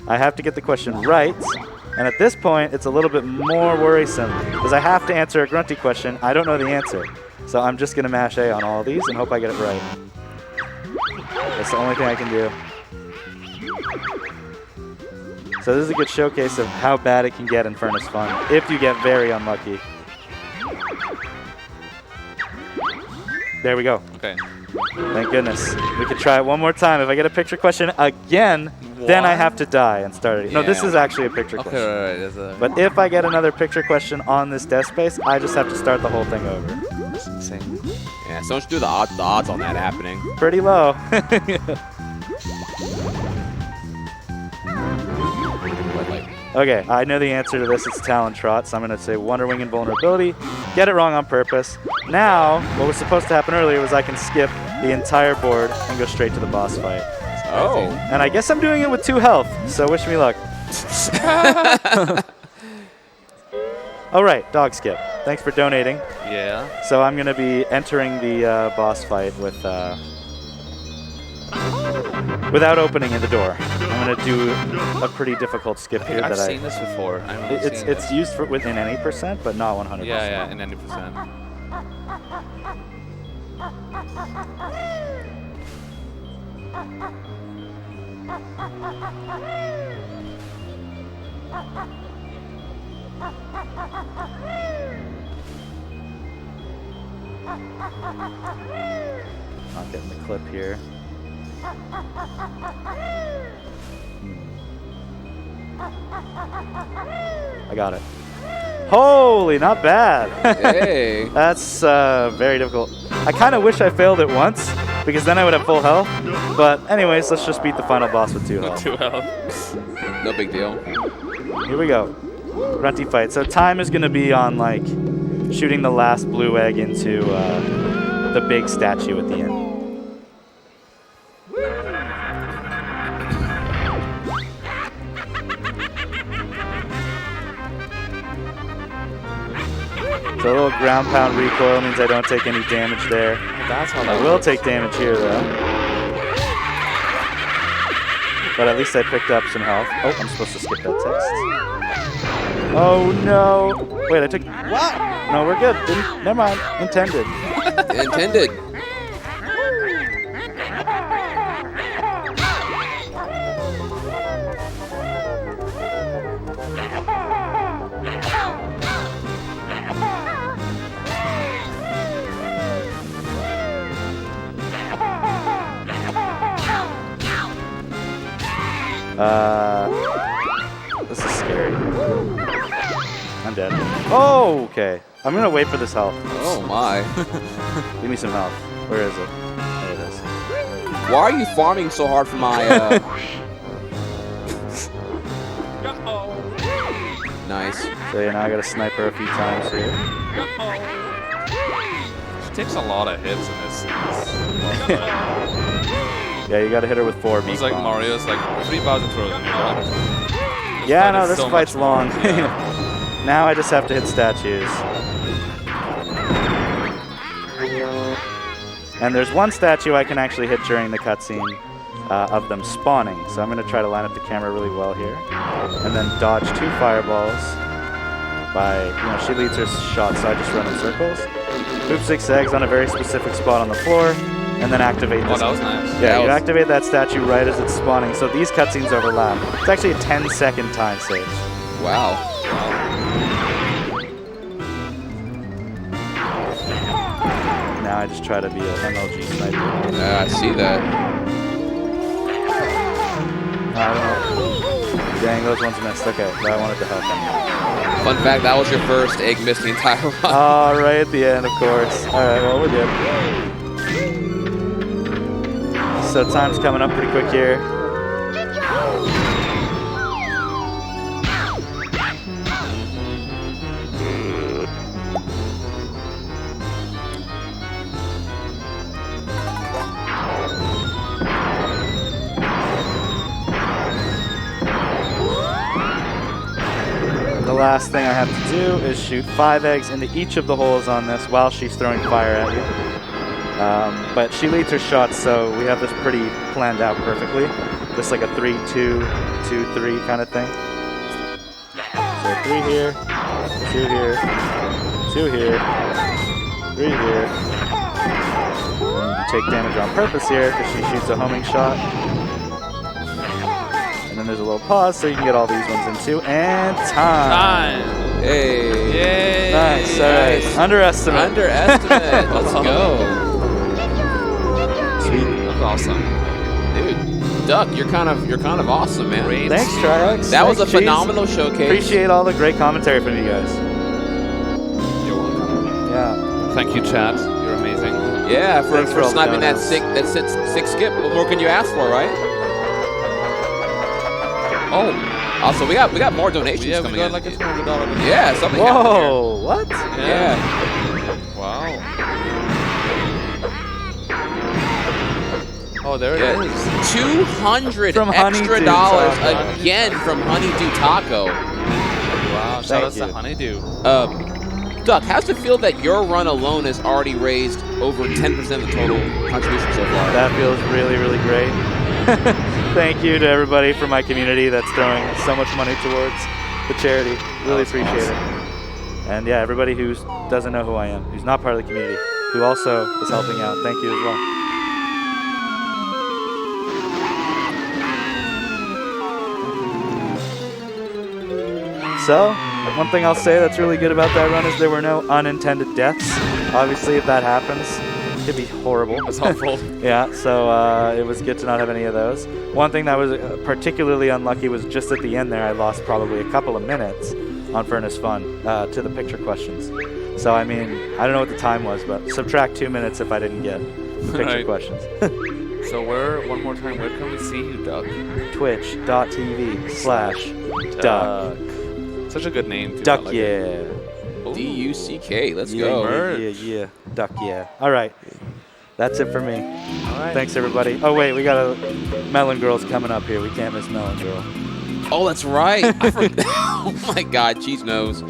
I have to get the question right. And at this point, it's a little bit more worrisome because I have to answer a grunty question. I don't know the answer. So I'm just going to mash A on all of these and hope I get it right. That's the only thing I can do. So this is a good showcase of how bad it can get in Furnace Fun if you get very unlucky. There we go.
Okay.
Thank goodness. We could try it one more time. If I get a picture question again, then I have to die and start it. No, this
Yeah.
is actually a picture
Okay,
question.
right. There's a,
But if I get another picture question on this death space, I just have to start the whole thing over.
that's insane.
Yeah, so much do the odds on that happening.
Pretty low.
But like,
Okay, I know the answer to this. It's Talent Trot, so I'm going to say Wonder Wing Invulnerability. Get it wrong on purpose. Now, what was supposed to happen earlier was I can skip the entire board and go straight to the boss fight.
oh.
And I guess I'm doing it with 2 health, so wish me luck. All right, Dog Skip. Thanks for donating.
Yeah.
So I'm going to be entering the boss fight with without opening the door. I'm going to do a pretty difficult skip here.
I've
that
seen this before.
It's used for within any %, but not 100%.
Yeah, in any percent.
Not getting the clip here. I got it. Holy, not bad.
Hey.
That's very difficult. I kind of wish I failed it once, because then I would have full health. But anyways, let's just beat the final boss with 2 health.
2 health.
No big deal.
Here we go. Grunty fight. So time is going to be on, like, shooting the last blue egg into the big statue at the end. So a little ground pound recoil means I don't take any damage there.
That's how
I
that
will
works.
take damage here, though. But at least I picked up some health. Oh, I'm supposed to skip that text. Oh, no. Wait, I took... What? No, we're good. Never mind. Intended.
Intended.
This is scary. I'm dead. Oh, okay. I'm gonna wait for this health.
Oh my.
Give me some health. Where is it? There it is.
Why are you farming so hard for my Nice.
So yeah, now I gotta snipe her a few times here.
She takes a lot of hits in this.
Yeah, you gotta hit her with 4 beak
It's like
bombs.
Mario's like 3 Bowser throws and you're done.
Yeah,
But
no,
it's
this
so
fight's
much
long.
more, yeah.
Now I just have to hit statues. And there's one statue I can actually hit during the cutscene of them spawning. So I'm going to try to line up the camera really well here. And then dodge 2 fireballs by, she leads her shots, so I just run in circles. Poop 6 eggs on a very specific spot on the floor, and then activate
Oh,
this.
that was nice.
Yeah, you activate that statue right as it's spawning. So these cutscenes overlap. It's actually a 10-second time save.
Wow.
Now I just try to be an MLG sniper.
I see that.
I don't know. Dang, those ones missed. Okay, but I wanted to help them.
Fun fact, that was your first egg missed the entire run.
Oh, right at the end, of course. All right, well, we're good. So time's coming up pretty quick here. The last thing I have to do is shoot 5 eggs into each of the holes on this while she's throwing fire at you. But she leads her shots, so we have this pretty planned out perfectly. Just like a 3-2, 2-3 kind of thing. So 3 here, 2 here, 2 here, 3 here. And you take damage on purpose here because she shoots a homing shot. And then there's a little pause so you can get all these ones in too. And time.
Hey.
Yay.
Nice. All right. Underestimate.
Underestimate. Let's go.
Sweet.
That's awesome.
Dude, Duck, you're kind of awesome, man.
Great.
Thanks, Triax.
That was a
Thanks, Cheese.
phenomenal showcase.
Appreciate all the great commentary from you guys.
You're welcome.
Yeah.
Thank you, chat. You're amazing.
Yeah, for
Thanks for all the
sniping that
donuts.
six skip. What more can you ask for, right? Oh, also we got more donations
Yeah, we
coming
got
in.
like a $200.
Yeah, something happened here.
Whoa, what?
Yeah.
Wow. Oh, there it
Yeah.
is.
$200
From
extra
Honeydew
dollars
Taco.
again from Honeydew Taco.
Wow. Shout
Thank
out to
you.
Honeydew.
Duck, how's it feel that your run alone has already raised over 10% of the total contribution so far?
That feels really, really great. Thank you to everybody from my community that's throwing so much money towards the charity. Really appreciate it. And yeah, everybody who doesn't know who I am, who's not part of the community, who also is helping out, thank you as well. So, One thing I'll say that's really good about that run is there were no unintended deaths. Obviously, if that happens, it could be horrible.
That's helpful.
Yeah, so it was good to not have any of those. One thing that was particularly unlucky was just at the end there, I lost probably a couple of minutes on Furnace Fun to the picture questions. So, I mean, I don't know what the time was, but subtract 2 minutes if I didn't get the picture
Right.
questions.
So one more time, where can we see you, Duck?
Twitch.tv/Duck.
Such a good name. too. I
Duck,
like
yeah.
it. Ooh.
D-U-C-K. Let's
Yeah,
go.
yeah. Duck, yeah. All right. That's it for me.
All right.
Thanks, everybody. Oh, wait, we got a Melon Girl's coming up here. We can't miss Melon Girl.
Oh, that's right. I forgot. Oh my God, Cheese knows.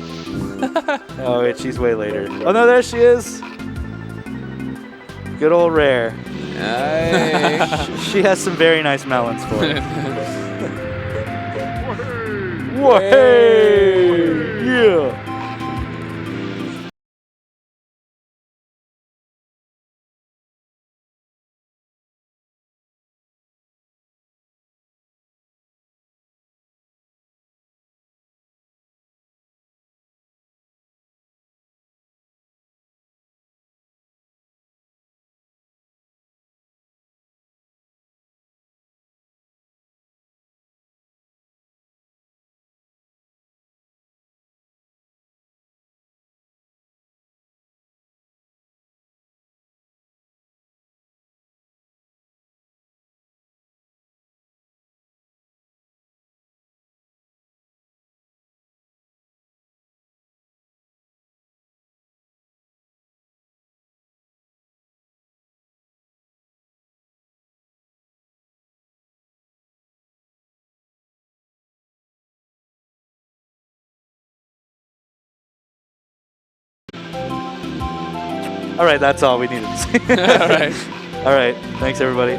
Oh, wait, she's way later. Oh, no, there she is. Good old Rare.
Hey.
She has some very nice melons for it.
Hey.
Yeah. All right, that's all we needed to say.
All right.
All right, thanks, everybody.